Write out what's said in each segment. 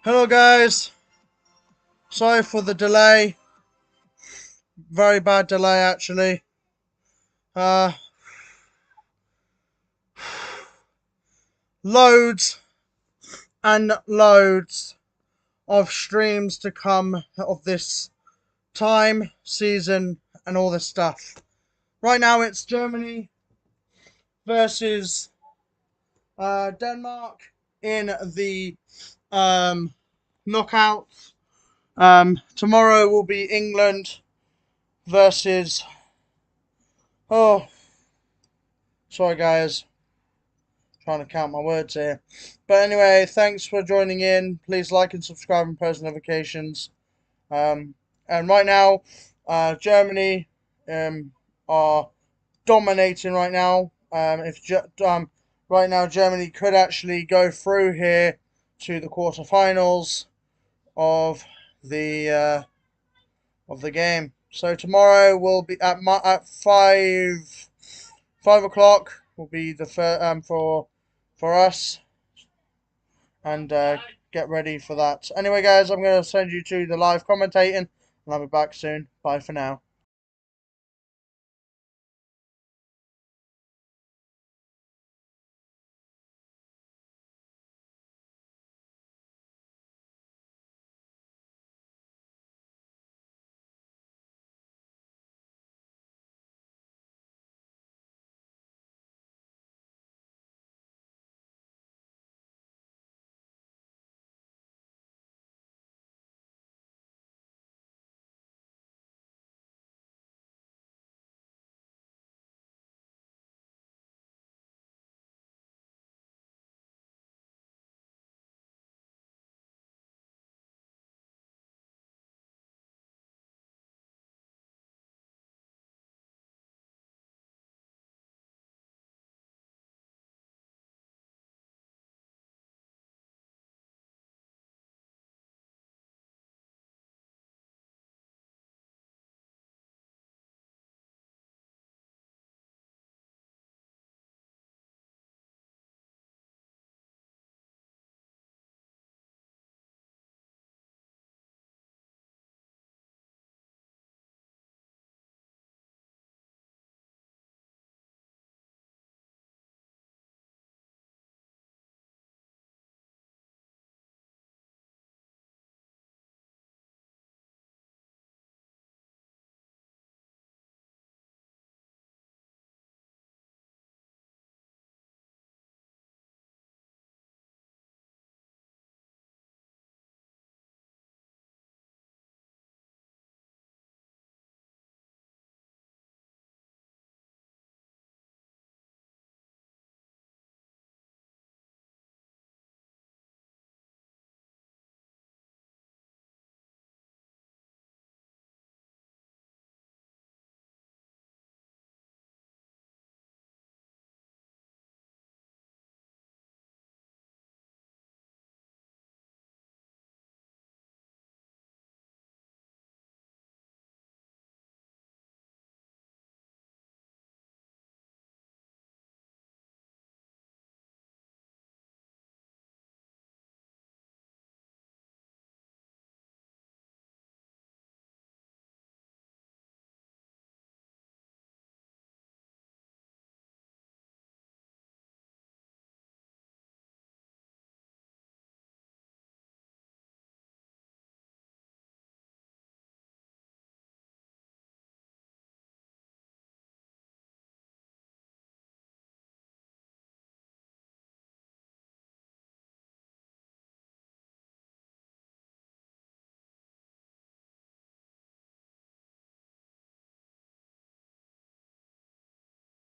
Hello guys, sorry for the delay, very bad delay actually. Uh, Loads and loads of streams to come of this time, season and all this stuff. Right now it's Germany versus Denmark in the knockouts. Tomorrow will be England versus, oh, sorry guys, trying to count my words here. But anyway, thanks for joining in. Please like and subscribe and press notifications. And right now, Germany are dominating right now. Right now Germany could actually go through here to the quarterfinals of the game. So tomorrow will be at 5 o'clock will be the for us, and get ready for that. Anyway, guys, I'm going to send you to the live commentating, and I'll be back soon. Bye for now.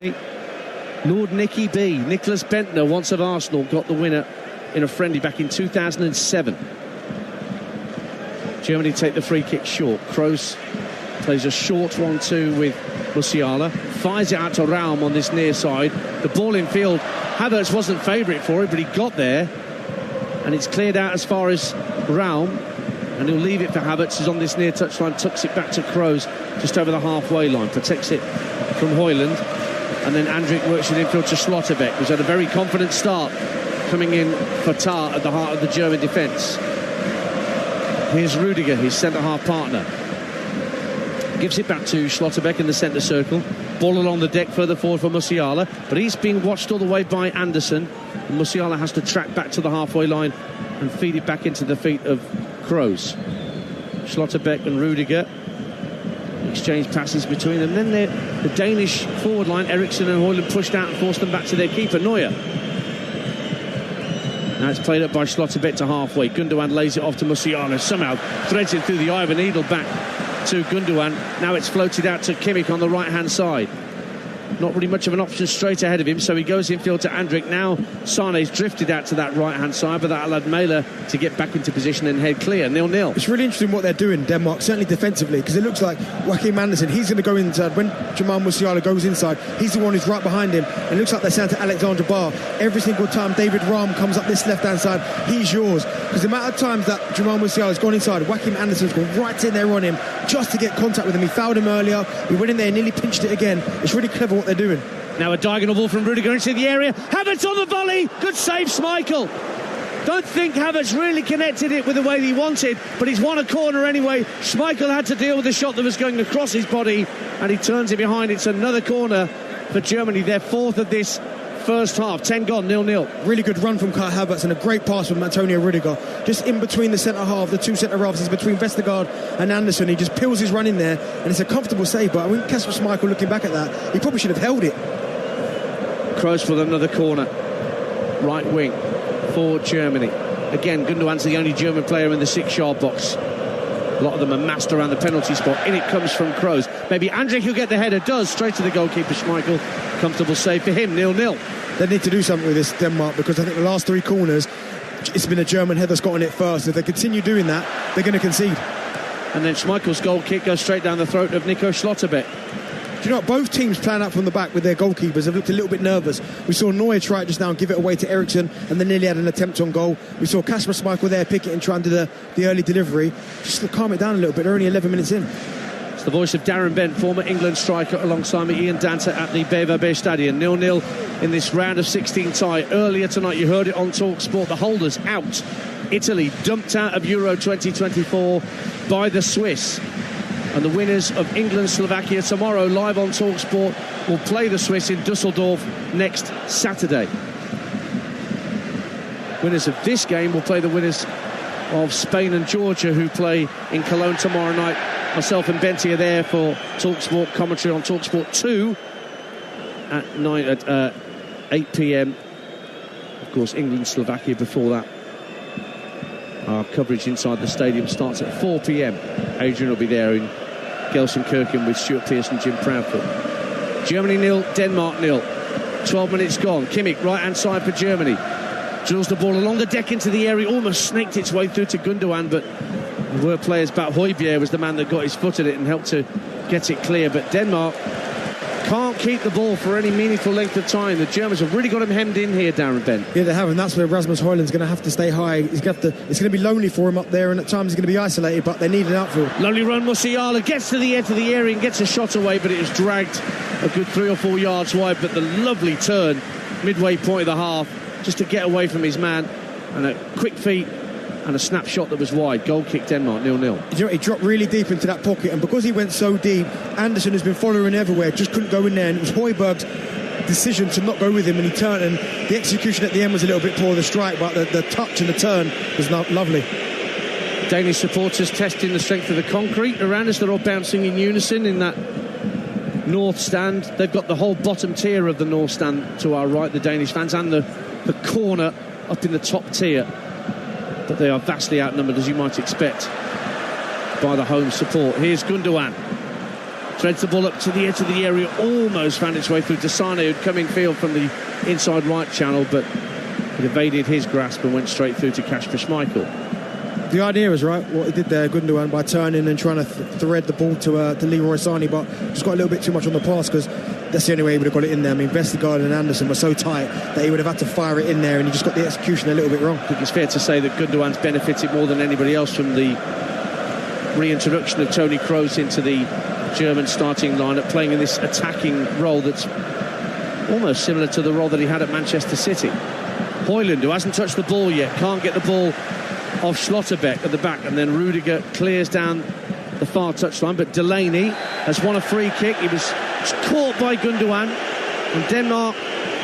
Lord Nicky B. Nicholas Bentner, once of Arsenal, got the winner in a friendly back in 2007. Germany take the free kick short. Kroos plays a short 1-2 with Musiala, fires it out to Raum on this near side. The ball in field, Havertz wasn't favourite for it, but he got there, and it's cleared out as far as Raum, and he'll leave it for Havertz, who's on this near touchline, tucks it back to Kroos just over the halfway line, protects it from Højlund, and then Andrik works it infield to Schlotterbeck, who's had a very confident start coming in for Tar at the heart of the German defence. Here's Rudiger, his centre-half partner. Gives it back to Schlotterbeck in the centre circle. Ball along the deck further forward for Musiala, but he's being watched all the way by Anderson. And Musiala has to track back to the halfway line and feed it back into the feet of Kroos. Schlotterbeck and Rudiger exchange passes between them. Then the Danish forward line, Eriksen and Højlund, pushed out and forced them back to their keeper, Neuer. Now it's played up by Schlotterbeck to halfway. Gundogan lays it off to Musiala. Somehow threads it through the eye of a needle back to Gundogan. Now it's floated out to Kimmich on the right-hand side. Not really much of an option straight ahead of him, so he goes infield to Andrik. Now Sane's drifted out to that right-hand side, but that allowed Mæhle to get back into position and head clear. 0-0. It's really interesting what they're doing, Denmark, certainly defensively, because it looks like Joachim Andersen, he's going to go inside. When Jamal Musiala goes inside, he's the one who's right behind him. And it looks like they're saying to Alexander Barr, every single time David Raum comes up this left-hand side, he's yours. Because the amount of times that Jamal Musiala's gone inside, Joachim Andersen's gone right in there on him just to get contact with him. He fouled him earlier, he went in there and nearly pinched it again. It's really clever what they're doing. Now a diagonal ball from Rudiger into the area. Havertz on the volley. Good save, Schmeichel. Don't think Havertz really connected it with the way he wanted, but he's won a corner anyway. Schmeichel had to deal with the shot that was going across his body, and he turns it behind. It's another corner for Germany, their fourth of this first half. 10 gone, 0-0. Really good run from Kai Havertz and a great pass from Antonio Rudiger. Just in between the centre half, the two centre halves is between Vestergaard and Anderson. He just peels his run in there, and it's a comfortable save. But I mean, Kasper Schmeichel, looking back at that, he probably should have held it. Kroos with another corner, right wing for Germany. Again, Gundogan's the only German player in the 6-yard box. A lot of them are massed around the penalty spot. In it comes from Kroos. Maybe Andrik who'll get the header, does, straight to the goalkeeper Schmeichel. Comfortable save for him, 0-0. They need to do something with this, Denmark, because I think the last three corners, it's been a German head that's got on it first. If they continue doing that, they're going to concede. And then Schmeichel's goal kick goes straight down the throat of Nico Schlotterbeck. Do you know what? Both teams plan out from the back with their goalkeepers. They've looked a little bit nervous. We saw Neuer try it just now and give it away to Eriksen, and then nearly had an attempt on goal. We saw Kasper Schmeichel there pick it and try and do the early delivery. Just to calm it down a little bit. They're only 11 minutes in. It's the voice of Darren Bent, former England striker, alongside me, Ian Danter at the BVB Stadion. 0-0 in this round of 16 tie. Earlier tonight, you heard it on TalkSport. The holders out. Italy dumped out of Euro 2024 by the Swiss. And the winners of England-Slovakia tomorrow, live on TalkSport, will play the Swiss in Dusseldorf next Saturday. Winners of this game will play the winners of Spain and Georgia, who play in Cologne tomorrow night. Myself and Benty are there for TalkSport commentary on TalkSport 2 at 8 p.m. Of course, England-Slovakia before that. Our coverage inside the stadium starts at 4 p.m. Adrian will be there in Gelsenkirchen with Stuart Pearce and Jim Proudfoot. Germany 0, Denmark 0. 12 minutes gone. Kimmich, right-hand side for Germany. Drills the ball along the deck into the area, almost snaked its way through to Gundogan, but there were players back. Højbjerg was the man that got his foot at it and helped to get it clear. But Denmark can't keep the ball for any meaningful length of time. The Germans have really got him hemmed in here, Darren Bent. Yeah, they have, and that's where Rasmus Højlund's going to have to stay high. It's going to be lonely for him up there, and at times he's going to be isolated, but they need an outfield. Lovely run, Musiala gets to the edge of the area and gets a shot away, but it is dragged a good 3 or 4 yards wide. But the lovely turn, midway point of the half, just to get away from his man, and a quick feet and a snapshot that was wide. Goal kick, Denmark, 0-0. You know, he dropped really deep into that pocket, and because he went so deep, Anderson has been following everywhere, just couldn't go in there, and it was Højbjerg's decision to not go with him, and he turned, and the execution at the end was a little bit poor, the strike, but the touch and the turn was lovely. Danish supporters testing the strength of the concrete around us. They're all bouncing in unison in that north stand. They've got the whole bottom tier of the north stand to our right, the Danish fans, and the corner up in the top tier. But they are vastly outnumbered, as you might expect, by the home support. Here's Gundogan. threads the ball up to the edge of the area, almost found its way through to Sane, who'd come in field from the inside right channel, but it evaded his grasp and went straight through to Kasper Schmeichel. The idea was right, what he did there, Gundogan, by turning and trying to thread the ball to Leroy Sané, but just got a little bit too much on the pass, because that's the only way he would have got it in there. I mean, Vestergaard and Anderson were so tight that he would have had to fire it in there, and he just got the execution a little bit wrong. I think it's fair to say that Gundogan's benefited more than anybody else from the reintroduction of Toni Kroos into the German starting lineup, playing in this attacking role that's almost similar to the role that he had at Manchester City. Højlund, who hasn't touched the ball yet, can't get the ball off Schlotterbeck at the back, and then Rudiger clears down the far touchline, but Delaney has won a free kick. He was caught by Gundogan, and Denmark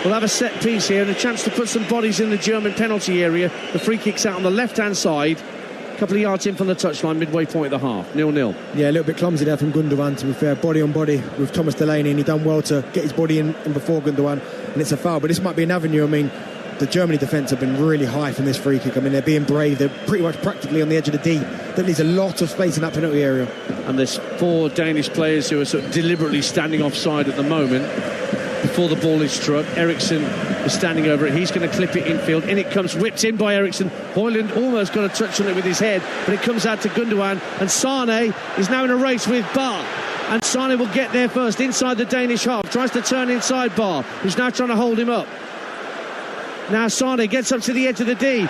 will have a set piece here and a chance to put some bodies in the German penalty area. The free kick's out on the left-hand side, a couple of yards in from the touchline, midway point of the half, 0-0. Yeah, a little bit clumsy there from Gundogan, to be fair, body on body with Thomas Delaney, and he done well to get his body in before Gundogan, and it's a foul. But this might be an avenue. I mean, the Germany defence have been really high from this free kick. I mean, they're being brave. They're pretty much practically on the edge of the D. That leaves a lot of space in that penalty area. And there's 4 Danish players who are sort of deliberately standing offside at the moment before the ball is struck. Eriksen is standing over it. He's going to clip it infield. In it comes, whipped in by Eriksen. Højlund almost got a touch on it with his head, but it comes out to Gundogan. And Sane is now in a race with Bar. And Sane will get there first, inside the Danish half. Tries to turn inside Bar, who's now trying to hold him up. Now Sane gets up to the edge of the D,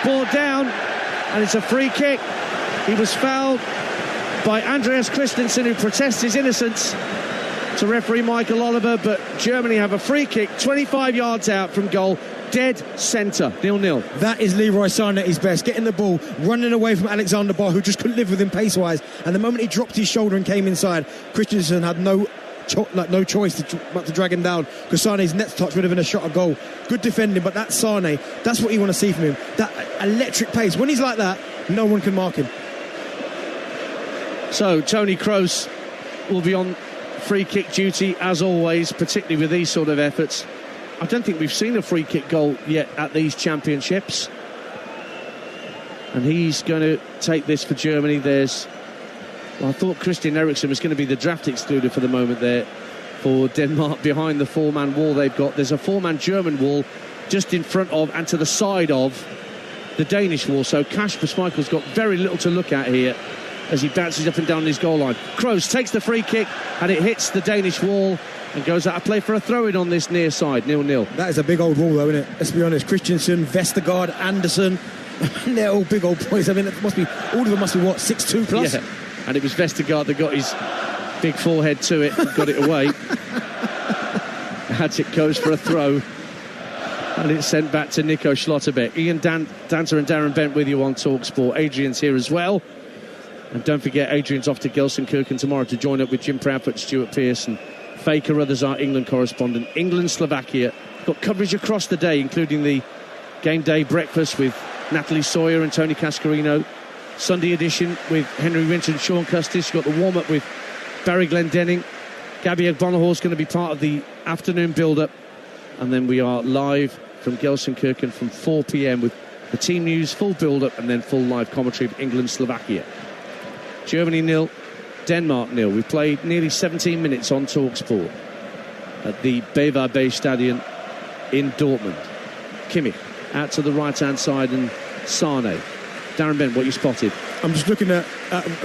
ball down, and it's a free kick. He was fouled by Andreas Christensen, who protests his innocence to referee Michael Oliver, but Germany have a free kick 25 yards out from goal, dead centre, 0-0. That is Leroy Sané at his best, getting the ball, running away from Alexander Bar, who just couldn't live with him pace-wise, and the moment he dropped his shoulder and came inside, Christensen had no choice but to drag him down, because Sané's next touch would have been a shot at goal. Good defending, but that's Sané. That's what you want to see from him, that electric pace. When he's like that, no one can mark him. So Toni Kroos will be on free kick duty as always, particularly with these sort of efforts. I don't think we've seen a free kick goal yet at these championships, and he's going to take this for Germany. I thought Christian Eriksen was going to be the draft excluder for the moment there for Denmark behind the 4-man wall they've got. There's a 4-man German wall just in front of and to the side of the Danish wall, so Kasper Schmeichel's got very little to look at here as he bounces up and down his goal line. Kroos takes the free kick and it hits the Danish wall and goes out of play for a throw-in on this near side, 0-0. That is a big old wall though, isn't it? Let's be honest, Christensen, Vestergaard, Anderson, they're all big old boys. I mean, all of them must be, 6'2 plus? Yeah. And it was Vestergaard that got his big forehead to it and got it away. Hatchet goes for a throw, and it's sent back to Nico Schlotterbeck. Ian Danter and Darren Bent with you on TalkSport. Adrian's here as well. And don't forget, Adrian's off to Gelsenkirchen tomorrow to join up with Jim Proudfoot, Stuart Pearce and Faye Carruthers, our England correspondent. England, Slovakia. Got coverage across the day, including the game day breakfast with Natalie Sawyer and Tony Cascarino. Sunday edition with Henry Winter and Sean Custis. You've got the warm-up with Barry Glendenning. Gabby Agbonahor's going to be part of the afternoon build-up. And then we are live from Gelsenkirchen from 4 p.m. with the team news, full build-up, and then full live commentary of England, Slovakia. Germany 0, Denmark 0. We played nearly 17 minutes on TalkSport at the BayWa Stadion in Dortmund. Kimmich out to the right-hand side and Sane. Darren Bent, what you spotted? I'm just looking at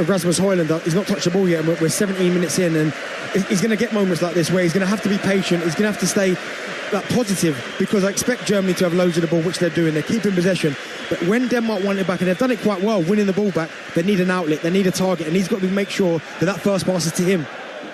Rasmus Højlund. He's not touched the ball yet, and we're 17 minutes in, and he's going to get moments like this where he's going to have to be patient. He's going to have to stay positive, because I expect Germany to have loads of the ball, which they're doing. They're keeping possession, but when Denmark want it back, and they've done it quite well, winning the ball back, they need an outlet, they need a target, and he's got to make sure that first pass is to him.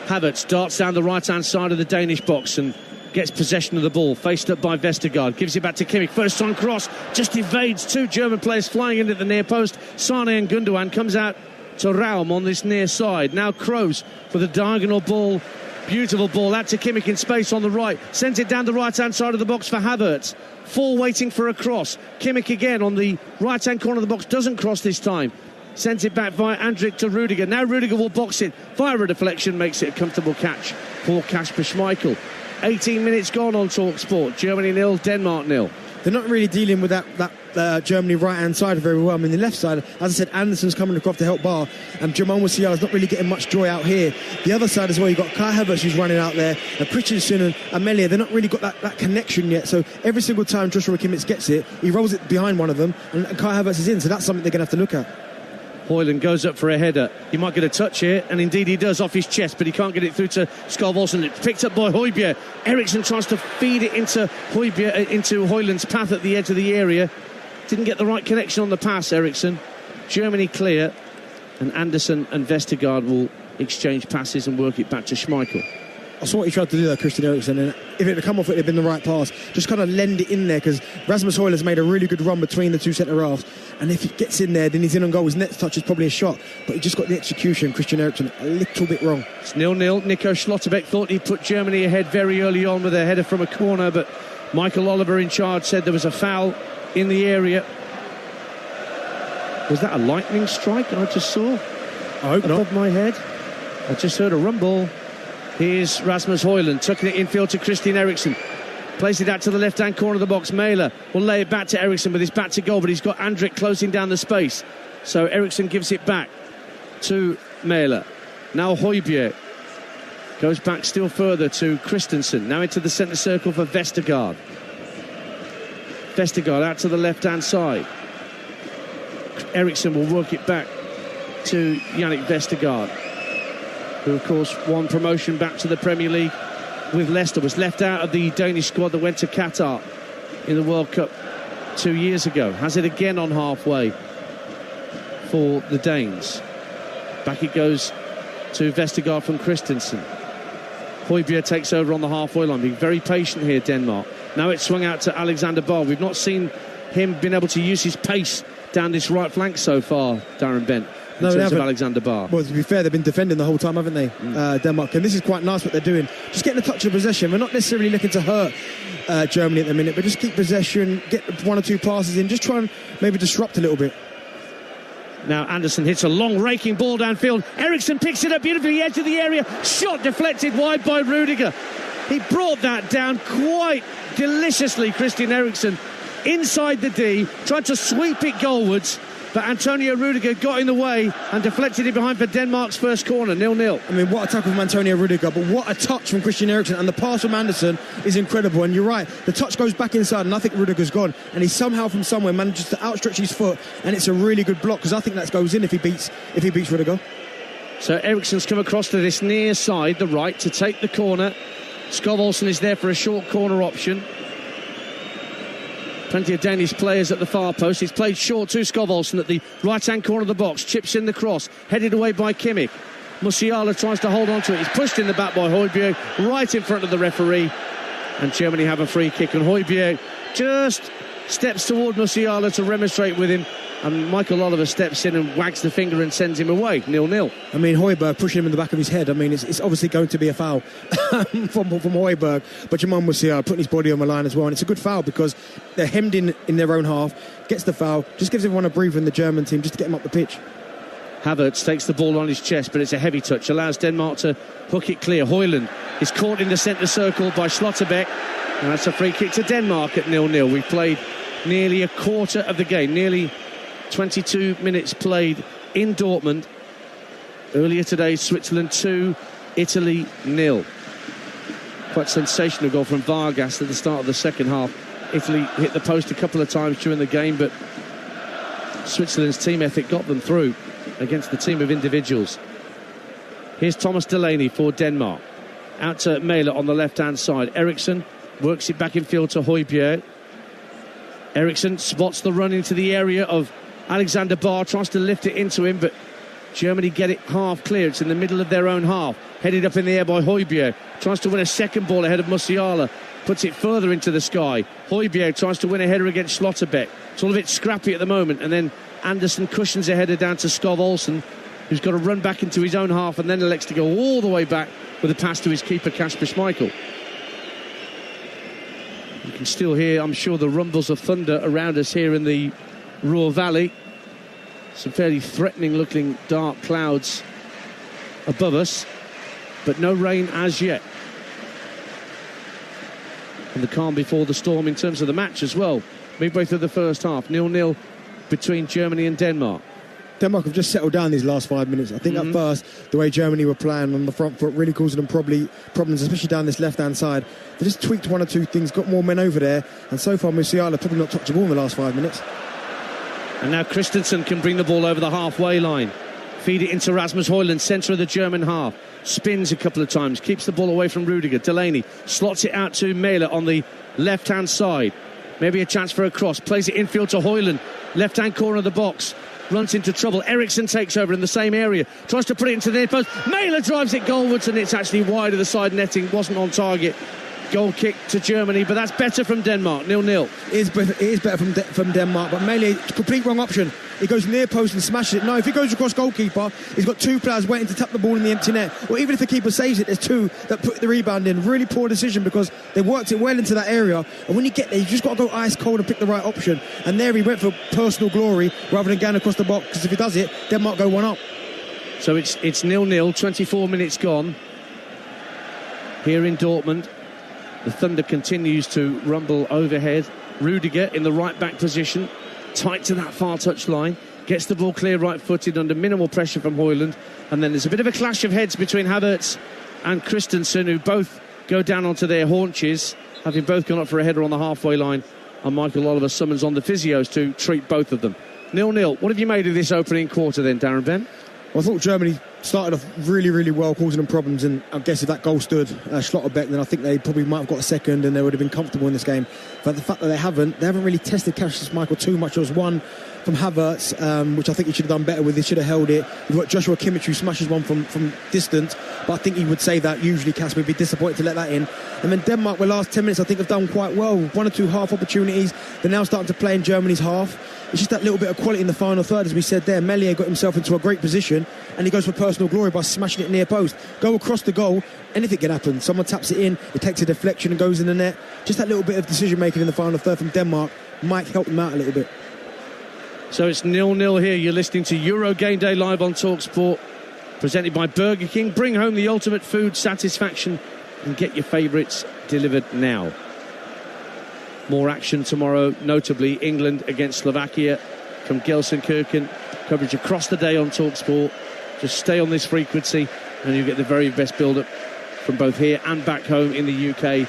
Havertz darts down the right-hand side of the Danish box and gets possession of the ball, faced up by Vestergaard, gives it back to Kimmich, first time cross, just evades 2 German players flying into the near post. Sane and Gundogan comes out to Raum on this near side. Now Kroos for the diagonal ball, beautiful ball out to Kimmich in space on the right, sends it down the right-hand side of the box for Havertz. 4 waiting for a cross. Kimmich again on the right-hand corner of the box, doesn't cross this time. Sends it back via Andrik to Rudiger. Now Rudiger will box it via a deflection, makes it a comfortable catch for Kasper Schmeichel. 18 minutes gone on TalkSport. Germany 0, Denmark 0. they're not really dealing with that Germany right-hand side very well. I mean, the left side, as I said, Anderson's coming across to help Bar, and Jamal Musiala's not really getting much joy out here. The other side as well, you've got Kai Havertz who's running out there, and Christensen and Amelia, they're not really got that connection yet. So every single time Joshua Kimmich gets it, he rolls it behind one of them, and Kai Havertz is in. So that's something they're going to have to look at. Højlund goes up for a header. He might get a touch here, and indeed he does off his chest, but he can't get it through to Skov Olsen. It's picked up by Højbjerg. Eriksen tries to feed it into Højlund's path at the edge of the area. Didn't get the right connection on the pass, Eriksen. Germany clear, and Anderson and Vestergaard will exchange passes and work it back to Schmeichel. I saw what he tried to do there, Christian Eriksen, and if it had come off, it had been the right pass. Just kind of lend it in there, because Rasmus Højlund's made a really good run between the two centre-halves, and if it gets in there, then he's in on goal. His next touch is probably a shot, but he just got the execution, Christian Eriksen, a little bit wrong. It's 0-0. Nico Schlotterbeck thought he'd put Germany ahead very early on with a header from a corner, but Michael Oliver in charge said there was a foul in the area. Was that a lightning strike I just saw? I hope above my head. I just heard a rumble. Here's Rasmus Højlund, tucking it infield to Christian Eriksen. Plays it out to the left-hand corner of the box. Mæhle will lay it back to Eriksen with his back to goal, but he's got Andrik closing down the space. So Eriksen gives it back to Mæhle. Now Højbjerg goes back still further to Christensen. Now into the centre circle for Vestergaard. Vestergaard out to the left-hand side. Eriksen will work it back to Yannick Vestergaard, who of course won promotion back to the Premier League with Leicester, was left out of the Danish squad that went to Qatar in the World Cup 2 years ago. Has it again on halfway for the Danes. Back it goes to Vestergaard from Christensen. Højbjerg takes over on the halfway line, being very patient here, Denmark. Now it's swung out to Alexander Ball. We've not seen him been able to use his pace down this right flank so far, Darren Bent. In terms of Alexander Ball. Well, to be fair, they've been defending the whole time, haven't they, Denmark? And this is quite nice what they're doing. Just getting a touch of possession. We're not necessarily looking to hurt Germany at the minute, but just keep possession, get one or two passes in, just try and maybe disrupt a little bit. Now Anderson hits a long raking ball downfield. Eriksen picks it up beautifully, edge of the area. Shot deflected wide by Rudiger. He brought that down quite deliciously, Christian Eriksen, inside the D, tried to sweep it goalwards, but Antonio Rudiger got in the way and deflected it behind for Denmark's first corner, 0-0. I mean, what a tackle from Antonio Rudiger, but what a touch from Christian Eriksen, and the pass from Anderson is incredible. And you're right, the touch goes back inside, and I think Rudiger's gone, and he somehow from somewhere manages to outstretch his foot, and it's a really good block, because I think that goes in if he beats Rudiger. So Eriksen's come across to this near side, the right, to take the corner. Skov Olsen is there for a short corner option. Plenty of Danish players at the far post. He's played short to Skov Olsen at the right-hand corner of the box. Chips in the cross, headed away by Kimmich. Musiala tries to hold on to it. He's pushed in the back by Højbjerg, right in front of the referee. And Germany have a free kick. And Højbjerg just steps toward Musiala to remonstrate with him. And Michael Oliver steps in and wags the finger and sends him away, 0-0. I mean, Højbjerg pushing him in the back of his head. I mean, it's obviously going to be a foul from Højbjerg. But Jamal Musiala putting his body on the line as well. And it's a good foul because they're hemmed in their own half. Gets the foul. Just gives everyone a breather in the German team just to get him up the pitch. Havertz takes the ball on his chest, but it's a heavy touch. Allows Denmark to hook it clear. Højlund is caught in the centre circle by Schlotterbeck. And that's a free kick to Denmark at 0-0. We've played nearly a quarter of the game. Nearly 22 minutes played in Dortmund. Earlier today, Switzerland 2, Italy 0. Quite sensational goal from Vargas at the start of the second half. Italy hit the post a couple of times during the game, but Switzerland's team ethic got them through against the team of individuals. Here's Thomas Delaney for Denmark. Out to Mæhle on the left-hand side. Eriksen works it back in field to Højbjerg. Eriksen spots the run into the area of Alexander Ball, tries to lift it into him, but Germany get it half clear. It's in the middle of their own half. Headed up in the air by Højbjerg. Tries to win a second ball ahead of Musiala. Puts it further into the sky. Højbjerg tries to win a header against Schlotterbeck. It's all a bit scrappy at the moment. And then Anderson cushions a header down to Skov Olsen, who's got to run back into his own half and then elects to go all the way back with a pass to his keeper, Kasper Schmeichel. You can still hear, I'm sure, the rumbles of thunder around us here in the Ruhr Valley. Some fairly threatening looking dark clouds above us, but no rain as yet. And the calm before the storm in terms of the match as well. Midway through the first half, 0-0 between Germany and Denmark. Denmark have just settled down these last 5 minutes. I think at first, the way Germany were playing on the front foot really caused them problems, especially down this left-hand side. They just tweaked one or two things, got more men over there, and so far Musiala probably not touched the ball in the last 5 minutes. And now Christensen can bring the ball over the halfway line. Feed it into Rasmus Højlund, centre of the German half. Spins a couple of times, keeps the ball away from Rudiger. Delaney slots it out to Mæhle on the left-hand side. Maybe a chance for a cross. Plays it infield to Højlund, left-hand corner of the box. Runs into trouble. Eriksson takes over in the same area. Tries to put it into the near post. Mæhle drives it goalwards, and it's actually wide of the side netting. Wasn't on target. Goal kick to Germany, but that's better from Denmark. 0-0. It is better from Denmark, but Mæhle, complete wrong option. He goes near post and smashes it. No, if he goes across goalkeeper, he's got two players waiting to tap the ball in the empty net. Or even if the keeper saves it, there's two that put the rebound in. Really poor decision because they worked it well into that area. And when you get there, you just got to go ice cold and pick the right option. And there he went for personal glory rather than going across the box, because if he does it, Denmark go one up. So it's 0-0, 24 minutes gone here in Dortmund. The thunder continues to rumble overhead. Rudiger in the right back position, tight to that far touch line, gets the ball clear right-footed under minimal pressure from Højlund, and then there's a bit of a clash of heads between Havertz and Christensen, who both go down onto their haunches, having both gone up for a header on the halfway line, and Michael Oliver summons on the physios to treat both of them. 0-0. What have you made of this opening quarter then, Darren Bent? Well, I thought Germany started off really, really well, causing them problems, and I guess if that goal stood Schlotterbeck, then I think they probably might have got a second and they would have been comfortable in this game. But the fact that they haven't really tested Cassius Michael too much. There was one from Havertz, which I think he should have done better with. He should have held it. You've got Joshua Kimmich, who smashes one from distance, but I think he would say that usually Cass would be disappointed to let that in. And then Denmark, the last 10 minutes, I think have done quite well. One or two half opportunities. They're now starting to play in Germany's half. It's just that little bit of quality in the final third, as we said there. Mæhle got himself into a great position, and he goes for personal glory by smashing it near post. Go across the goal, anything can happen. Someone taps it in, it takes a deflection and goes in the net. Just that little bit of decision making in the final third from Denmark might help them out a little bit. So it's 0-0 here. You're listening to Euro Game Day live on TalkSport, presented by Burger King. Bring home the ultimate food satisfaction and get your favourites delivered now. More action tomorrow, notably England against Slovakia from Gelsenkirchen. Coverage across the day on TalkSport. Just stay on this frequency and you get the very best build-up from both here and back home in the UK.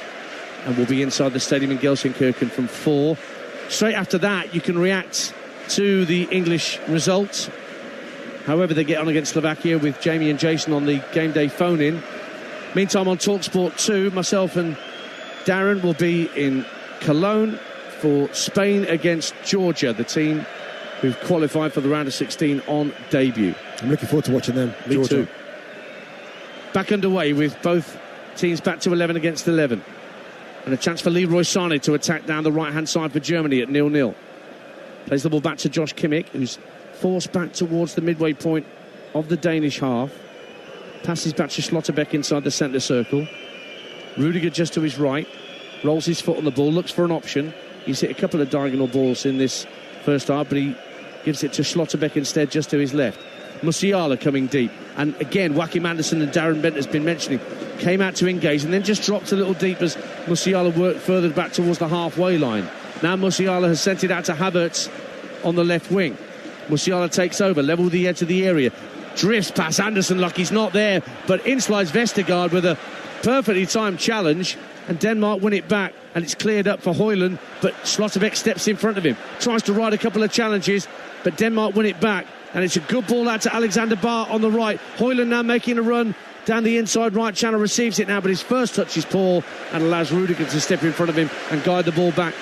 And we'll be inside the stadium in Gelsenkirchen from 4. Straight after that, you can react to the English results, however they get on against Slovakia, with Jamie and Jason on the game day phone-in. Meantime, on TalkSport 2, myself and Darren will be in Cologne for Spain against Georgia, the team who've qualified for the round of 16 on debut. I'm looking forward to watching them. Me Georgia too. Back underway with both teams back to 11 against 11. And a chance for Leroy Sané to attack down the right-hand side for Germany at 0-0. Plays the ball back to Josh Kimmich, who's forced back towards the midway point of the Danish half. Passes back to Schlotterbeck inside the centre circle. Rudiger just to his right. Rolls his foot on the ball, looks for an option. He's hit a couple of diagonal balls in this first half, but he gives it to Schlotterbeck instead, just to his left. Musiala coming deep. And again, Joachim Andersen and Darren Bent has been mentioning, came out to engage and then just dropped a little deep as Musiala worked further back towards the halfway line. Now Musiala has sent it out to Havertz on the left wing. Musiala takes over, level the edge of the area. Drifts past Andersen like he's not there, but in slides Vestergaard with a perfectly timed challenge, and Denmark win it back, and it's cleared up for Højlund, but Schlotterbeck steps in front of him, tries to ride a couple of challenges, but Denmark win it back, and it's a good ball out to Alexander Bár on the right. Højlund now making a run down the inside right channel, receives it now, but his first touch is poor and allows Rudiger to step in front of him and guide the ball back.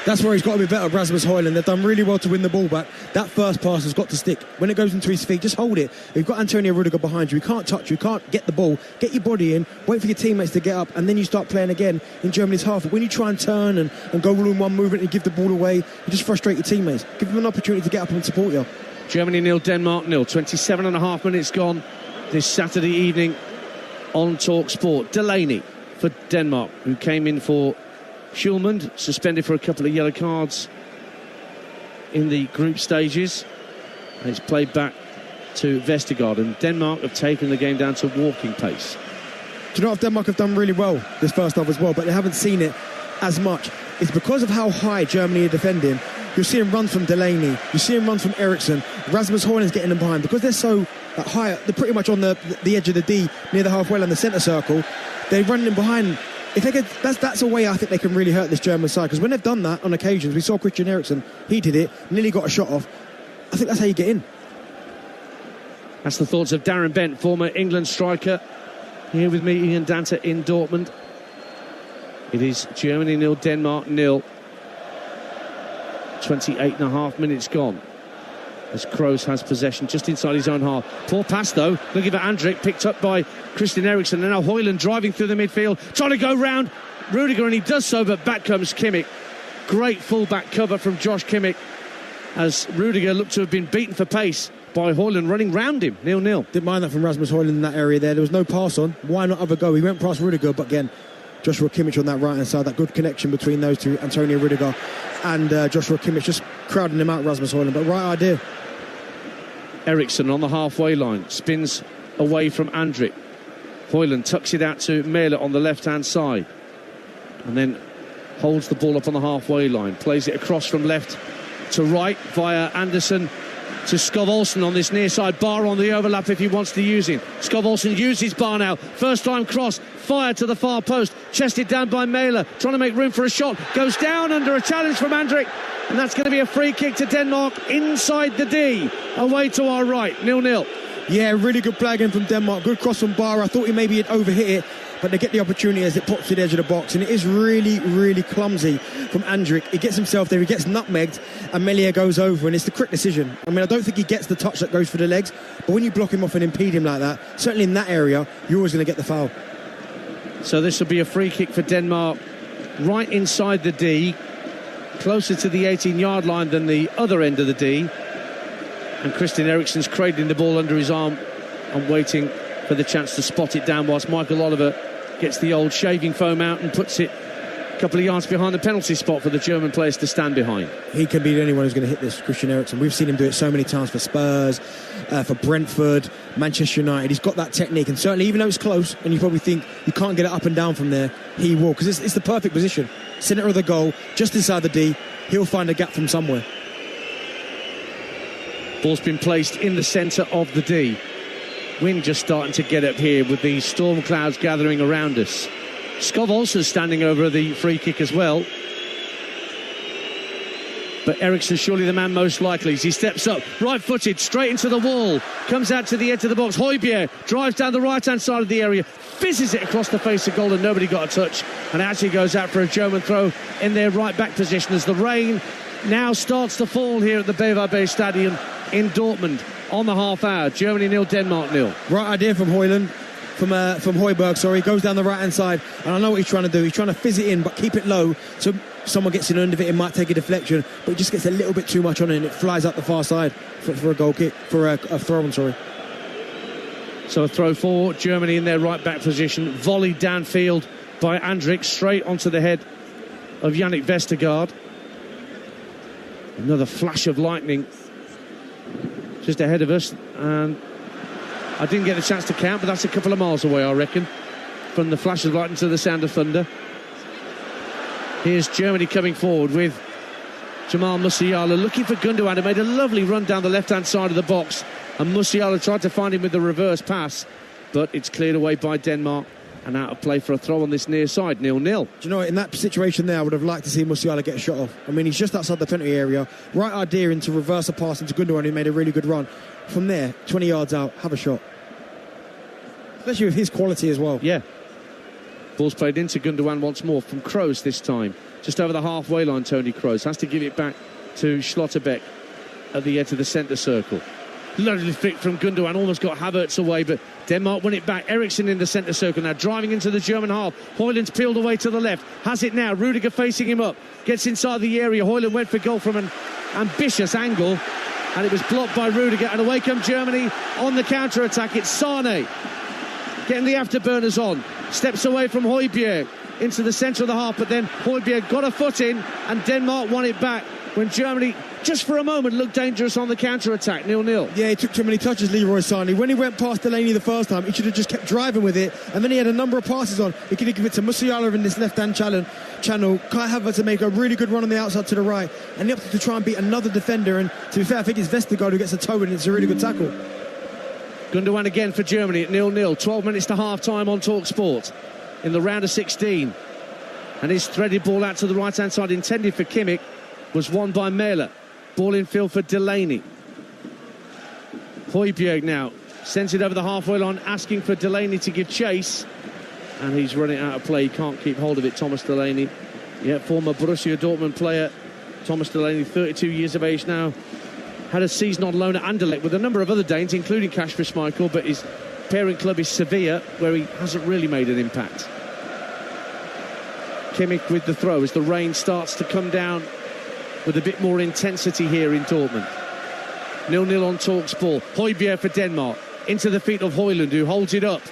That's where he's got to be better, Rasmus Højlund. They've done really well to win the ball back. That first pass has got to stick. When it goes into his feet, just hold it. You've got Antonio Rudiger behind you. He can't touch you. You can't get the ball. Get your body in. Wait for your teammates to get up. And then you start playing again in Germany's half. But when you try and turn and go all in one movement and give the ball away, you just frustrate your teammates. Give them an opportunity to get up and support you. Germany 0, Denmark 0. 27.5 minutes gone this Saturday evening on TalkSport. Delaney for Denmark, who came in for Schulman, suspended for a couple of yellow cards in the group stages. And it's played back to Vestergaard, and Denmark have taken the game down to walking pace. Do you know what? Denmark have done really well this first half as well, but they haven't seen it. as much is because of how high Germany are defending. You're seeing runs from Delaney, you're seeing runs from Eriksson, Rasmus Højlund's getting them behind because they're so high, they're pretty much on the edge of the D, near the halfway line, the centre circle. They're running them behind. If they could, that's a way I think they can really hurt this German side, because when they've done that on occasions, we saw Christian Eriksen, he did it, nearly got a shot off. I think that's how you get in. That's the thoughts of Darren Bent, former England striker, here with me, Ian Danter, in Dortmund. It is Germany 0, Denmark 0. 28.5 minutes gone as Kroos has possession just inside his own half. Poor pass though, looking for Andrik, picked up by Christian Eriksen, and now Højlund driving through the midfield, trying to go round Rudiger, and he does so, but back comes Kimmich. Great full-back cover from Josh Kimmich as Rudiger looked to have been beaten for pace by Højlund running round him. 0-0. Didn't mind that from Rasmus Højlund in that area there. There was no pass on. Why not have a go? He went past Rudiger, but again, Joshua Kimmich on that right-hand side, that good connection between those two, Antonio Rudiger and Joshua Kimmich, just crowding him out, Rasmus Højlund, but right idea. Eriksen on the halfway line, spins away from Andrik. Højlund tucks it out to Mæhle on the left-hand side, and then holds the ball up on the halfway line, plays it across from left to right via Anderson to Skov Olsen on this near side. Bar on the overlap if he wants to use him. Skov Olsen uses Bar now. First time cross, fired to the far post, chested down by Mæhle, trying to make room for a shot, goes down under a challenge from Andrik, and that's going to be a free kick to Denmark inside the D, away to our right. 0-0. Yeah, really good play again from Denmark. Good cross from Bar. I thought he maybe had overhit it, but they get the opportunity as it pops to the edge of the box, and it is really, really clumsy from Andrik. He gets himself there, he gets nutmegged, and Mæhle goes over, and it's the correct decision. I mean, I don't think he gets the touch that goes for the legs, but when you block him off and impede him like that, certainly in that area, you're always going to get the foul. So this will be a free kick for Denmark, right inside the D, closer to the 18-yard line than the other end of the D. And Christian Eriksen's cradling the ball under his arm and waiting for the chance to spot it down, whilst Michael Oliver gets the old shaving foam out and puts it a couple of yards behind the penalty spot for the German players to stand behind. He can be anyone who's going to hit this, Christian Eriksen. We've seen him do it so many times for Spurs, for Brentford, Manchester United. He's got that technique, and certainly even though it's close and you probably think you can't get it up and down from there, he will, because it's the perfect position. Centre of the goal, just inside the D, he'll find a gap from somewhere. Ball's been placed in the centre of the D. Wind just starting to get up here with the storm clouds gathering around us. Skov also standing over the free kick as well. But Eriksen's surely the man most likely as he steps up, right-footed, straight into the wall, comes out to the edge of the box. Højbjerg drives down the right-hand side of the area, fizzes it across the face of goal, and nobody got a touch, and actually goes out for a German throw in their right-back position as the rain now starts to fall here at the BVB Stadium in Dortmund on the half hour. Germany 0, Denmark 0. Right idea from Højlund, from Højbjerg, sorry. Goes down the right-hand side, and I know what he's trying to do. He's trying to fizz it in, but keep it low, so someone gets in under it, it might take a deflection, but it just gets a little bit too much on it, and it flies up the far side for a goal kick, for a throw-in, sorry. So a throw for Germany in their right-back position, volleyed downfield by Andrik, straight onto the head of Yannick Vestergaard. Another flash of lightning just ahead of us, and I didn't get a chance to count, but that's a couple of miles away, I reckon, from the flash of lightning to the sound of thunder. Here's Germany coming forward with Jamal Musiala looking for Gundogan, who made a lovely run down the left-hand side of the box, and Musiala tried to find him with the reverse pass, but it's cleared away by Denmark and out of play for a throw on this near side. 0-0. Do you know what, in that situation there, I would have liked to see Musiala get a shot off. I mean, he's just outside the penalty area, right idea into reverse a pass into Gundogan, who made a really good run. From there, 20 yards out, have a shot. Especially with his quality as well. Yeah. Ball's played into Gundogan once more from Kroos this time. Just over the halfway line, Tony Kroos has to give it back to Schlotterbeck at the edge of the centre circle. Lovely flick from Gundogan, almost got Havertz away, but Denmark won it back. Eriksen in the centre circle now, driving into the German half. Højlund's peeled away to the left, has it now. Rudiger facing him up, gets inside the area. Højlund went for goal from an ambitious angle, and it was blocked by Rudiger, and away come Germany on the counter-attack. It's Sane getting the afterburners on, steps away from Højbjerg into the centre of the half, but then Højbjerg got a foot in, and Denmark won it back when Germany, just for a moment, looked dangerous on the counter-attack. 0-0. Yeah, he took too many touches, Leroy Sané. When he went past Delaney the first time, he should have just kept driving with it, and then he had a number of passes on. He could have given it to Musiala in this left-hand challenge, channel. Kai Havertz to make a really good run on the outside to the right, and he opted to try and beat another defender. And to be fair, I think it's Vestergaard who gets a toe in. It's a really good tackle. Gundogan again for Germany at 0-0. 12 minutes to half-time on TalkSport in the round of 16. And his threaded ball out to the right-hand side, intended for Kimmich, was won by Mähler. Ball in field for Delaney. Højbjerg now sends it over the halfway line, asking for Delaney to give chase. And he's running out of play. He can't keep hold of it, Thomas Delaney. Yeah, former Borussia Dortmund player. Thomas Delaney, 32 years of age now. Had a season on loan at Anderlecht with a number of other Danes, including Kasper Schmeichel, but his parent club is Sevilla, where he hasn't really made an impact. Kimmich with the throw as the rain starts to come down with a bit more intensity here in Dortmund. 0-0 on TalkSport. Højbjerg for Denmark. Into the feet of Højlund, who holds it up.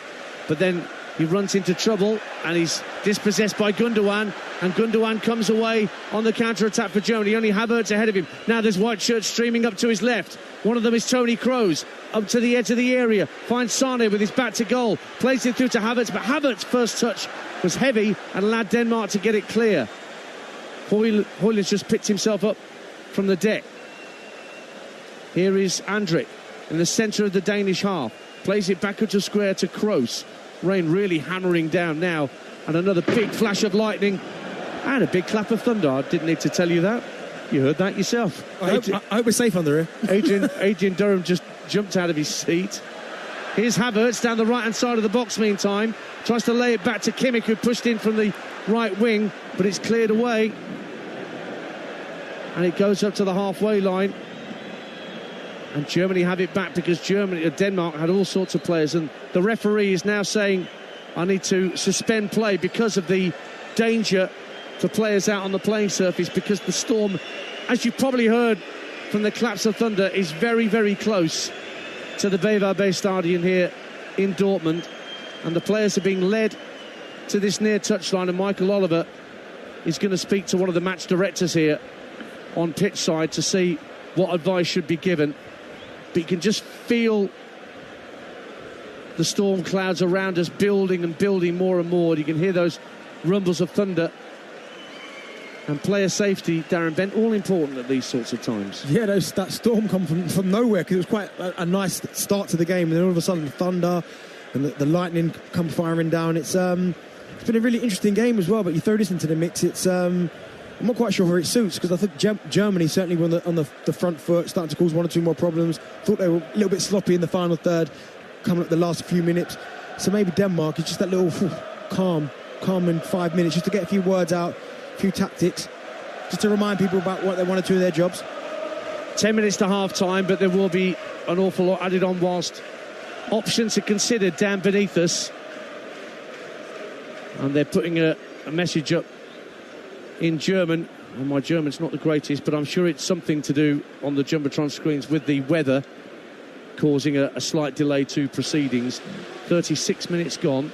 But then he runs into trouble and he's dispossessed by Gundogan, and Gundogan comes away on the counter-attack for Germany. Only Havertz ahead of him. Now there's white shirts streaming up to his left. One of them is Toni Kroos, up to the edge of the area. Finds Sane with his back to goal. Plays it through to Havertz, but Havertz's first touch was heavy and allowed Denmark to get it clear. Højlund's just picked himself up from the deck. Here is Andrik in the centre of the Danish half. Plays it back into square to Kroos. Rain really hammering down now, and another big flash of lightning and a big clap of thunder. I didn't need to tell you that. You heard that yourself. I hope we're safe under here. Adrian Durham just jumped out of his seat. Here's Havertz down the right-hand side of the box meantime. Tries to lay it back to Kimmich, who pushed in from the right wing, but it's cleared away. And it goes up to the halfway line. And Germany have it back because Denmark had all sorts of players, and the referee is now saying, I need to suspend play because of the danger to players out on the playing surface, because the storm, as you've probably heard from the claps of thunder, is very, very close to the BayWa Stadion here in Dortmund, and the players are being led to this near touchline, and Michael Oliver is going to speak to one of the match directors here on pitch side to see what advice should be given. But you can just feel the storm clouds around us building and building more and more. You can hear those rumbles of thunder. And player safety, Darren Bent, all important at these sorts of times. Yeah, that storm come from nowhere, because it was quite a nice start to the game, and then all of a sudden the thunder and the lightning come firing down. It's been a really interesting game as well, but you throw this into the mix, it's I'm not quite sure where it suits, because I think Germany certainly were on the front foot, starting to cause one or two more problems. Thought they were a little bit sloppy in the final third, coming up the last few minutes. So maybe Denmark is just that little calm in 5 minutes, just to get a few words out, a few tactics, just to remind people about what they want to do in their jobs. 10 minutes to half-time, but there will be an awful lot added on whilst options are considered down beneath us. And they're putting a message up in German, and my German's not the greatest, but I'm sure it's something to do on the Jumbotron screens with the weather causing a slight delay to proceedings. 36 minutes gone.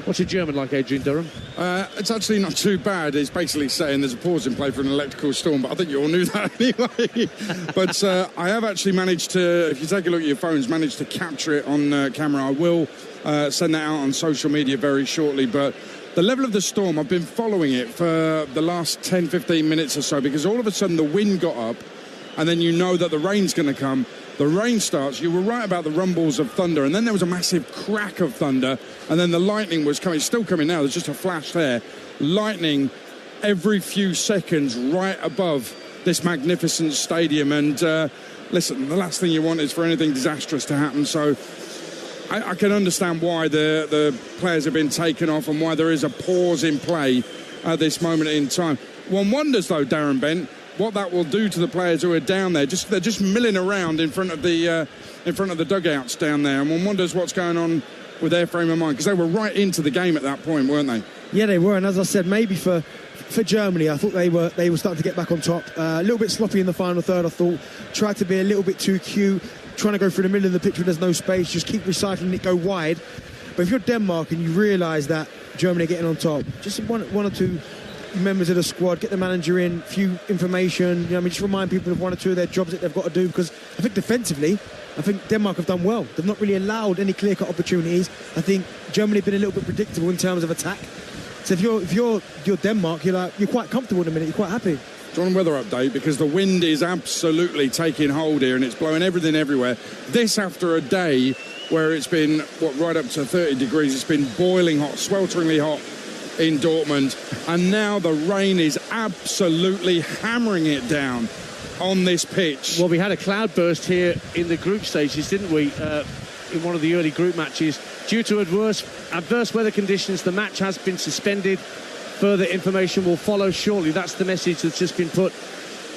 What's your German like, Adrian Durham? It's actually not too bad. It's basically saying there's a pause in play for an electrical storm, but I think you all knew that anyway. But I have actually managed to, if you take a look at your phones, managed to capture it on camera. I will send that out on social media very shortly, but the level of the storm, I've been following it for the last 10-15 minutes or so, because all of a sudden the wind got up, and then you know that the rain's going to come. The rain starts. You were right about the rumbles of thunder, and then there was a massive crack of thunder, and then the lightning was coming. It's still coming now. There's just a flash there. Lightning every few seconds right above this magnificent stadium. And listen, the last thing you want is for anything disastrous to happen. So I can understand why the players have been taken off and why there is a pause in play at this moment in time. One wonders, though, Darren Bent, what that will do to the players who are down there. They're just milling around in front of the dugouts down there, and one wonders what's going on with their frame of mind, because they were right into the game at that point, weren't they? Yeah, they were, and as I said, maybe for Germany, I thought they were starting to get back on top. A little bit sloppy in the final third, I thought. Tried to be a little bit too cute, trying to go through the middle of the pitch when there's no space, just keep recycling it, go wide. But if you're Denmark and you realise that Germany are getting on top, just one or two members of the squad, get the manager in, few information, just remind people of one or two of their jobs that they've got to do, because I think defensively, I think Denmark have done well. They've not really allowed any clear-cut opportunities. I think Germany have been a little bit predictable in terms of attack. So if you're Denmark, you're quite comfortable in a minute. You're quite happy. John, weather update, because the wind is absolutely taking hold here and it's blowing everything everywhere. This after a day where it's been, right up to 30 degrees. It's been boiling hot, swelteringly hot in Dortmund. And now the rain is absolutely hammering it down on this pitch. Well, we had a cloudburst here in the group stages, didn't we, in one of the early group matches. Due to adverse weather conditions, the match has been suspended. Further information will follow shortly. That's the message that's just been put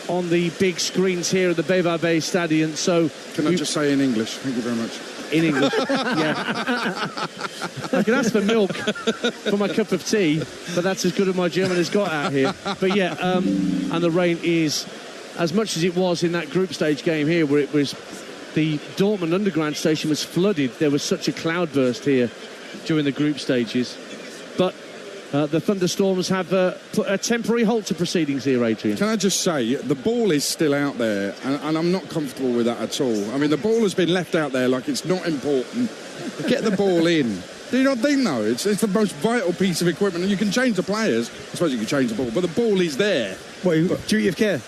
on the big screens here at the BayWa Stadion. So, can I just say in English? Thank you very much. In English, yeah. I can ask for milk for my cup of tea, but that's as good as my German has got out here. But yeah, and the rain is as much as it was in that group stage game here, where it was the Dortmund Underground station was flooded. There was such a cloudburst here during the group stages. But the thunderstorms have put a temporary halt to proceedings here, Adrian. Can I just say, the ball is still out there, and I'm not comfortable with that at all. I mean, the ball has been left out there like it's not important. Get the ball in. Do you not think, though? It's the most vital piece of equipment. And you can change the players. I suppose you can change the ball, but the ball is there. What, duty of care?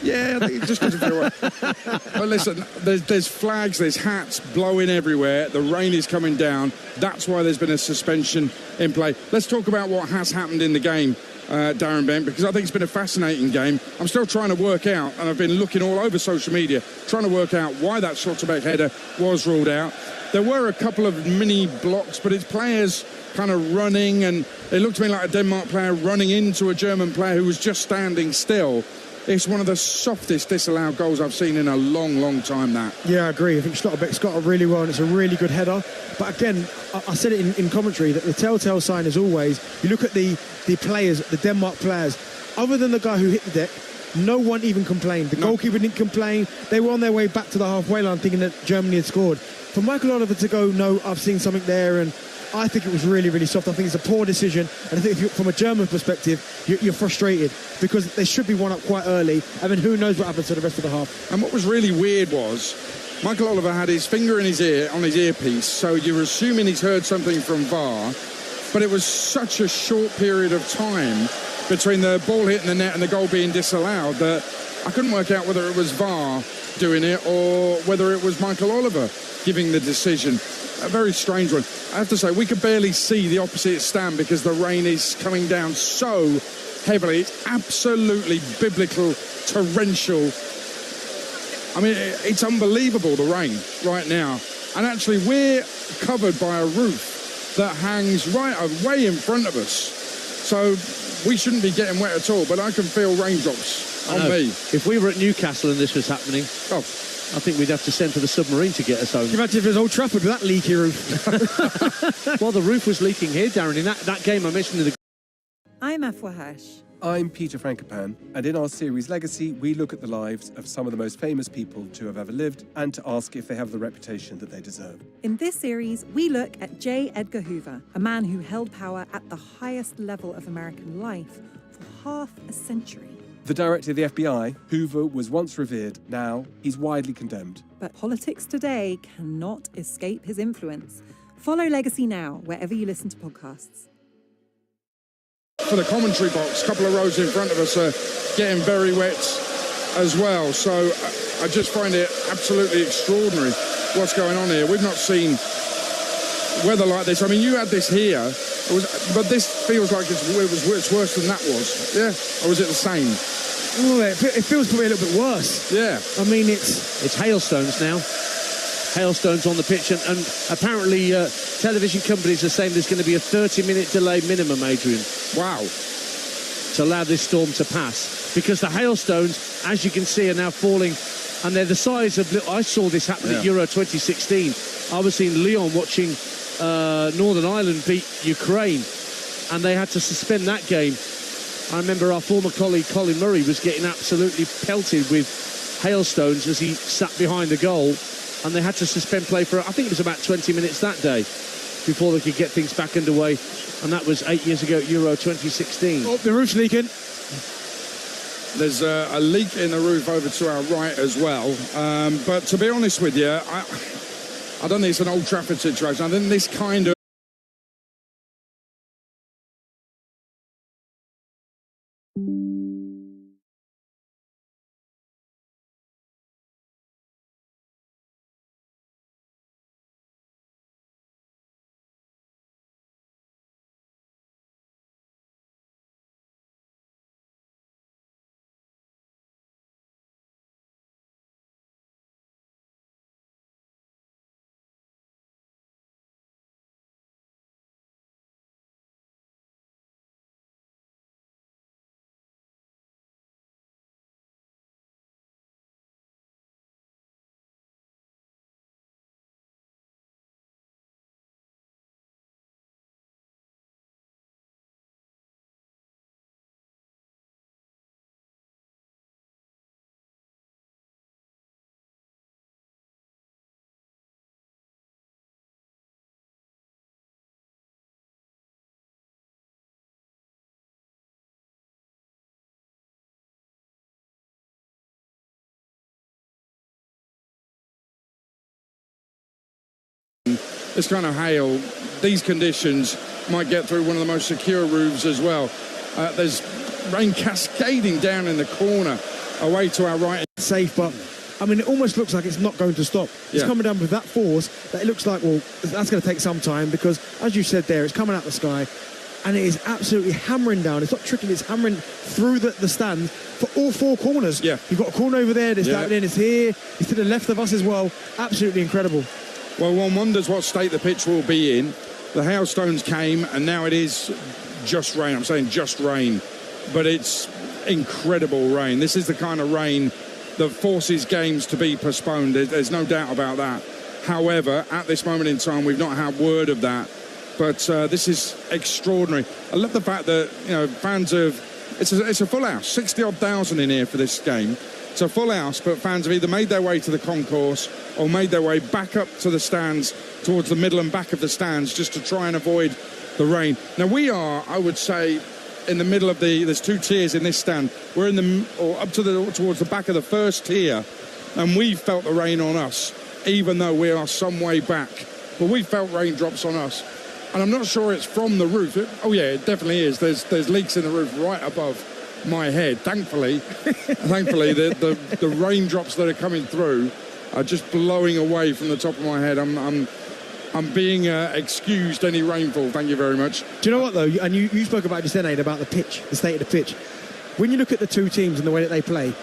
Yeah, I think it just doesn't feel right. But listen, there's flags, there's hats blowing everywhere. The rain is coming down. That's why there's been a suspension in play. Let's talk about what has happened in the game, Darren Bent, because I think it's been a fascinating game. I'm still trying to work out, and I've been looking all over social media, trying to work out why that Schlotterbeck header was ruled out. There were a couple of mini blocks, but it's players kind of running, and it looked to me like a Denmark player running into a German player who was just standing still. It's one of the softest disallowed goals I've seen in a long, long time, that. Yeah, I agree. I think Schlotterbeck's got it really well, and it's a really good header. But again, I said it in commentary, that the telltale sign is always, you look at the players, the Denmark players, other than the guy who hit the deck, no one even complained. The goalkeeper didn't complain. They were on their way back to the halfway line thinking that Germany had scored. For Michael Oliver to go, no, I've seen something there, and I think it was really, really soft. I think it's a poor decision. And I think from a German perspective, you're frustrated because they should be one up quite early. And then who knows what happens to the rest of the half. And what was really weird was Michael Oliver had his finger in his ear, on his earpiece. So you're assuming he's heard something from VAR. But it was such a short period of time between the ball hitting the net and the goal being disallowed that I couldn't work out whether it was VAR doing it or whether it was Michael Oliver giving the decision. A very strange one. I have to say, we could barely see the opposite stand because the rain is coming down so heavily. It's absolutely biblical, torrential. I mean, it's unbelievable, the rain right now. And actually, we're covered by a roof that hangs right way in front of us. So we shouldn't be getting wet at all, but I can feel raindrops on me. If we were at Newcastle and this was happening, I think we'd have to send for the submarine to get us home. Can you imagine if it was Old Trafford with that leaky roof? Well, the roof was leaking here, Darren, in that game I mentioned in the... I'm Afua Hirsch. I'm Peter Frankopan, and in our series Legacy, we look at the lives of some of the most famous people to have ever lived and to ask if they have the reputation that they deserve. In this series, we look at J. Edgar Hoover, a man who held power at the highest level of American life for half a century. The director of the FBI, Hoover was once revered, now he's widely condemned. But politics today cannot escape his influence. Follow Legacy now, wherever you listen to podcasts. For the commentary box, a couple of rows in front of us are getting very wet as well. So I just find it absolutely extraordinary what's going on here. We've not seen weather like this. I mean, you had this here, but this feels like it's worse than that was. Yeah? Or was it the same? Oh, it feels probably a little bit worse. Yeah. I mean, it's hailstones now. Hailstones on the pitch, and apparently television companies are saying there's going to be a 30-minute delay minimum, Adrian. Wow. To allow this storm to pass. Because the hailstones, as you can see, are now falling, and they're the size of... I saw this happen at Euro 2016. I was in Lyon watching Northern Ireland beat Ukraine, and they had to suspend that game. I remember our former colleague Colin Murray was getting absolutely pelted with hailstones as he sat behind the goal, and they had to suspend play for, I think it was about 20 minutes that day before they could get things back underway, and that was 8 years ago at Euro 2016. Oh, the roof's leaking. There's a leak in the roof over to our right as well. But to be honest with you, I don't think it's an Old Trafford situation. I think this kind of this kind of hail, these conditions might get through one of the most secure roofs as well. There's rain cascading down in the corner away to our right. Safe, but I mean, it almost looks like it's not going to stop. It's coming down with that force that it looks like, well, that's going to take some time, because, as you said there, it's coming out the sky and it is absolutely hammering down. It's not trickling, it's hammering through the stand for all four corners. Yeah. You've got a corner over there, there's that in, it's here, it's to the left of us as well. Absolutely incredible. Well, one wonders what state the pitch will be in. The hailstones came and now it is just rain. I'm saying just rain, but it's incredible rain. This is the kind of rain that forces games to be postponed. There's no doubt about that. However, at this moment in time, we've not had word of that. But this is extraordinary. I love the fact that, you know, fans have... It's a full house, 60-odd thousand in here for this game. It's a full house, but fans have either made their way to the concourse or made their way back up to the stands, towards the middle and back of the stands, just to try and avoid the rain. Now, we are, I would say, in the middle of there's two tiers in this stand. We're towards the back of the first tier, and we felt the rain on us, even though we are some way back. But we felt raindrops on us. And I'm not sure it's from the roof. It definitely is. There's leaks in the roof right above my head. Thankfully, the raindrops that are coming through are just blowing away from the top of my head. I'm being excused any rainfall. Thank you very much. Do you know what, though? And you spoke about just then, Aid, about the pitch, the state of the pitch. When you look at the two teams and the way that they play,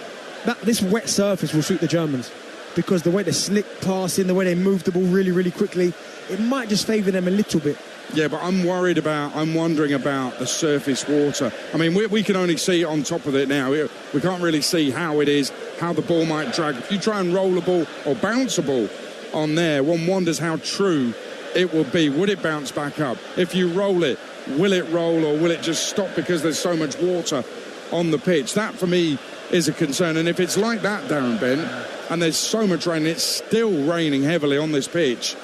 this wet surface will suit the Germans, because the way they slick passing, the way they move the ball really, really quickly, it might just favour them a little bit. Yeah, but I'm wondering about the surface water. I mean, we can only see on top of it now. We can't really see how it is, how the ball might drag. If you try and roll a ball or bounce a ball on there, one wonders how true it will be. Would it bounce back up? If you roll it, will it roll, or will it just stop because there's so much water on the pitch? That, for me, is a concern. And if it's like that, Darren Bent, and there's so much rain, it's still raining heavily on this pitch,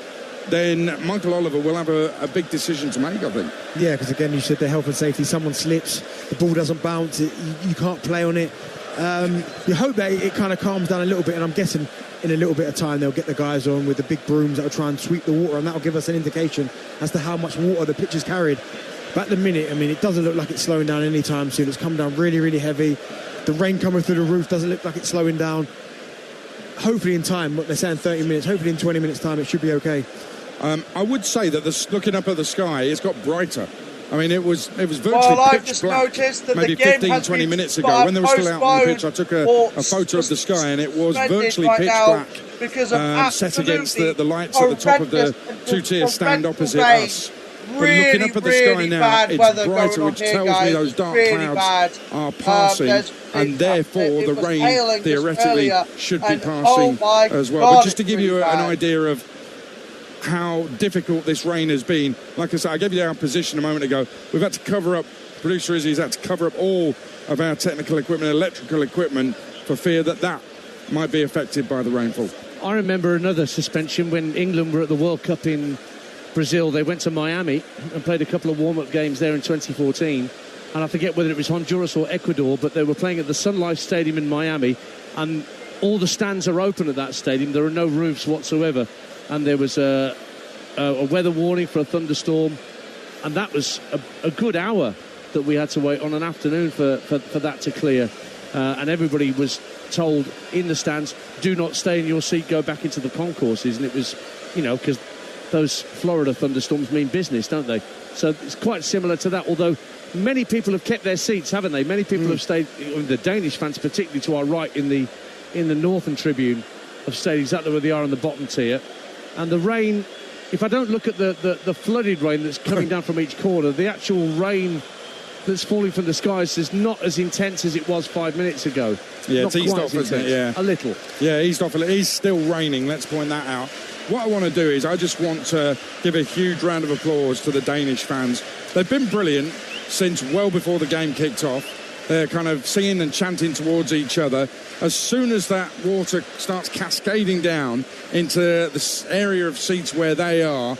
then Michael Oliver will have a big decision to make, I think. Yeah, because again, you said the health and safety. Someone slips, the ball doesn't bounce, you can't play on it. You hope that it kind of calms down a little bit, and I'm guessing in a little bit of time they'll get the guys on with the big brooms that will try and sweep the water, and that will give us an indication as to how much water the pitch has carried. But at the minute, I mean, it doesn't look like it's slowing down anytime soon. It's come down really, really heavy. The rain coming through the roof doesn't look like it's slowing down. Hopefully in time, what they're saying 30 minutes, hopefully in 20 minutes time it should be okay. I would say that looking up at the sky, it's got brighter. I mean, it was virtually I've pitch just black noticed that maybe the game 15, has 20 been minutes ago. When they were still out on the pitch, I took a photo of the sky, and it was virtually right pitch now black, because of set against the lights at the top of the two-tier stand opposite us. But looking up at the sky now, it's brighter, which tells me those dark clouds are passing, and therefore the rain theoretically should be passing as well. But just to give you an idea of how difficult this rain has been, like I said, I gave you our position a moment ago. We've had to cover up, producer Izzy's had to cover up all of our technical equipment, electrical equipment, for fear that might be affected by the rainfall. I remember another suspension when England were at the World Cup in Brazil. They went to Miami and played a couple of warm-up games there in 2014, and I forget whether it was Honduras or Ecuador, but they were playing at the Sun Life Stadium in Miami, and all the stands are open at that stadium. There are no roofs whatsoever, and there was a weather warning for a thunderstorm, and that was a good hour that we had to wait on an afternoon for that to clear, and everybody was told in the stands, do not stay in your seat, go back into the concourses. And it was, you know, because those Florida thunderstorms mean business, don't they? So it's quite similar to that, although many people have kept their seats, haven't they? Many people have stayed, the Danish fans particularly to our right in the northern tribune, have stayed exactly where they are in the bottom tier. And the rain, if I don't look at the flooded rain that's coming down from each corner, the actual rain that's falling from the skies is not as intense as it was 5 minutes ago. Yeah, not it's eased off, isn't it? Yeah. A little. Yeah, eased off a little. It's still raining, let's point that out. What I want to do is I just want to give a huge round of applause to the Danish fans. They've been brilliant since well before the game kicked off. They're kind of singing and chanting towards each other. As soon as that water starts cascading down into this area of seats where they are,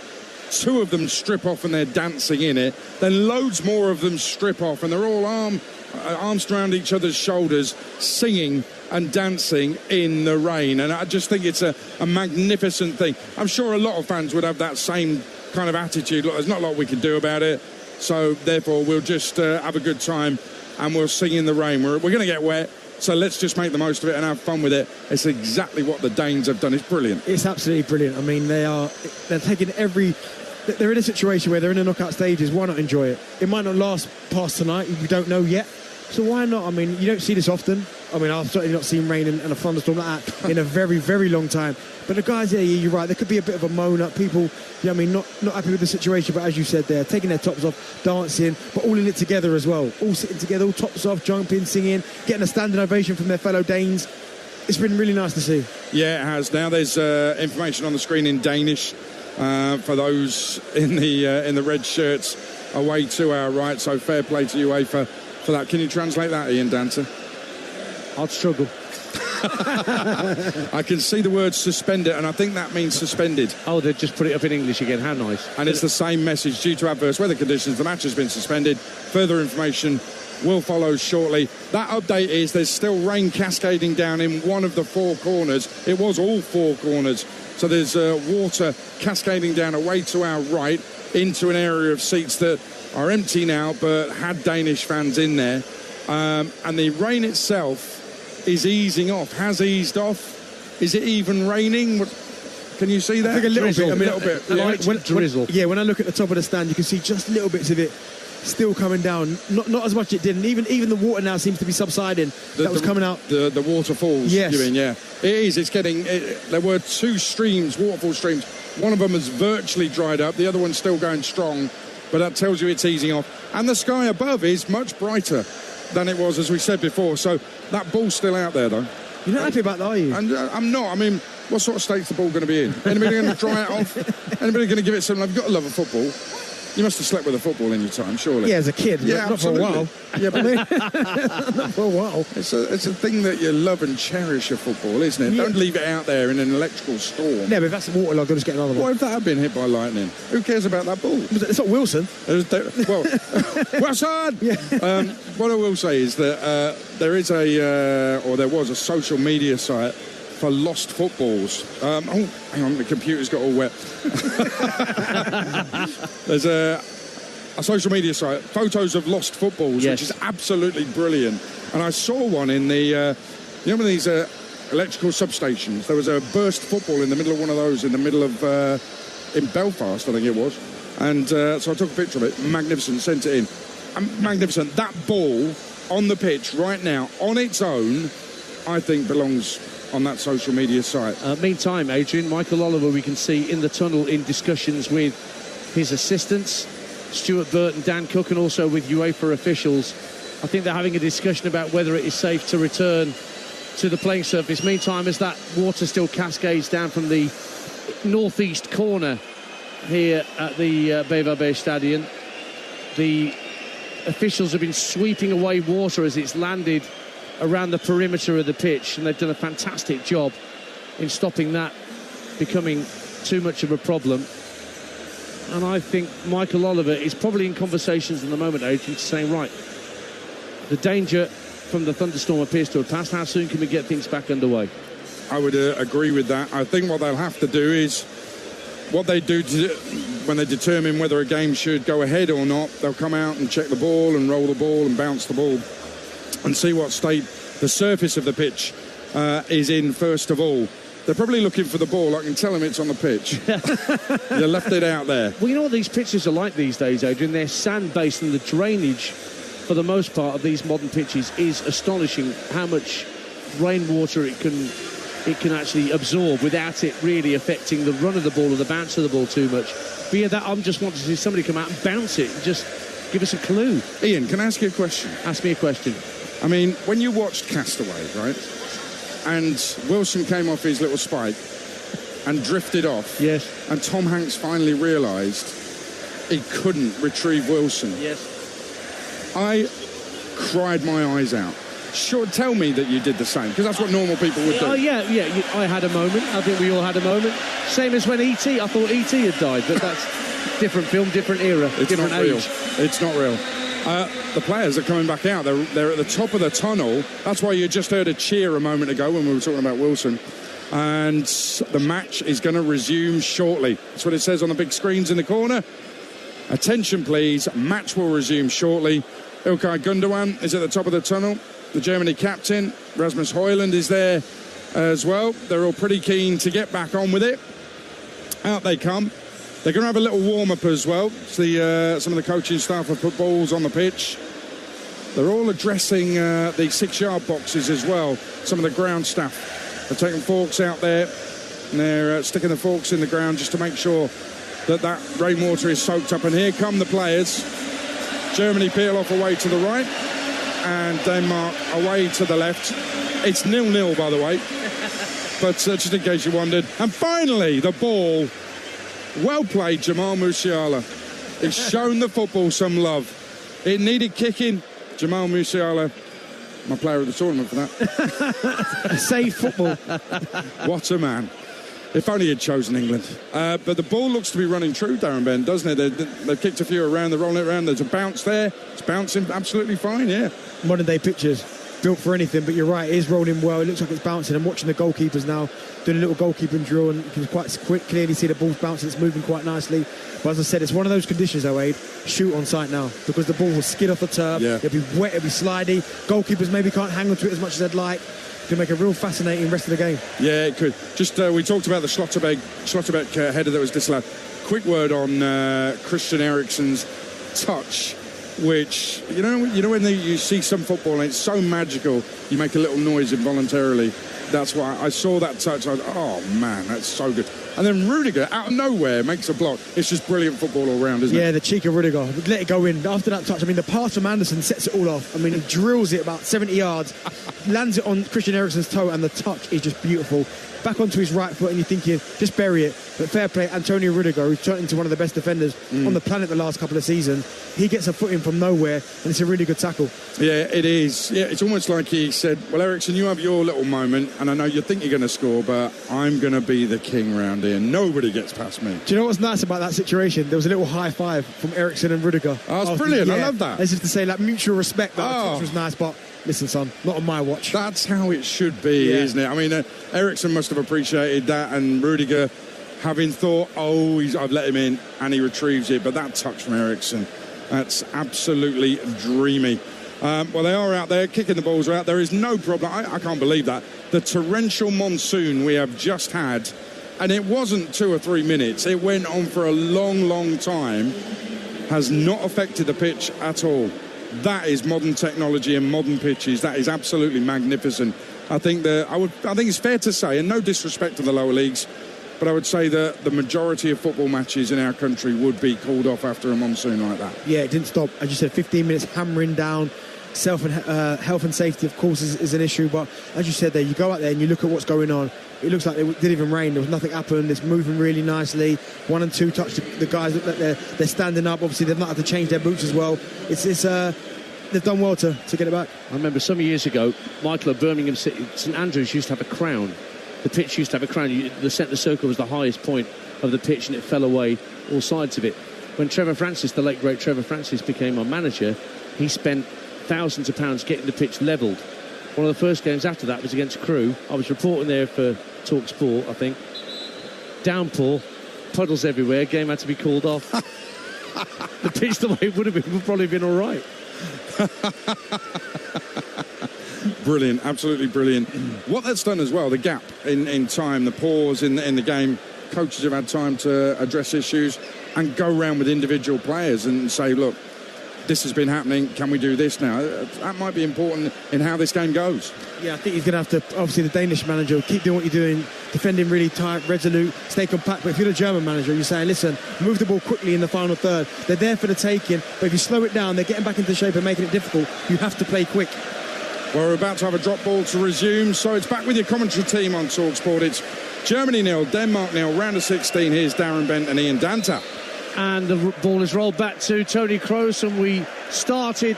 two of them strip off and they're dancing in it. Then loads more of them strip off, and they're all arm arms around each other's shoulders, singing and dancing in the rain. And I just think it's a magnificent thing. I'm sure a lot of fans would have that same kind of attitude. Look, there's not a lot we can do about it, so therefore we'll just have a good time and we'll sing in the rain. We're going to get wet, so let's just make the most of it and have fun with it. It's exactly what the Danes have done. It's brilliant. It's absolutely brilliant. I mean, they're taking they're in a situation where they're in the knockout stages. Why not enjoy it? It might not last past tonight. We don't know yet. So why not? I mean, you don't see this often. I mean, I've certainly not seen rain and a thunderstorm like that in a very, very long time. But the guys, yeah, you're right. There could be a bit of a moan up. People, you know what I mean, not happy with the situation. But as you said, they're taking their tops off, dancing, but all in it together as well. All sitting together, all tops off, jumping, singing, getting a standing ovation from their fellow Danes. It's been really nice to see. Yeah, it has. Now there's information on the screen in Danish for those in the red shirts away to our right. So fair play to UEFA for that. Can you translate that, Ian Dancer? I'd struggle. I can see the word suspended, and I think that means suspended. Oh, they just put it up in English again. How nice. And it's the same message. Due to adverse weather conditions, the match has been suspended. Further information will follow shortly. That update is there's still rain cascading down in one of the four corners. It was all four corners. So there's water cascading down away to our right into an area of seats that are empty now, but had Danish fans in there. And the rain itself is easing off, has eased off. Is it even raining? Can you see that? I think a little drizzle. bit. I mean, A light drizzle. When I look at the top of the stand, you can see just little bits of it still coming down. Not as much it did. And even the water now seems to be subsiding. That was coming out. The waterfalls, yes. You mean, yeah. It is. It's getting... there were two streams, waterfall streams. One of them has virtually dried up. The other one's still going strong. But that tells you it's easing off. And the sky above is much brighter than it was, as we said before. So that ball's still out there, though. You're not happy about that, are you? And I'm not. I mean, what sort of state's the ball going to be in? Anybody going to dry it off? Anybody going to give it some love? You've got to love a football. You must have slept with a football in your time, surely. Yeah, as a kid. Yeah, not absolutely. for a while. Yeah, but Not for a while. It's a thing that you love and cherish, a football, isn't it? Yeah. Don't leave it out there in an electrical storm. No, but if that's waterlogged, I'll just get another one. What if that had been hit by lightning? Who cares about that ball? It's not Wilson. Well, Wilson! Yeah. What I will say is that there was a social media site for lost footballs. Hang on, the computer's got all wet. There's a social media site, photos of lost footballs, yes, which is absolutely brilliant. And I saw one in the, one of these electrical substations. There was a burst football in the middle of one of those, in the middle of, in Belfast, I think it was. And so I took a picture of it. Magnificent, sent it in. Magnificent. That ball on the pitch right now, on its own, I think belongs on that social media site. Meantime, Adrian, Michael Oliver, we can see in the tunnel in discussions with his assistants, Stuart Burt and Dan Cook, and also with UEFA officials. I think they're having a discussion about whether it is safe to return to the playing surface. Meantime, as that water still cascades down from the northeast corner here at the BVB Stadion, the officials have been sweeping away water as it's landed around the perimeter of the pitch, and they've done a fantastic job in stopping that becoming too much of a problem. And I think Michael Oliver is probably in conversations at the moment, Adrian, saying, right, the danger from the thunderstorm appears to have passed. How soon can we get things back underway? I would agree with that. I think what they'll have to do is what they do when they determine whether a game should go ahead or not. They'll come out and check the ball and roll the ball and bounce the ball and see what state the surface of the pitch is in first of all. They're probably looking for the ball. I can tell them it's on the pitch. You left it out there. Well, you know what these pitches are like these days, Adrian? They're sand-based, and the drainage, for the most part, of these modern pitches is astonishing how much rainwater it can actually absorb without it really affecting the run of the ball or the bounce of the ball too much. But yeah, that I'm just wanting to see somebody come out and bounce it and just give us a clue. Ian, can I ask you a question? Ask me a question. I mean, when you watched Castaway, right, and Wilson came off his little spike and drifted off, yes, and Tom Hanks finally realised he couldn't retrieve Wilson. Yes. I cried my eyes out. Sure, tell me that you did the same, because that's what normal people would do. Oh, yeah, I had a moment. I think we all had a moment. Same as when E.T., I thought E.T. had died, but that's different film, different era, It's different not age. real. It's not real. The players are coming back out. They're at the top of the tunnel. That's why you just heard a cheer a moment ago when we were talking about Wilson. And the match is going to resume shortly. That's what it says on the big screens in the corner. Attention, please. Match will resume shortly. Ilkay Gundogan is at the top of the tunnel. The Germany captain, Rasmus Højlund, is there as well. They're all pretty keen to get back on with it. Out they come. They're going to have a little warm-up as well. Some of the coaching staff have put balls on the pitch. They're all addressing the 6-yard boxes as well. Some of the ground staff are taking forks out there, and they're sticking the forks in the ground just to make sure that rainwater is soaked up. And here come the players. Germany peel off away to the right, and Denmark away to the left. It's 0-0, by the way, but just in case you wondered. And finally, the ball. Well played, Jamal Musiala. He's shown the football some love. It needed kicking. Jamal Musiala, my player of the tournament for that. Save football. What a man. If only he'd chosen England. But the ball looks to be running true, Darren Ben, doesn't it? They've kicked a few around, they're rolling it around. There's a bounce there. It's bouncing absolutely fine, yeah. Modern day pitches, built for anything, but you're right, it is rolling well. It looks like it's bouncing. I'm watching the goalkeepers now doing a little goalkeeping drill, and you can quite clearly see the ball's bouncing. It's moving quite nicely. But as I said, it's one of those conditions, though, Aid, shoot on sight now, because the ball will skid off the turf. Yeah. It'll be wet, it'll be slidey. Goalkeepers maybe can't hang on to it as much as they'd like. To make a real fascinating rest of the game. Yeah, it could. Just we talked about the Schlotterbeck header that was disallowed. Quick word on Christian Eriksen's touch, which you know when you see some football and it's so magical, you make a little noise involuntarily. That's why I saw that touch. I was, oh man, that's so good. And then Rudiger, out of nowhere, makes a block. It's just brilliant football all round, isn't it? Yeah, the cheek of Rudiger. Let it go in. After that touch, I mean, the pass from Anderson sets it all off. I mean, he drills it about 70 yards, lands it on Christian Eriksen's toe, and the touch is just beautiful. Back onto his right foot, and you're thinking, just bury it. But fair play, Antonio Rudiger, who's turned into one of the best defenders on the planet the last couple of seasons. He gets a foot in from nowhere, and it's a really good tackle. Yeah, it is. Yeah, it's almost like he said, well, Eriksen, you have your little moment, and I know you think you're going to score, but I'm going to be the king round here. Nobody gets past me. Do you know what's nice about that situation? There was a little high five from Eriksen and Rudiger. Oh, that's brilliant. Yeah, I love that. As if to say, like, mutual respect. That touch was nice, but listen, son, not on my watch. That's how it should be, isn't it? I mean, Eriksen must have appreciated that, and Rudiger having thought, I've let him in, and he retrieves it. But that touch from Eriksen, that's absolutely dreamy. Well, they are out there, kicking the balls out. There is no problem. I can't believe that. The torrential monsoon we have just had, and it wasn't 2 or 3 minutes. It went on for a long, long time, has not affected the pitch at all. That is modern technology and modern pitches. That is absolutely magnificent. I think it's fair to say, and no disrespect to the lower leagues, but I would say that the majority of football matches in our country would be called off after a monsoon like that. Yeah, it didn't stop. As you said, 15 minutes hammering down. Health and safety, of course, is an issue. But as you said there, you go out there and you look at what's going on. It looks like it didn't even rain. There was nothing happened. It's moving really nicely. 1 and 2 touch. The guys look like they're standing up. Obviously, they've not had to change their boots as well. They've done well to get it back. I remember some years ago, Michael at Birmingham City, St Andrews used to have a crown. The pitch used to have a crown. The centre circle was the highest point of the pitch, and it fell away all sides of it. When Trevor Francis, the late great Trevor Francis, became our manager, he spent thousands of pounds getting the pitch levelled. One of the first games after that was against Crewe. I was reporting there for Talk Sport, I think. Downpour, puddles everywhere. Game had to be called off. The pitch the way it would probably been all right. Brilliant, absolutely brilliant. What that's done as well, the gap in time, the pause in the game, coaches have had time to address issues and go around with individual players and say, look, this has been happening, can we do this now? That might be important in how this game goes. Yeah, I think he's going to have to, obviously the Danish manager, keep doing what you're doing, defending really tight, resolute, stay compact. But if you're the German manager, you're saying, listen, move the ball quickly in the final third. They're there for the taking, but if you slow it down, they're getting back into shape and making it difficult. You have to play quick. Well, we're about to have a drop ball to resume, so it's back with your commentary team on TalkSport. It's Germany 0, Denmark 0, round of 16. Here's Darren Bent and Ian Danta. And the ball is rolled back to Tony Kroos, and we started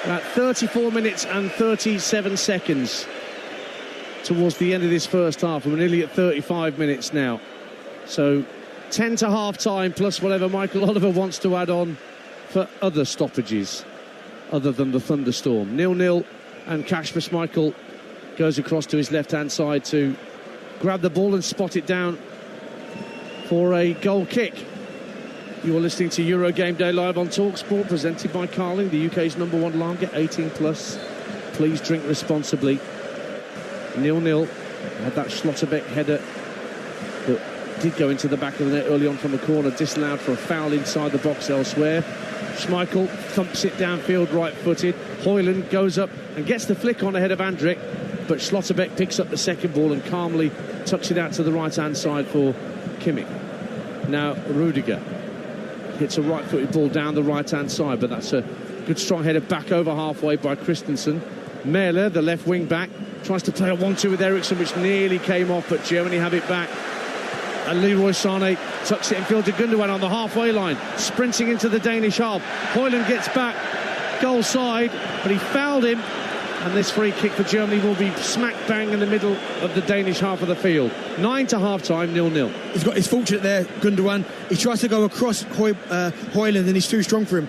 at 34 minutes and 37 seconds towards the end of this first half. We're nearly at 35 minutes now. So 10 to half-time plus whatever Michael Oliver wants to add on for other stoppages other than the thunderstorm. 0-0, and Kasper Schmeichel goes across to his left-hand side to grab the ball and spot it down for a goal kick. You're listening to Euro Game Day live on TalkSport, presented by Carling, the UK's #1 lager, 18+. Please drink responsibly. 0-0. Had that Schlotterbeck header that did go into the back of the net early on from the corner, disallowed for a foul inside the box elsewhere. Schmeichel thumps it downfield right-footed. Højlund goes up and gets the flick on ahead of Andrik, but Schlotterbeck picks up the second ball and calmly tucks it out to the right-hand side for Kimmich. Now Rudiger hits a right-footed ball down the right-hand side, but that's a good strong header back over halfway by Christensen. Mähler, the left wing-back, tries to play a 1-2 with Eriksson, which nearly came off, but Germany have it back. And Leroy Sané tucks it in field to Gundogan on the halfway line, sprinting into the Danish half. Højlund gets back, goal side, but he fouled him, and this free kick for Germany will be smack bang in the middle of the Danish half of the field. 9 to half-time, 0-0. He's fortunate there, Gundogan. He tries to go across Højlund, and he's too strong for him.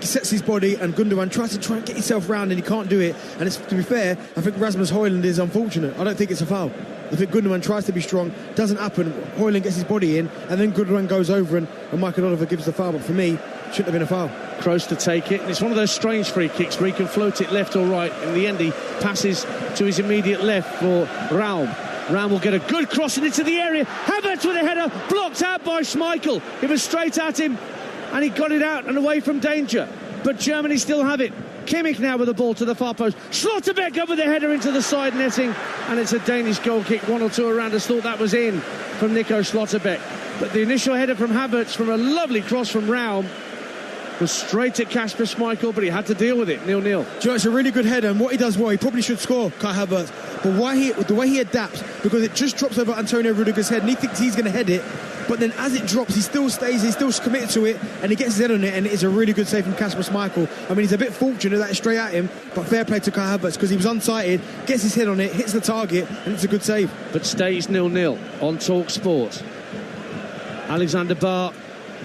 He sets his body, and Gundogan tries to get himself round, and he can't do it. And to be fair, I think Rasmus Højlund is unfortunate. I don't think it's a foul. I think Gundogan tries to be strong, doesn't happen. Højlund gets his body in, and then Gundogan goes over, and Michael Oliver gives the foul. But for me, shouldn't have been a foul. Kroos to take it, and it's one of those strange free kicks where he can float it left or right. In the end, he passes to his immediate left for Raum. Raum will get a good crossing into the area. Havertz with a header, blocked out by Schmeichel. It was straight at him, and he got it out and away from danger. But Germany still have it. Kimmich now with the ball to the far post. Schlotterbeck up with the header into the side netting, and it's a Danish goal kick. 1 or 2 around us thought that was in from Nico Schlotterbeck. But the initial header from Havertz from a lovely cross from Raum was straight at Kasper Schmeichel, but he had to deal with it. 0-0. Do you know, it's a really good header, and what he does well, he probably should score, Kai Havertz. But the way he adapts, because it just drops over Antonio Rudiger's head, and he thinks he's going to head it, but then as it drops, he still stays, he's still committed to it, and he gets his head on it, and it's a really good save from Kasper Schmeichel. I mean, he's a bit fortunate that it's straight at him, but fair play to Kai Havertz, because he was unsighted, gets his head on it, hits the target, and it's a good save. But stays 0-0 on TalkSport. Alexander Bach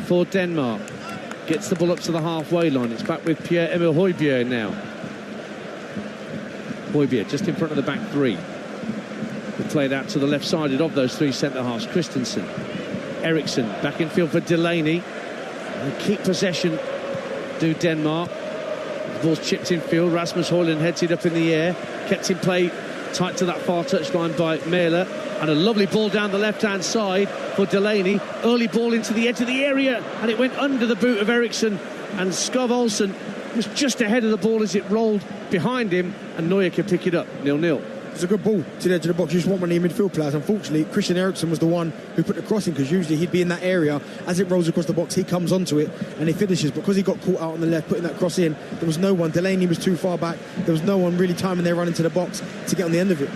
for Denmark. Gets the ball up to the halfway line. It's back with Pierre-Emile Højbjerg now. Højbjerg just in front of the back three. We played out to the left-sided of those three centre-halves. Christensen, Eriksson, back in field for Delaney. They keep possession, do Denmark. The ball's chipped in field. Rasmus Højlund heads it up in the air. Kept in play tight to that far touchline by Mähler. And a lovely ball down the left-hand side for Delaney. Early ball into the edge of the area, and it went under the boot of Eriksson. And Skov Olsen was just ahead of the ball as it rolled behind him, and Neuer could pick it up. 0-0. It's a good ball to the edge of the box. You just want one of the midfield players. Unfortunately, Christian Eriksen was the one who put the crossing, because usually he'd be in that area. As it rolls across the box, he comes onto it and he finishes. Because he got caught out on the left putting that cross in, there was no one. Delaney was too far back. There was no one really timing their run into the box to get on the end of it.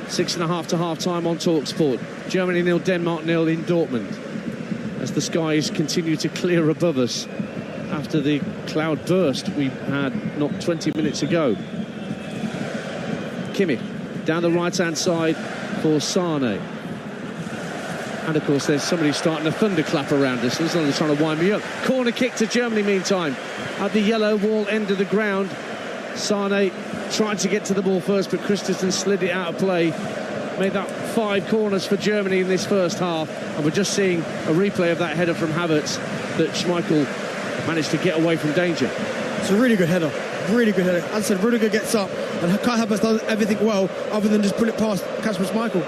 6.5 to half-time on TalkSport. Germany 0, Denmark 0 in Dortmund, as the skies continue to clear above us after the cloud burst we had not 20 minutes ago. Kimmich down the right-hand side for Sané. And, of course, there's somebody starting a thunderclap around us. There's somebody trying to wind me up. Corner kick to Germany, meantime, at the yellow wall end of the ground. Sané tried to get to the ball first, but Christensen slid it out of play. Made that 5 corners for Germany in this first half. And we're just seeing a replay of that header from Havertz that Schmeichel managed to get away from danger. It's a really good header. Really good header. As I said, Rudiger gets up, and Kai Havertz does everything well, other than just put it past Kasper Schmeichel.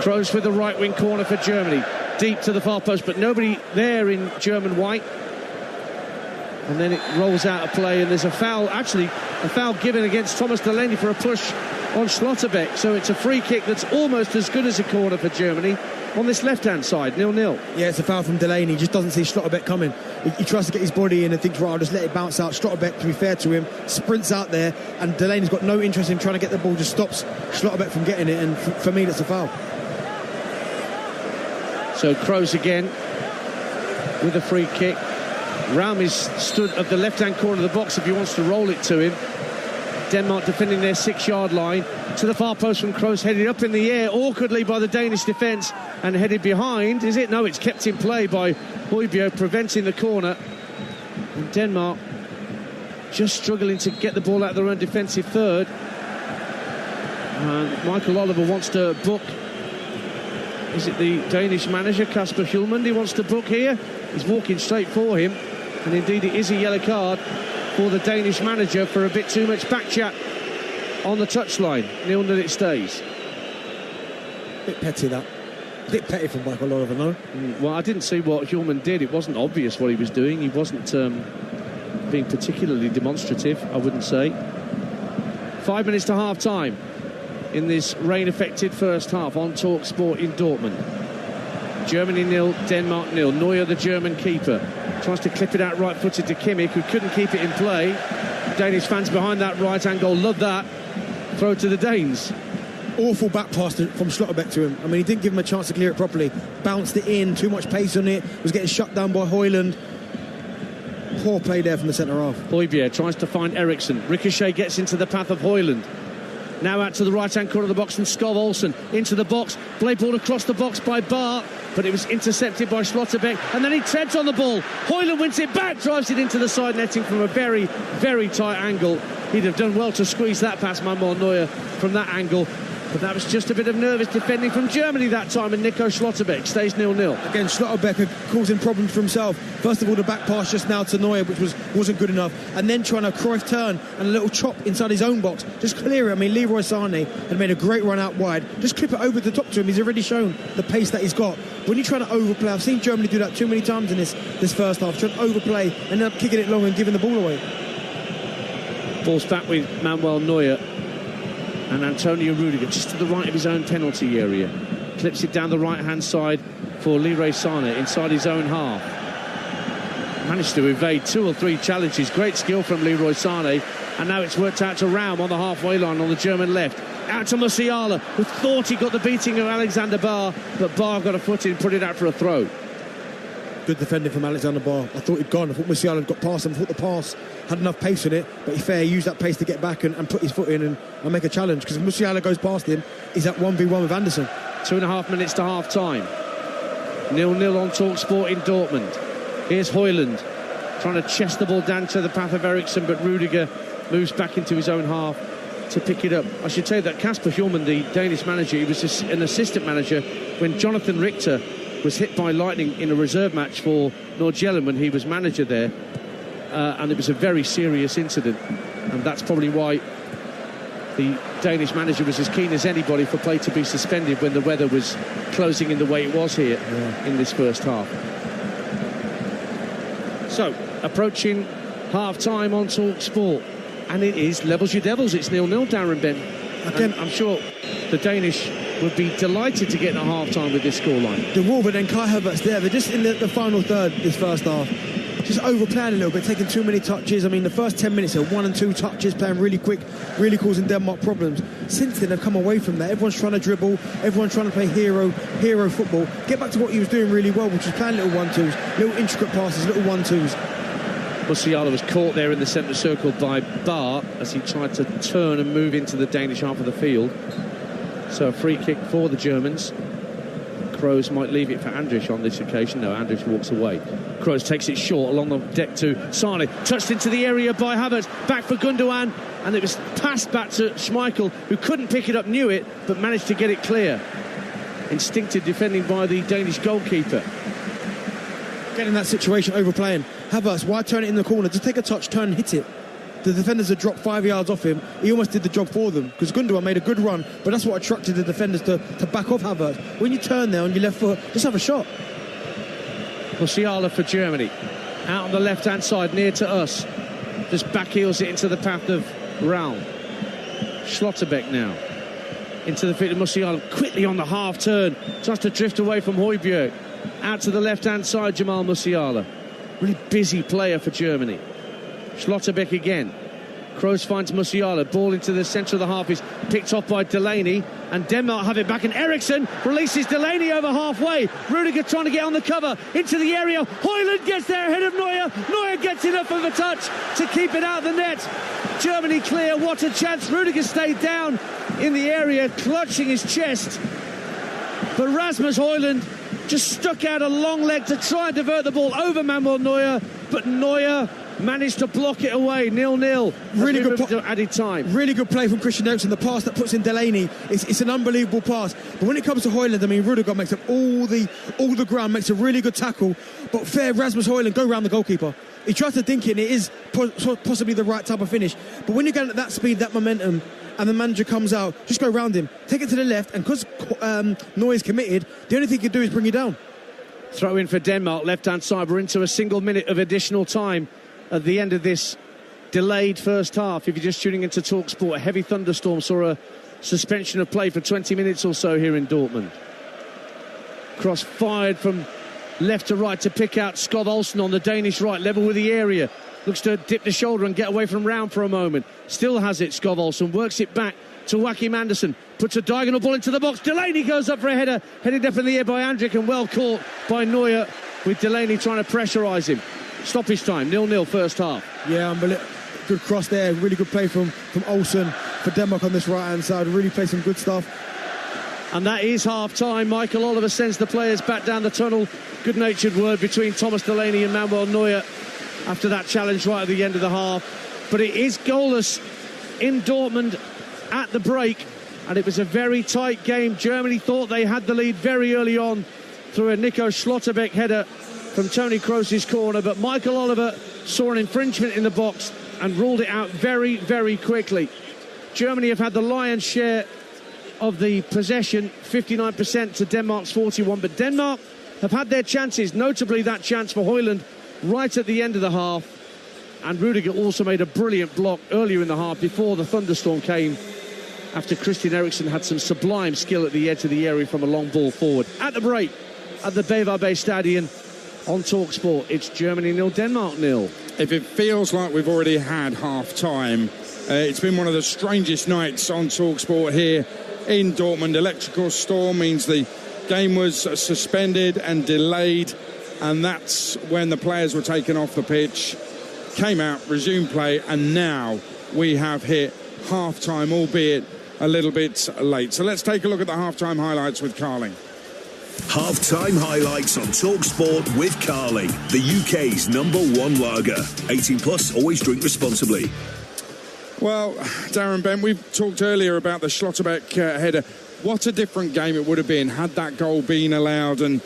Kroos with the right wing corner for Germany. Deep to the far post, but nobody there in German white. And then it rolls out of play, and there's a foul, actually, a foul given against Thomas Delaney for a push on Schlotterbeck. So it's a free kick that's almost as good as a corner for Germany on this left-hand side, 0-0. Yeah, it's a foul from Delaney. He just doesn't see Schlotterbeck coming. He tries to get his body in and thinks, right, I'll just let it bounce out. Schlotterbeck, to be fair to him, sprints out there, and Delaney's got no interest in trying to get the ball, just stops Schlotterbeck from getting it, and for me, that's a foul. So Kroos again with a free kick. Raum is stood at the left-hand corner of the box if he wants to roll it to him. Denmark defending their 6-yard line. To the far post from Kroos, headed up in the air awkwardly by the Danish defence and headed behind. Is it? No, it's kept in play by Højbjerg, preventing the corner. And Denmark just struggling to get the ball out of their own defensive third. Michael Oliver wants to book. Is it the Danish manager, Kasper Hjulmand, he wants to book here? He's walking straight for him. And indeed it is a yellow card for the Danish manager for a bit too much backchat on the touchline. 0-0 it stays. Bit petty, that. Bit petty from Michael Oliver, no? Well, I didn't see what Hjulmand did. It wasn't obvious what he was doing. He wasn't being particularly demonstrative, I wouldn't say. 5 minutes to half-time in this rain-affected first half on Talk Sport in Dortmund. Germany 0, Denmark 0. Neuer, the German keeper, tries to clip it out right-footed to Kimmich, who couldn't keep it in play. Danish fans behind that right-hand goal love that. Throw to the Danes. Awful back pass from Schlotterbeck to him. I mean, he didn't give him a chance to clear it properly. Bounced it in, too much pace on it, was getting shut down by Højlund. Poor play there from the centre-half. Højbjerg tries to find Eriksson. Ricochet gets into the path of Højlund. Now out to the right-hand corner of the box and Skov Olsen into the box. Play ball across the box by Barr, but it was intercepted by Schlotterbeck, and then he treads on the ball. Højlund wins it back, drives it into the side netting from a very, very tight angle. He'd have done well to squeeze that past Manuel Neuer from that angle. But that was just a bit of nervous defending from Germany that time, and Nico Schlotterbeck stays 0-0. Again, Schlotterbeck causing problems for himself. First of all, the back pass just now to Neuer, which wasn't good enough, and then trying a Cruyff turn and a little chop inside his own box. Just clear it. I mean, Leroy Sané had made a great run out wide. Just clip it over the top to him. He's already shown the pace that he's got. When you're trying to overplay, I've seen Germany do that too many times in this first half, trying to overplay and then kicking it long and giving the ball away. Ball's back with Manuel Neuer. And Antonio Rudiger just to the right of his own penalty area. Clips it down the right-hand side for Leroy Sané inside his own half. Managed to evade 2 or 3 challenges. Great skill from Leroy Sané. And now it's worked out to Raum on the halfway line on the German left. Out to Musiala, who thought he got the beating of Alexander Barr, but Barr got a foot in, put it out for a throw. Good defending from Alexander Barr. I thought he'd gone. I thought Musiala had got past him. I thought the pass had enough pace in it, but he used that pace to get back and put his foot in and make a challenge, because if Musiala goes past him, he's at 1v1 with Anderson. 2.5 minutes to half-time. 0-0 on Talk Sport in Dortmund. Here's Højlund trying to chest the ball down to the path of Eriksson, but Rudiger moves back into his own half to pick it up. I should say that Kasper Hjulmand, the Danish manager, he was an assistant manager when Jonathan Richter was hit by lightning in a reserve match for Nordjylland when he was manager there. And it was a very serious incident, and that's probably why the Danish manager was as keen as anybody for play to be suspended when the weather was closing in the way it was here in this first half. So, approaching half-time on Talk Sport, and it is levels your devils. It's 0-0, Darren Bent. Again, I'm sure the Danish would be delighted to get in a half-time with this scoreline. De Wolf and then Kai Havertz there. They're just in the final third this first half. Just overplaying a little bit, taking too many touches. I mean, the first 10 minutes are 1 and 2 touches, playing really quick, really causing Denmark problems. Since then, they've come away from that. Everyone's trying to dribble, everyone's trying to play hero football. Get back to what he was doing really well, which was playing little 1-2s, little intricate passes, little 1-2s. Musiala was caught there in the centre circle by Barr as he tried to turn and move into the Danish half of the field. So a free kick for the Germans. Kroos might leave it for Andrich on this occasion. No, Andrich walks away. Kroos takes it short along the deck to Sané. Touched into the area by Havertz. Back for Gundogan. And it was passed back to Schmeichel, who couldn't pick it up, knew it, but managed to get it clear. Instinctive defending by the Danish goalkeeper. Getting that situation, overplaying. Havertz, why turn it in the corner? Just take a touch, turn and hit it. The defenders had dropped 5 yards off him. He almost did the job for them, because Gundogan made a good run, but that's what attracted the defenders to back off Havertz. When you turn there on your left foot, just have a shot. Musiala for Germany. Out on the left-hand side, near to us. Just back heels it into the path of Raum. Schlotterbeck now. Into the feet of Musiala. Quickly on the half turn. Tries to drift away from Højbjerg. Out to the left-hand side, Jamal Musiala. Really busy player for Germany. Schlotterbeck again. Kroos finds Musiala. Ball into the centre of the half is picked off by Delaney. And Denmark have it back. And Eriksson releases Delaney over halfway. Rudiger trying to get on the cover. Into the area. Højlund gets there ahead of Neuer. Neuer gets enough of a touch to keep it out of the net. Germany clear. What a chance. Rudiger stayed down in the area, clutching his chest. But Rasmus Højlund just stuck out a long leg to try and divert the ball over Manuel Neuer. But Neuer managed to block it away. 0-0. Really good added time. Really good play from Christian Eriksen. The pass that puts in Delaney, it's an unbelievable pass. But when it comes to Højlund, I mean, Rudiger makes up all the ground, makes a really good tackle. But fair Rasmus Højlund go round the goalkeeper. He tries to dink it, and it is possibly the right type of finish. But when you get at that speed, that momentum, and the manager comes out, just go round him, take it to the left, and because Neuer's committed, the only thing he can do is bring you down. Throw in for Denmark, left-hand side. We're into a single minute of additional time at the end of this delayed first half. If you're just tuning into TalkSport, a heavy thunderstorm saw a suspension of play for 20 minutes or so here in Dortmund. Cross fired from left to right to pick out Skov Olsen on the Danish right, level with the area. Looks to dip the shoulder and get away from Raum for a moment. Still has it, Skov Olsen. Works it back to Joachim Andersen. Puts a diagonal ball into the box. Delaney goes up for a header. Headed up in the air by Andrik and well caught by Neuer, with Delaney trying to pressurise him. Stoppage time, 0-0 first half. Yeah, good cross there. Really good play from Olsen for Denmark on this right-hand side. Really played some good stuff. And that is half-time. Michael Oliver sends the players back down the tunnel. Good-natured word between Thomas Delaney and Manuel Neuer after that challenge right at the end of the half. But it is goalless in Dortmund at the break, and it was a very tight game. Germany thought they had the lead very early on through a Nico Schlotterbeck header from Toni Kroos's corner, but Michael Oliver saw an infringement in the box and ruled it out very, very quickly. Germany have had the lion's share of the possession, 59% to Denmark's 41%, but Denmark have had their chances, notably that chance for Højlund right at the end of the half. And Rudiger also made a brilliant block earlier in the half before the thunderstorm came, after Christian Eriksen had some sublime skill at the edge of the area from a long ball forward. At the break, at the BVB Stadion on TalkSport, it's Germany 0, Denmark 0. If it feels like we've already had half-time, it's been one of the strangest nights on TalkSport here in Dortmund. Electrical storm means the game was suspended and delayed, and that's when the players were taken off the pitch, came out, resumed play, and now we have hit half-time, albeit a little bit late. So let's take a look at the half-time highlights with Carling. Half-time highlights on TalkSport with Carling, the UK's #1 lager. 18 plus, always drink responsibly. Well, Darren Bent, we've talked earlier about the Schlotterbeck header. What a different game it would have been had that goal been allowed, and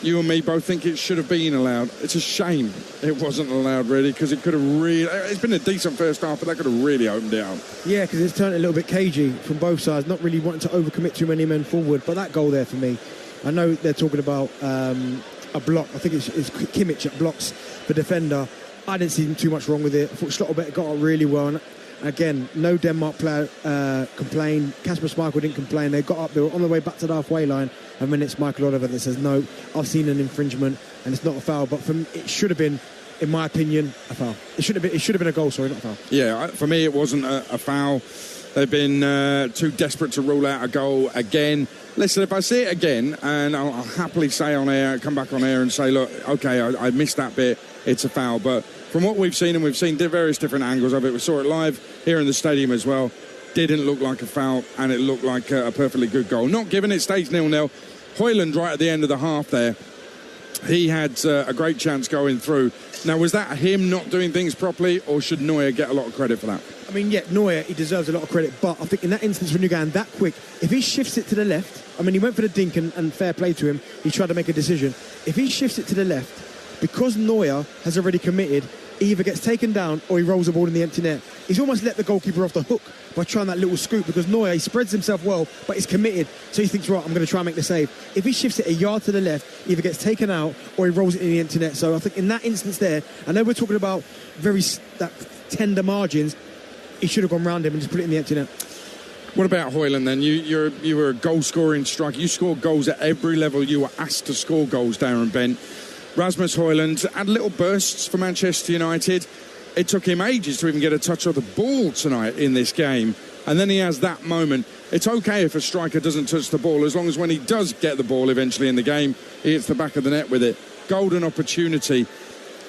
you and me both think it should have been allowed. It's a shame it wasn't allowed, really, because it could have really... It's been a decent first half, but that could have really opened it up. Yeah, because it's turned a little bit cagey from both sides, not really wanting to overcommit too many men forward. But that goal there for me, I know they're talking about a block. I think it's Kimmich that blocks the defender. I didn't see too much wrong with it. I thought Schlotterbeck got it really well. And again, no Denmark player complained. Kasper Schmeichel didn't complain. They got up, they were on the way back to the halfway line, and then it's Michael Oliver that says, no, I've seen an infringement and it's not a foul. But for me, it should have been, in my opinion, a foul. It should have been a goal, sorry, not a foul. Yeah, for me it wasn't a foul. They've been too desperate to rule out a goal again. Listen, if I see it again, and I'll happily say on air, come back on air and say, look, OK, I missed that bit, it's a foul. But from what we've seen, and we've seen various different angles of it, we saw it live here in the stadium as well, didn't look like a foul, and it looked like a perfectly good goal. Not given, it stays 0-0. Højlund right at the end of the half there, he had a great chance going through. Now, was that him not doing things properly, or should Neuer get a lot of credit for that? I mean, yeah, Neuer, he deserves a lot of credit, but I think in that instance, when you're going that quick, if he shifts it to the left, I mean, he went for the dink and fair play to him, he tried to make a decision. If he shifts it to the left, because Neuer has already committed, he either gets taken down or he rolls the ball in the empty net. He's almost let the goalkeeper off the hook by trying that little scoop, because Neuer, he spreads himself well, but he's committed, so he thinks, right, I'm going to try and make the save. If he shifts it a yard to the left, he either gets taken out or he rolls it in the empty net. So I think in that instance there, I know we're talking about very tender margins, he should have gone round him and just put it in the empty net. What about Højlund then? You were a goal-scoring striker. You scored goals at every level you were asked to score goals, Darren Bent. Rasmus Højlund had little bursts for Manchester United. It took him ages to even get a touch of the ball tonight in this game. And then he has that moment. It's okay if a striker doesn't touch the ball, as long as when he does get the ball eventually in the game, he hits the back of the net with it. Golden opportunity.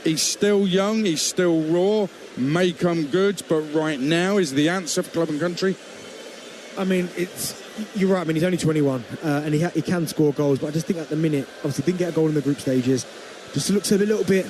He's still young, he's still raw, may come good, but right now is the answer for club and country. I mean, you're right. I mean, he's only 21 and he can score goals, but I just think at the minute, obviously didn't get a goal in the group stages, just looks a little bit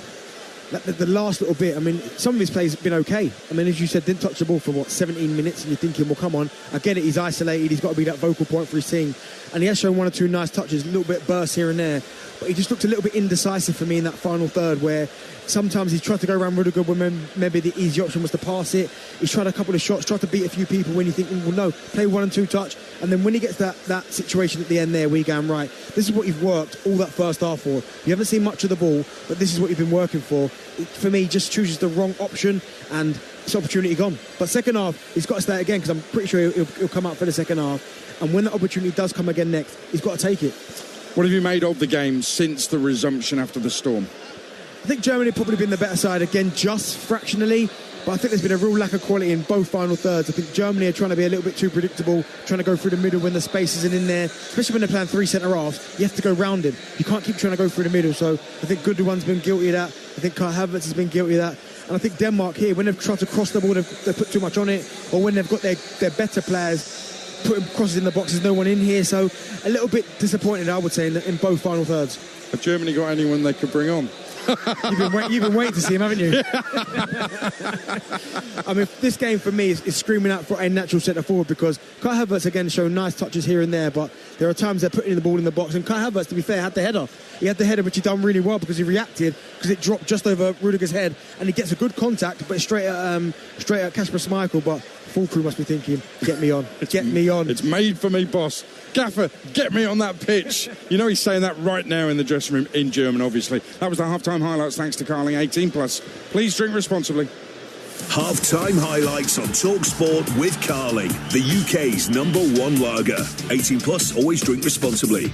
the last little bit, I mean, some of his plays have been okay. I mean, as you said, didn't touch the ball for, 17 minutes, and you're thinking, well, come on, I get it, he's isolated, he's got to be that vocal point for his team. And he has shown one or two nice touches, a little bit bursts here and there. But he just looked a little bit indecisive for me in that final third, where sometimes he's tried to go around Rudiger when maybe the easy option was to pass it. He's tried a couple of shots, tried to beat a few people when you think, well, no, play 1 and 2 touch. And then when he gets that situation at the end there, where you're going, right, this is what you've worked all that first half for. You haven't seen much of the ball, but this is what you've been working for. For me, he just chooses the wrong option, and it's opportunity gone. But second half, he's got to stay again, because I'm pretty sure he'll come out for the second half. And when the opportunity does come again next, he's got to take it. What have you made of the game since the resumption after the storm? I think Germany have probably been the better side again, just fractionally. But I think there's been a real lack of quality in both final thirds. I think Germany are trying to be a little bit too predictable, trying to go through the middle when the space isn't in there. Especially when they're playing 3 centre-halves, you have to go round him. You can't keep trying to go through the middle. So I think Gundogan's been guilty of that. I think Kai Havertz has been guilty of that. And I think Denmark here, when they've tried to cross the ball, they've put too much on it. Or when they've got their better players putting crosses in the box, there's no one in here. So a little bit disappointed, I would say, in both final thirds. Have Germany got anyone they could bring on? You've been waiting to see him, haven't you? I mean, this game for me is screaming out for a natural centre forward, because Kai Havertz again showing nice touches here and there, but there are times they're putting the ball in the box, and Kai Havertz, to be fair, had the header. He had the header, which he done really well, because he reacted, because it dropped just over Rudiger's head, and he gets a good contact, but straight at Kasper Schmeichel. But full crew must be thinking, get me on, get me on. It's made for me, boss. Gaffer, get me on that pitch. You know he's saying that right now in the dressing room, in German, obviously. That was the half-time highlights, thanks to Carling 18+. Please drink responsibly. Half-time highlights on TalkSport with Carling, the UK's #1 lager. 18+, always drink responsibly.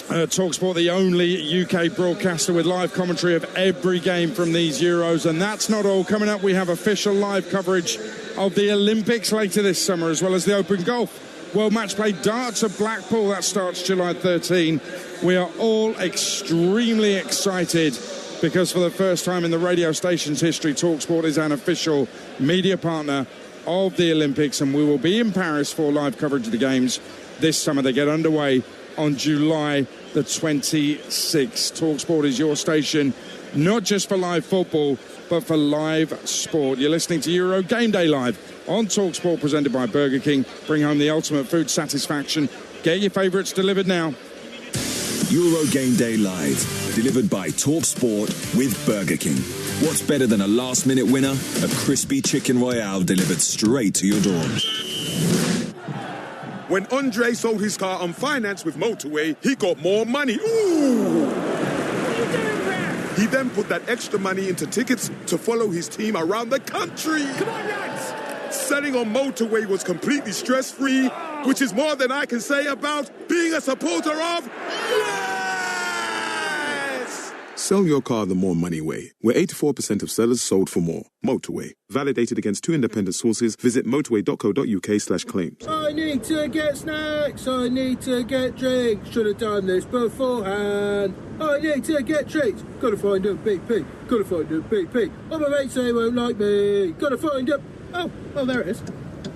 TalkSport, the only UK broadcaster with live commentary of every game from these Euros. And that's not all. Coming up, we have official live coverage of the Olympics later this summer, as well as the Open Golf World Match Play Darts of Blackpool. That starts July 13. We are all extremely excited, because for the first time in the radio station's history, TalkSport is an official media partner of the Olympics, and we will be in Paris for live coverage of the Games this summer. They get underway on July the 26th. TalkSport is your station, not just for live football, but for live sport. You're listening to Euro Game Day Live on TalkSport, presented by Burger King. Bring home the ultimate food satisfaction. Get your favourites delivered now. Euro Game Day Live, delivered by TalkSport with Burger King. What's better than a last-minute winner? A crispy chicken royale delivered straight to your door. When Andre sold his car on finance with Motorway, he got more money. Ooh! He then put that extra money into tickets to follow his team around the country. Come on, lads! Selling on Motorway was completely stress-free, which is more than I can say about being a supporter of... Yes! Sell your car the more money way, where 84% of sellers sold for more. Motorway. Validated against 2 independent sources. Visit motorway.co.uk/claims. I need to get snacks. I need to get drinks. Should have done this beforehand. I need to get treats. Gotta find a BP. Gotta find a BP. Oh, my mates say won't like me. Gotta find a... Oh, there it is.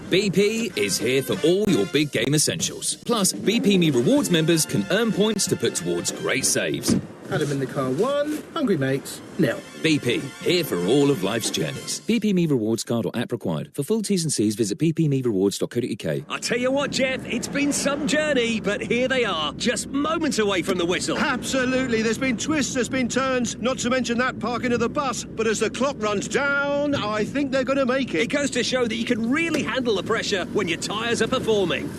BP is here for all your big game essentials. Plus, BP Me Rewards members can earn points to put towards great saves. Had him in the car 1, hungry mates, nil. BP, here for all of life's journeys. BP Me Rewards card or app required. For full T's and C's, visit bpmerewards.co.uk. I tell you what, Jeff, it's been some journey, but here they are, just moments away from the whistle. Absolutely, there's been twists, there's been turns, not to mention that parking of the bus. But as the clock runs down, I think they're going to make it. It goes to show that you can really handle the pressure when your tyres are performing.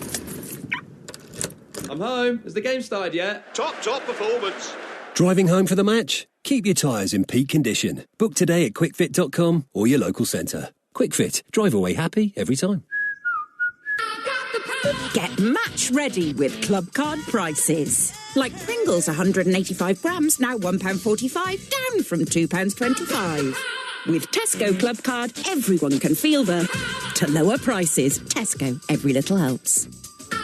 I'm home. Has the game started yet? Top performance. Driving home for the match? Keep your tyres in peak condition. Book today at quickfit.com or your local centre. Quickfit. Drive away happy every time. Get match ready with Club Card prices. Like Pringles 185 grams, now £1.45, down from £2.25. With Tesco Club Card, everyone can feel the to lower prices. Tesco, every little helps.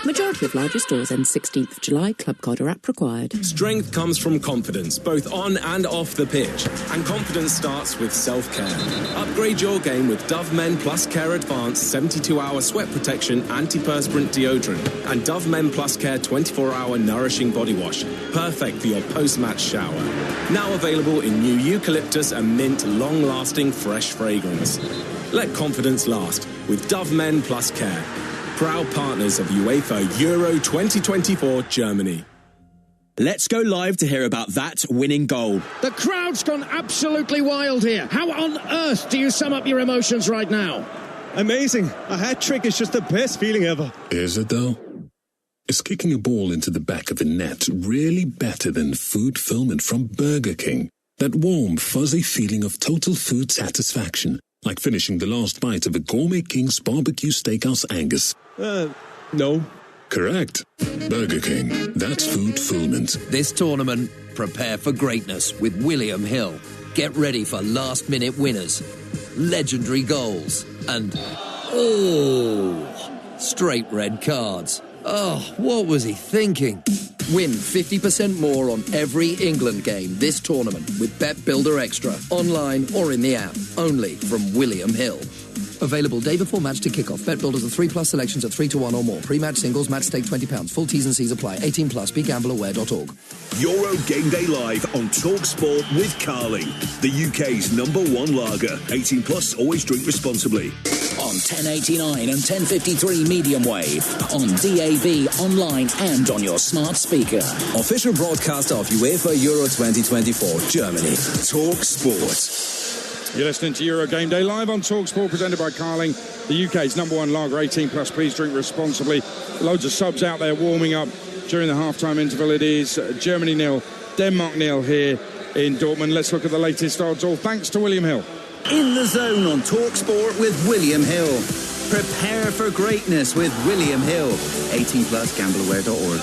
Majority of larger stores end 16th of July. Club card or app required. Strength comes from confidence, both on and off the pitch. And confidence starts with self-care. Upgrade your game with Dove Men Plus Care Advanced 72-hour sweat protection antiperspirant deodorant and Dove Men Plus Care 24-hour nourishing body wash. Perfect for your post-match shower. Now available in new eucalyptus and mint long-lasting fresh fragrance. Let confidence last with Dove Men Plus Care. Proud partners of UEFA Euro 2024 Germany. Let's go live to hear about that winning goal. The crowd's gone absolutely wild here. How on earth do you sum up your emotions right now? Amazing. A hat-trick is just the best feeling ever. Is it though? Is kicking a ball into the back of the net really better than food fulfillment from Burger King? That warm, fuzzy feeling of total food satisfaction, like finishing the last bite of a Gourmet King's Barbecue Steakhouse Angus. No. Correct. Burger King. That's food fulfillment. This tournament, prepare for greatness with William Hill. Get ready for last-minute winners, legendary goals, and, straight red cards. Oh, what was he thinking? Win 50% more on every England game this tournament with Bet Builder Extra, online or in the app. Only from William Hill. Available day before match to kick-off. Bet Builders are 3+ selections at 3-1 or more. Pre-match singles, match stake £20. Full T's and C's apply. 18+. BeGambleAware.org. Euro Game Day Live on TalkSport with Carling. The UK's #1 lager. 18+, always drink responsibly. On 1089 and 1053 medium wave. On DAB, online and on your smart speaker. Official broadcaster of UEFA Euro 2024 Germany. TalkSport. You're listening to Euro Game Day live on TalkSport, presented by Carling, the UK's #1 lager, 18+. Please drink responsibly. Loads of subs out there warming up during the half-time interval. It is Germany 0, Denmark 0 here in Dortmund. Let's look at the latest odds, all thanks to William Hill. In the Zone on TalkSport with William Hill. Prepare for greatness with William Hill. 18+, gambleaware.org.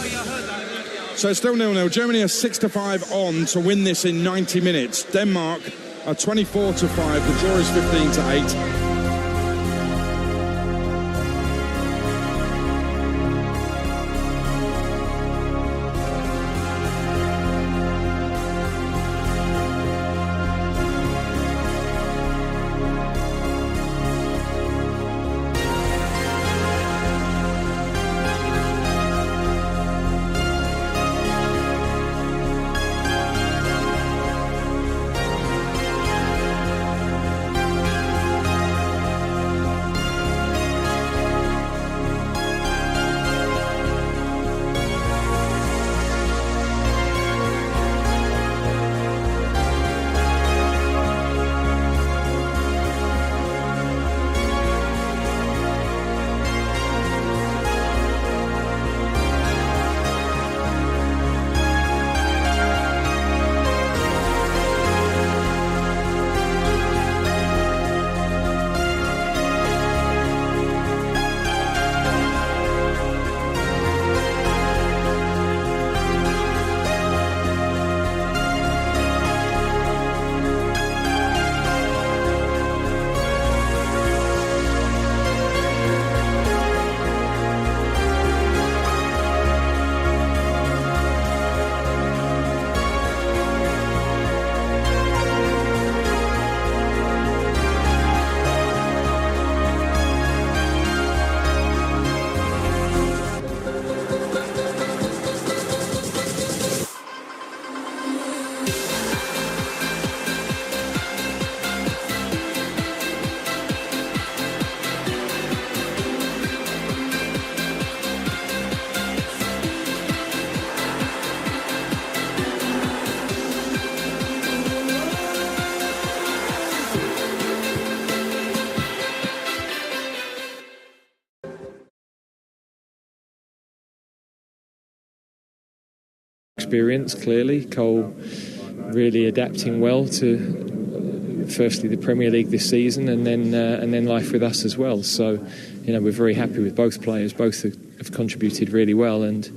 So still 0-0. Germany are 6-5 on to win this in 90 minutes. Denmark are 24-5. The draw is 15-8. Experience, clearly. Cole really adapting well to firstly the Premier League this season and then life with us as well. So, we're very happy with both players. Both have contributed really well, and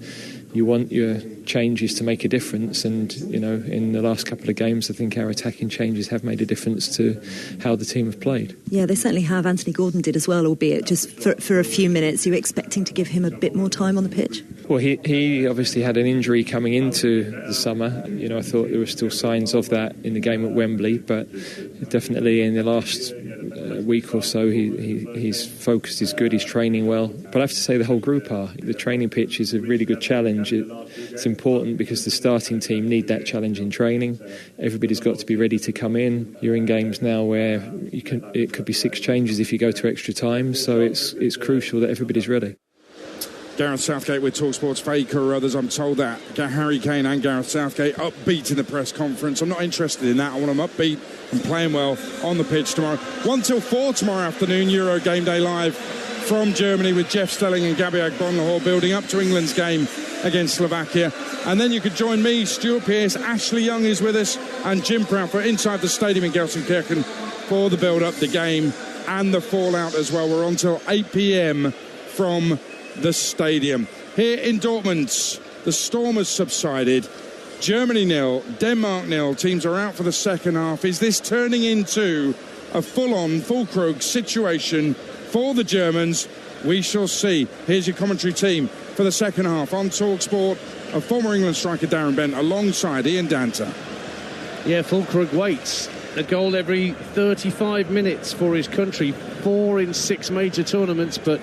you want your changes to make a difference, and in the last couple of games I think our attacking changes have made a difference to how the team have played. Yeah, they certainly have. Anthony Gordon did as well, albeit just for a few minutes. Are you expecting to give him a bit more time on the pitch? Well, he obviously had an injury coming into the summer. I thought there were still signs of that in the game at Wembley, but definitely in the last week or so he's focused, he's good, he's training well. But I have to say the whole group are. The training pitch is a really good challenge. It's important because the starting team need that challenge in training. Everybody's got to be ready to come in. You're in games now where it could be 6 changes if you go to extra time, so it's crucial that everybody's ready. Gareth Southgate with TalkSport's Faker or others. I'm told that Harry Kane and Gareth Southgate upbeat in the press conference. I'm not interested in that. I want them upbeat and playing well on the pitch tomorrow. 1 till 4 tomorrow afternoon, Euro Game Day live from Germany with Jeff Stelling and Gabby Agbonlahor building up to England's game against Slovakia. And then you could join me, Stuart Pearce, Ashley Young is with us, and Jim Prout for Inside the Stadium in Gelsenkirchen for the build-up, the game and the fallout as well. We're on till 8 p.m. from the stadium. Here in Dortmund, the storm has subsided. Germany 0, Denmark 0. Teams are out for the second half. Is this turning into a full-on, Füllkrug situation for the Germans? We shall see. Here's your commentary team for the second half on TalkSport. A former England striker, Darren Bent, alongside Ian Danter. Yeah, Füllkrug waits a goal every 35 minutes for his country. 4 in 6 major tournaments, but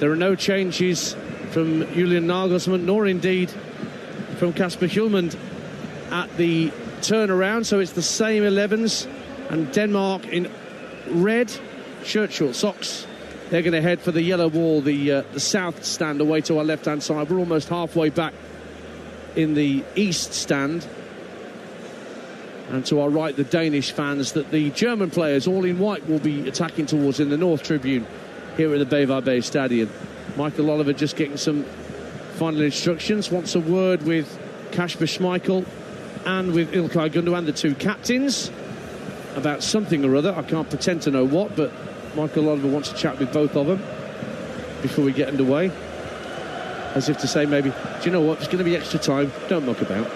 there are no changes from Julian Nagelsmann, nor indeed from Kasper Hjulmand at the turnaround. So it's the same 11s, and Denmark in red, shirt, short socks. They're going to head for the yellow wall, the south stand away to our left-hand side. We're almost halfway back in the east stand. And to our right, the Danish fans that the German players, all in white, will be attacking towards in the north tribune here at the Bevay Stadium. Michael Oliver just getting some final instructions. Wants a word with Kasper Schmeichel and with Ilkay Gundogan, the 2 captains, about something or other. I can't pretend to know what, but Michael Oliver wants to chat with both of them before we get underway. As if to say, maybe, do you know what, it's going to be extra time, don't muck about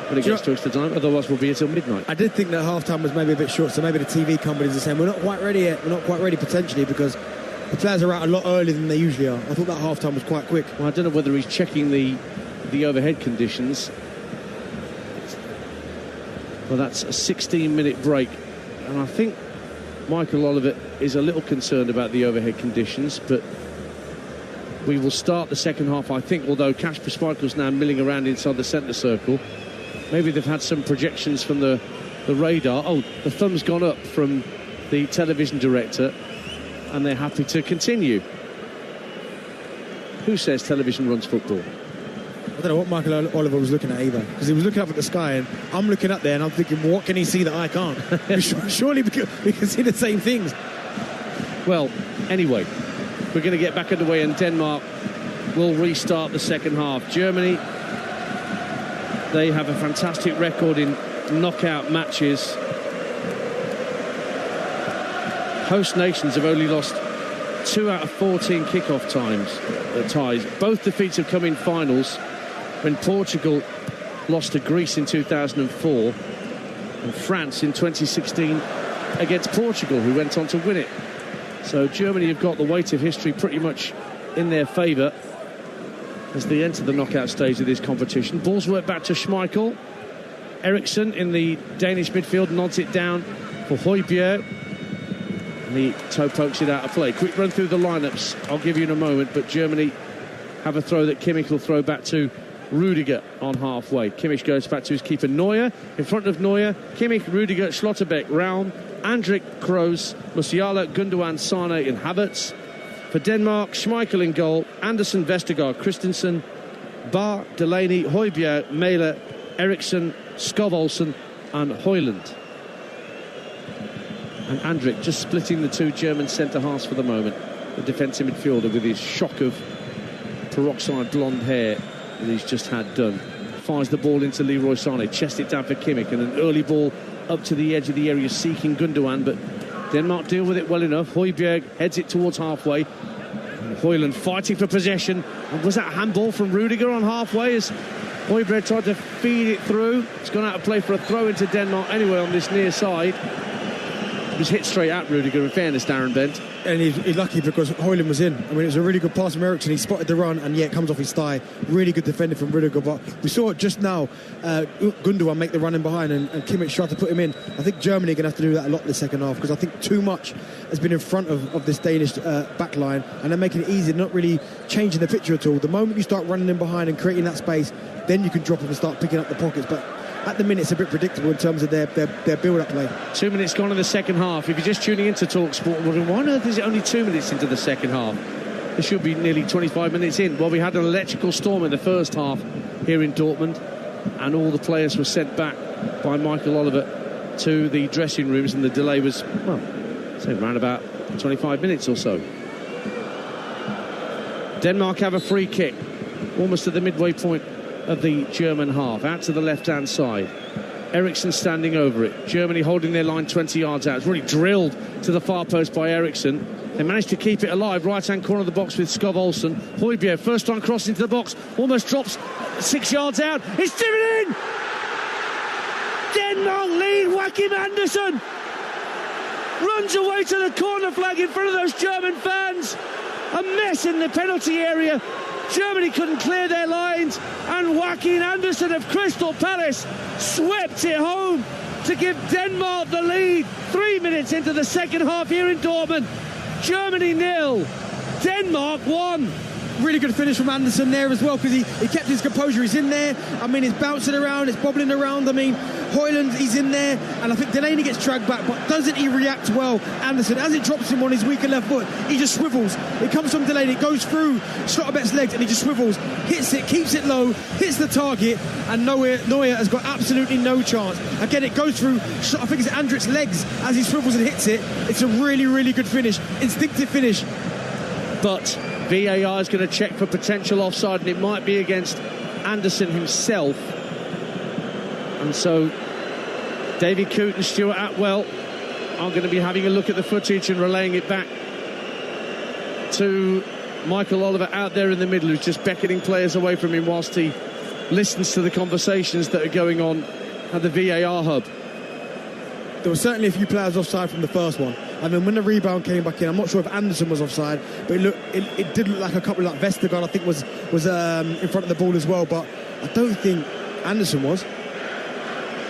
when it gets to extra time, otherwise we'll be here till midnight. I did think that half-time was maybe a bit short, so maybe the TV companies are saying we're not quite ready yet, we're not quite ready potentially, because the players are out a lot earlier than they usually are. I thought that half-time was quite quick. Well, I don't know whether he's checking the overhead conditions. Well, that's a 16-minute break, and I think Michael Oliver is a little concerned about the overhead conditions, but we will start the second half, I think, although Kasper Schmeichel's now milling around inside the centre circle. Maybe they've had some projections from the radar. Oh, the thumb's gone up from the television director, and they're happy to continue. Who says television runs football? I don't know what Michael Oliver was looking at either, because he was looking up at the sky, and I'm looking up there and I'm thinking, well, what can he see that I can't? Surely we can see the same things. Well, anyway, we're going to get back underway, and Denmark will restart the second half. Germany, they have a fantastic record in knockout matches. Host nations have only lost 2 out of 14 kickoff ties. Both defeats have come in finals, when Portugal lost to Greece in 2004 and France in 2016 against Portugal, who went on to win it. So Germany have got the weight of history pretty much in their favour as they enter the knockout stage of this competition. Ball's worked back to Schmeichel. Eriksen in the Danish midfield nods it down for Højbjerg. And the toe pokes it out of play. Quick run through the lineups, I'll give you in a moment, but Germany have a throw that Kimmich will throw back to Rudiger on halfway. Kimmich goes back to his keeper Neuer. In front of Neuer, Kimmich, Rudiger, Schlotterbeck, Raum, Andrik, Kroos, Musiala, Gundogan, Sane and Havertz. For Denmark, Schmeichel in goal, Andersen, Vestergaard, Christensen, Bar, Delaney, Højbjerg, Mæhle, Eriksen, Skov Olsen and Højlund. And Andrik just splitting the 2 German centre-halves for the moment. The defensive midfielder with his shock of peroxide blonde hair that he's just had done. Fires the ball into Leroy Sane, chest it down for Kimmich, and an early ball up to the edge of the area seeking Gundogan, but Denmark deal with it well enough. Højbjerg heads it towards halfway. Højlund fighting for possession. And was that a handball from Rudiger on halfway as Højbjerg tried to feed it through? It's gone out of play for a throw into Denmark anyway on this near side. It was hit straight at Rudiger, in fairness, Darren Bent. And he's lucky because Højlund was in. I mean, it was a really good pass from Eriksen. He spotted the run, and it comes off his thigh. Really good defending from Rudiger. But we saw it just now, Gundogan make the run in behind, and Kimmich tried to put him in. I think Germany are going to have to do that a lot in the second half, because I think too much has been in front of this Danish back line, and they're making it easy, not really changing the picture at all. The moment you start running in behind and creating that space, then you can drop up and start picking up the pockets. But at the minute, it's a bit predictable in terms of their build-up play. 2 minutes gone in the second half. If you're just tuning into TalkSport, wondering why on earth is it only 2 minutes into the second half? It should be nearly 25 minutes in. Well, we had an electrical storm in the first half here in Dortmund, and all the players were sent back by Michael Oliver to the dressing rooms, and the delay was, well, say around about 25 minutes or so. Denmark have a free kick, almost at the midway point of the German half, out to the left-hand side. Eriksen standing over it. Germany holding their line 20 yards out. It's really drilled to the far post by Eriksen. They managed to keep it alive. Right-hand corner of the box with Skov Olsen. Højbjerg, first time cross into the box, almost drops 6 yards out. It's driven in! Denmark lead. Joachim Andersen runs away to the corner flag in front of those German fans. A mess in the penalty area. Germany couldn't clear their lines, and Joachim Andersen of Crystal Palace swept it home to give Denmark the lead. 3 minutes into the second half here in Dortmund. Germany 0, Denmark 1. Really good finish from Andersen there as well, because he kept his composure. He's in there. I mean, it's bouncing around, it's bobbling around. I mean, Højlund, he's in there, and I think Delaney gets dragged back, but doesn't he react well? Andersen, as it drops him on his weaker left foot, he just swivels. It comes from Delaney, it goes through Schlotterbeck's legs, and he just swivels, hits it, keeps it low, hits the target, and Neuer has got absolutely no chance. Again, it goes through, I think it's Andrić's legs as he swivels and hits it. It's a really, really good finish, instinctive finish. But VAR is going to check for potential offside, and it might be against Andersen himself. And so David Coote and Stuart Atwell are going to be having a look at the footage and relaying it back to Michael Oliver out there in the middle, who's just beckoning players away from him whilst he listens to the conversations that are going on at the VAR hub. There were certainly a few players offside from the first one. I mean, when the rebound came back in, I'm not sure if Andersen was offside, but it did look like a couple, like Vestergaard, I think, was in front of the ball as well, but I don't think Andersen was.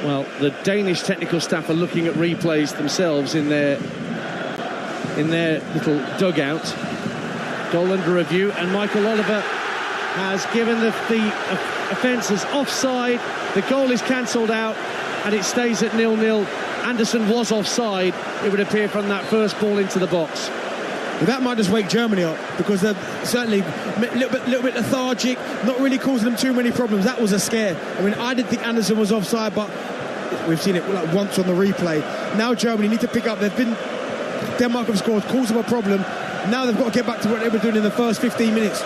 Well, the Danish technical staff are looking at replays themselves in their little dugout. Goal under review, and Michael Oliver has given the offence as offside. The goal is cancelled out, and it stays at 0-0. Andersen was offside, it would appear, from that first ball into the box. Well, that might just wake Germany up, because they're certainly a little bit lethargic, not really causing them too many problems. That was a scare. I mean, I didn't think Andersen was offside, but we've seen it like once on the replay. Now Germany need to pick up. Denmark have scored, caused them a problem. Now they've got to get back to what they were doing in the first 15 minutes.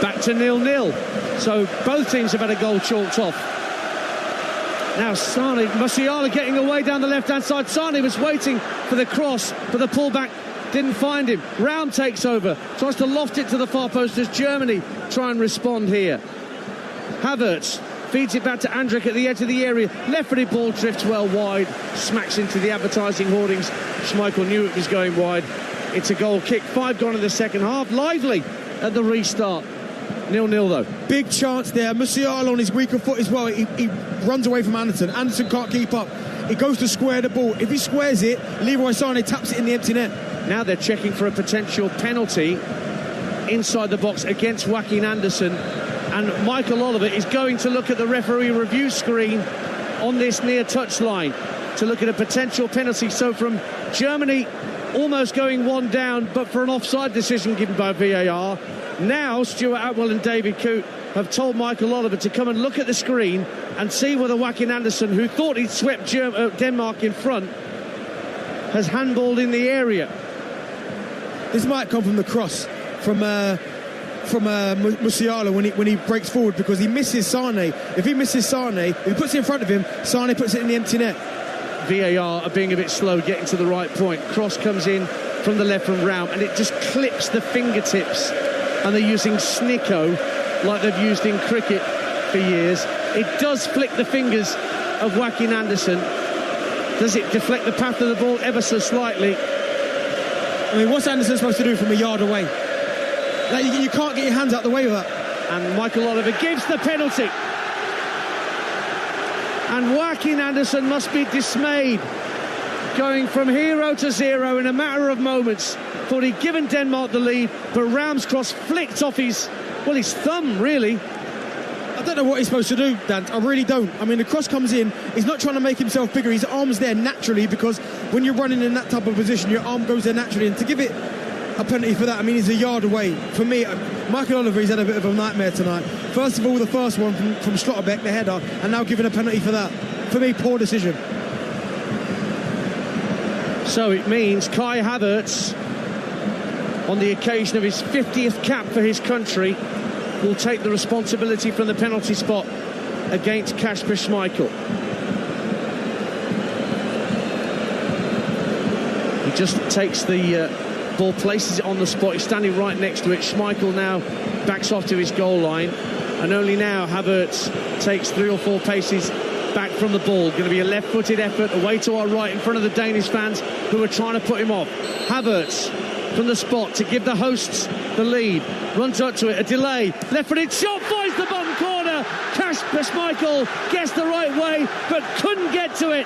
Back to 0-0. So both teams have had a goal chalked off. Now Sane, Musiala getting away down the left-hand side. Sane was waiting for the cross, but the pullback didn't find him. Raum takes over, tries to loft it to the far post as Germany try and respond here. Havertz feeds it back to Andrich at the edge of the area. Left-footed ball drifts well wide, smacks into the advertising hoardings. Schmeichel knew it was going wide. It's a goal kick. 5 gone in the second half. Lively at the restart. 0-0 though. Big chance there. Musiala on his weaker foot as well. He runs away from Andersen. Andersen can't keep up. He goes to square the ball. If he squares it, Leroy Sané taps it in the empty net. Now they're checking for a potential penalty inside the box against Joachim Andersen. And Michael Oliver is going to look at the referee review screen on this near touchline to look at a potential penalty. So from Germany almost going one down, but for an offside decision given by VAR. Now Stuart Atwell and David Coote have told Michael Oliver to come and look at the screen and see whether Joachim Andersen, who thought he'd swept Denmark in front, has handballed in the area. This might come from the cross from Musiala when he breaks forward, because he misses Sané. If he misses Sané, if he puts it in front of him, Sané puts it in the empty net. VAR are being a bit slow getting to the right point. Cross comes in from the left from Raum, and it just clips the fingertips, and they're using Snicko like they've used in cricket for years. It does flick the fingers of Joaquin Anderson. Does it deflect the path of the ball ever so slightly? I mean, what's Anderson supposed to do from a yard away? Like, you can't get your hands out the way of that. And Michael Oliver gives the penalty. And Joaquin Anderson must be dismayed, going from hero to zero in a matter of moments. Thought he'd given Denmark the lead, but Raum's cross flicked off his thumb, really. I don't know what he's supposed to do, Dan. I really don't. I mean, the cross comes in. He's not trying to make himself bigger. His arm's there naturally, because when you're running in that type of position, your arm goes there naturally. And to give it a penalty for that, I mean, he's a yard away. For me, Michael Oliver, he's had a bit of a nightmare tonight. First of all, the first one from Schlotterbeck, the header, and now giving a penalty for that. For me, poor decision. So it means Kai Havertz, on the occasion of his 50th cap for his country, will take the responsibility from the penalty spot against Kasper Schmeichel. He just takes the ball, places it on the spot. He's standing right next to it. Schmeichel now backs off to his goal line, and only now Havertz takes 3 or 4 paces back from the ball. Going to be a left-footed effort away to our right in front of the Danish fans who are trying to put him off. Havertz from the spot to give the hosts the lead. Runs up to it, a delay. Left-footed shot, finds the bottom corner. Kasper Schmeichel gets the right way, but couldn't get to it.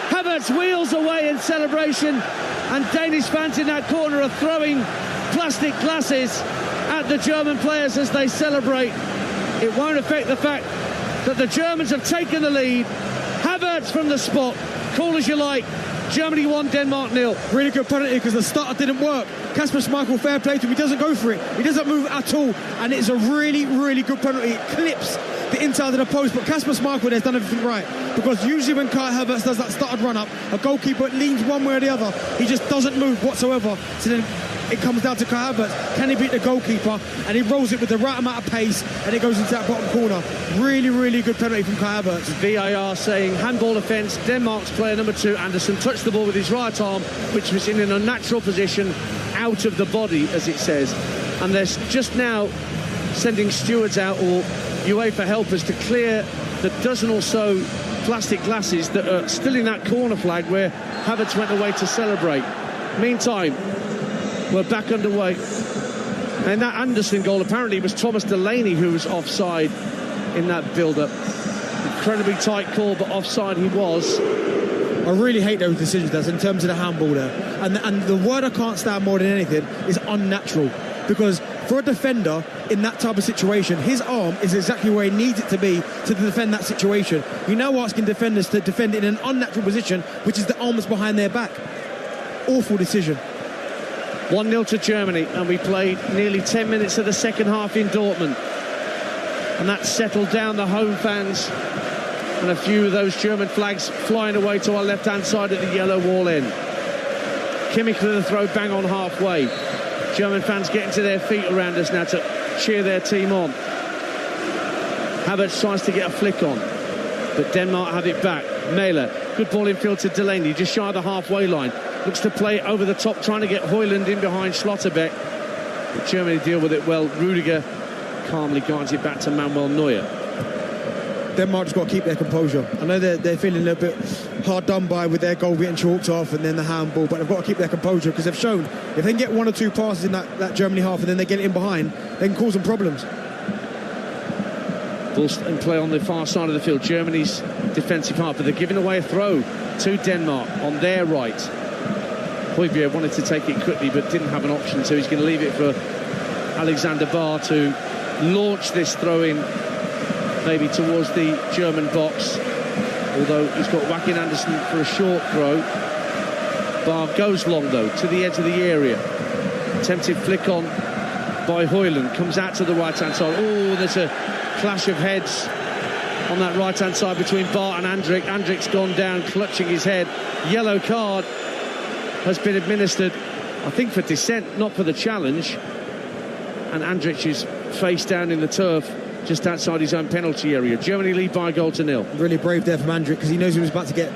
Havertz wheels away in celebration, and Danish fans in that corner are throwing plastic glasses at the German players as they celebrate. It won't affect the fact that the Germans have taken the lead. Havertz from the spot. Call as you like. Germany 1, Denmark 0. Really good penalty, because the starter didn't work. Kasper Schmeichel, fair play to him. He doesn't go for it. He doesn't move at all. And it's a really, really good penalty. It clips the inside of the post. But Kasper Schmeichel has done everything right. Because usually when Kai Havertz does that started run up, a goalkeeper leans one way or the other. He just doesn't move whatsoever. So then it comes down to Kai Havertz. Can he beat the goalkeeper? And he rolls it with the right amount of pace, and it goes into that bottom corner. Really, really good penalty from Kai Havertz. VAR saying handball offence. Denmark's player number 2, Anderson, touched the ball with his right arm, which was in an unnatural position, out of the body, as it says. And they're just now sending stewards out, or UEFA helpers, to clear the dozen or so plastic glasses that are still in that corner flag where Havertz went away to celebrate. Meantime, we're back underway. And that Anderson goal, apparently it was Thomas Delaney who was offside in that build-up. Incredibly tight call, but offside he was. I really hate those decisions, in terms of the handball there. And the word I can't stand more than anything is unnatural. Because for a defender in that type of situation, his arm is exactly where he needs it to be to defend that situation. You're now asking defenders to defend in an unnatural position, which is the arms behind their back. Awful decision. 1-0 to Germany, and we played nearly 10 minutes of the second half in Dortmund. And that settled down the home fans, and a few of those German flags flying away to our left-hand side at the yellow wall end. Kimmich with a throw bang on halfway. German fans getting to their feet around us now to cheer their team on. Havertz tries to get a flick on, but Denmark have it back. Mæhle, good ball infield to Delaney, just shy of the halfway line. Looks to play over the top, trying to get Højlund in behind Schlotterbeck. But Germany deal with it well. Rudiger calmly guides it back to Manuel Neuer. Denmark's got to keep their composure. I know they're feeling a little bit hard done by with their goal getting chalked off and then the handball, but they've got to keep their composure, because they've shown if they can get 1 or 2 passes in that Germany half and then they get it in behind, they can cause them problems. Ball and play on the far side of the field. Germany's defensive half, but they're giving away a throw to Denmark on their right. Højbjerg wanted to take it quickly but didn't have an option, so he's going to leave it for Alexander Barr to launch this throw in, maybe towards the German box, although he's got Joaquin Anderson for a short throw. Barr goes long though to the edge of the area. Attempted flick on by Højlund, comes out to the right hand side. Oh, there's a clash of heads on that right hand side between Barr and Andrik. Andrik's gone down clutching his head. Yellow card has been administered, I think for dissent, not for the challenge, and Andrich is face down in the turf just outside his own penalty area. Germany lead by 1-0. Really brave there from Andrić, because he knows he was about to get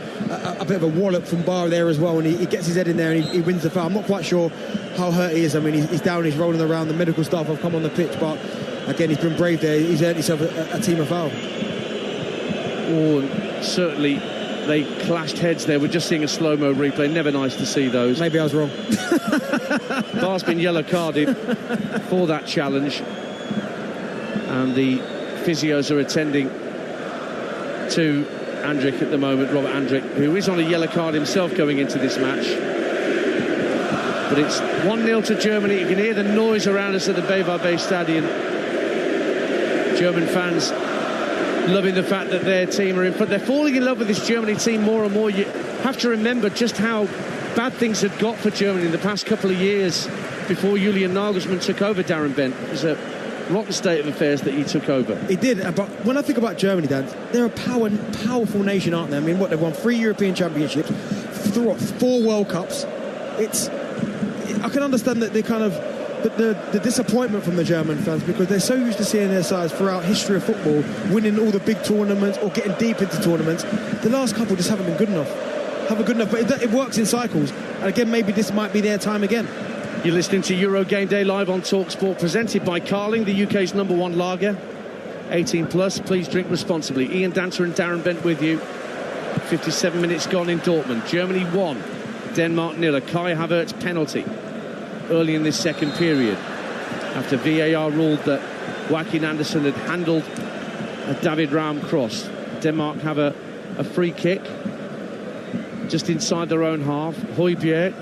a bit of a wallop from Bar there as well, and he gets his head in there and he wins the foul. I'm not quite sure how hurt he is. I mean, he's down, he's rolling around. The medical staff have come on the pitch, but again, he's been brave there. He's earned himself a team of foul. Oh, and certainly they clashed heads there. We're just seeing a slow-mo replay. Never nice to see those. Maybe I was wrong. Bar's been yellow-carded for that challenge, and the physios are attending to Andrić at the moment, Robert Andrić, who is on a yellow card himself going into this match. But it's 1-0 to Germany. You can hear the noise around us at the BayWa Stadium. German fans loving the fact that their team are in front. They're falling in love with this Germany team more and more. You have to remember just how bad things had got for Germany in the past couple of years before Julian Nagelsmann took over, Darren Bent. It was a rotten state of affairs that he took over. He did, but when I think about Germany, Dan, they're a powerful nation, aren't they? I mean, they've won 3 European Championships, 4 World Cups. I can understand that they kind of the disappointment from the German fans, because they're so used to seeing their sides throughout history of football winning all the big tournaments or getting deep into tournaments. The last couple just haven't been good enough. But it works in cycles. And again, maybe this might be their time again. You're listening to Euro Game Day live on TalkSport, presented by Carling, the UK's #1 lager. 18 plus, please drink responsibly. Ian Danter and Darren Bent with you. 57 minutes gone in Dortmund. Germany 1, Denmark 0. Kai Havertz penalty early in this second period, after VAR ruled that Joachim Andersen had handled a David Raum cross. Denmark have a free kick just inside their own half. Højbjerg,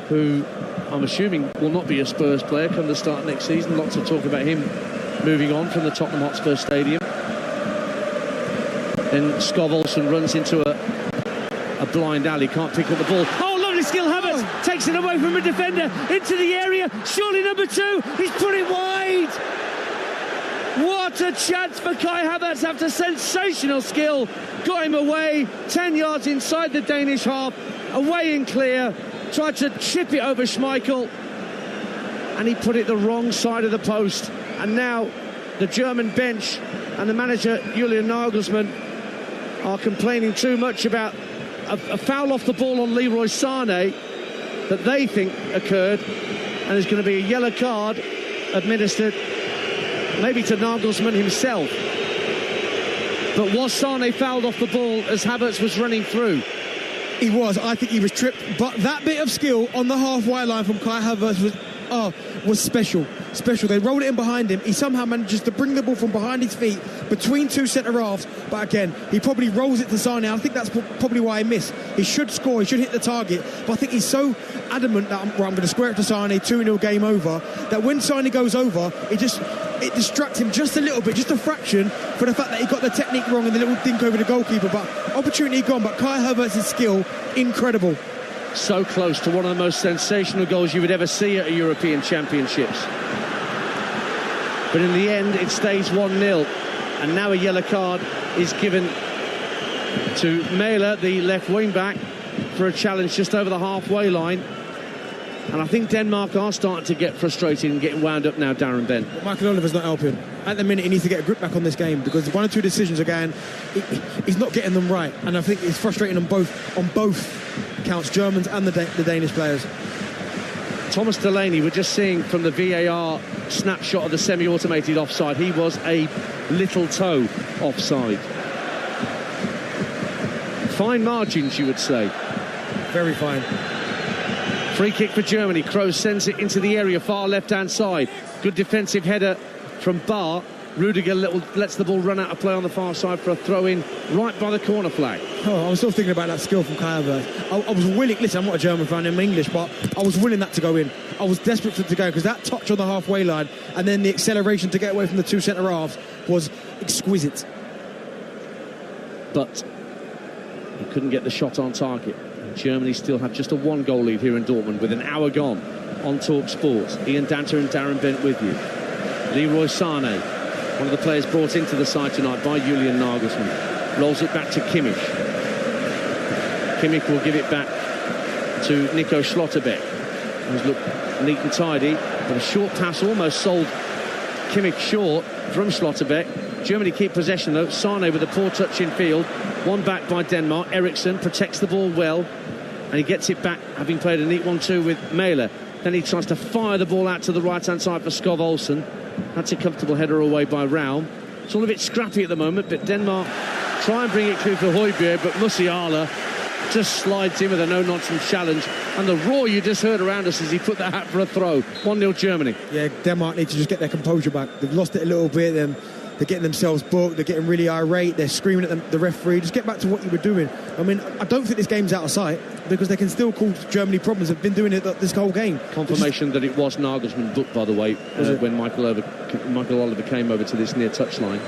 who I'm assuming will not be a Spurs player come the start next season. Lots of talk about him moving on from the Tottenham Hotspur Stadium. Then Skov Olsen runs into a blind alley, can't pick up the ball. Oh, lovely skill, Havertz takes it away from a defender into the area. Surely number 2, he's put it wide. What a chance for Kai Havertz after sensational skill. Got him away, 10 yards inside the Danish half, away and clear. Tried to chip it over Schmeichel, and he put it the wrong side of the post. And now the German bench and the manager Julian Nagelsmann are complaining too much about a foul off the ball on Leroy Sané that they think occurred, and there's going to be a yellow card administered maybe to Nagelsmann himself. But was Sané fouled off the ball as Havertz was running through? He was. I think he was tripped. But that bit of skill on the halfway line from Kai Havertz was special. They rolled it in behind him. He somehow manages to bring the ball from behind his feet between 2 centre-halves. But again, he probably rolls it to Sané. I think that's probably why he missed. He should score. He should hit the target. But I think he's so adamant that I'm going to square it to Sané, 2-0 game over, that when Sané goes over, it distracts him just a little bit, just a fraction, for the fact that he got the technique wrong and the little dink over the goalkeeper. But opportunity gone. But Kai Havertz's skill, incredible. So close to one of the most sensational goals you would ever see at a European Championships. But in the end, it stays 1-0. And now a yellow card is given to Mæhle, the left wing-back, for a challenge just over the halfway line. And I think Denmark are starting to get frustrated and getting wound up now, Darren Bent. Michael Oliver's not helping. At the minute, he needs to get a grip back on this game, because 1 or 2 decisions are going, he's not getting them right. And I think it's frustrating on both counts, Germans and the Danish players. Thomas Delaney, we're just seeing from the VAR snapshot of the semi-automated offside, he was a little toe offside. Fine margins, you would say. Very fine. Free kick for Germany. Kroos sends it into the area, far left-hand side. Good defensive header from Bar. Rudiger lets the ball run out of play on the far side for a throw-in right by the corner flag. Oh, I was still thinking about that skill from Kai Havertz. I was willing, listen, I'm not a German fan, I'm English, but I was willing that to go in. I was desperate for it to go, because that touch on the halfway line and then the acceleration to get away from the 2 centre-halves was exquisite. But he couldn't get the shot on target. Germany still have just a 1-goal lead here in Dortmund with an hour gone on TalkSport. Ian Danter and Darren Bent with you. Leroy Sané, one of the players brought into the side tonight by Julian Nagelsmann, rolls it back to Kimmich. Kimmich will give it back to Nico Schlotterbeck, who's looked neat and tidy, but a short pass almost sold Kimmich short. from Slotterbeck. Germany keep possession though. Sane with a poor touch in field. One back by Denmark. Eriksson protects the ball well, and he gets it back, having played a neat 1-2 with Mæhle. Then he tries to fire the ball out to the right-hand side for Skov Olsen. That's a comfortable header away by Raum. It's all a bit scrappy at the moment, but Denmark try and bring it through for Højbjerg, but Musiala just slides in with a no-nonsense challenge. And the roar you just heard around us as he put that out for a throw. 1-0 Germany. Yeah, Denmark need to just get their composure back. They've lost it a little bit. They're getting themselves booked. They're getting really irate. They're screaming at the referee. Just get back to what you were doing. I mean, I don't think this game's out of sight, because they can still cause Germany problems. They've been doing it this whole game. Confirmation that it was Nagelsmann booked, by the way, when Michael Oliver came over to this near touchline.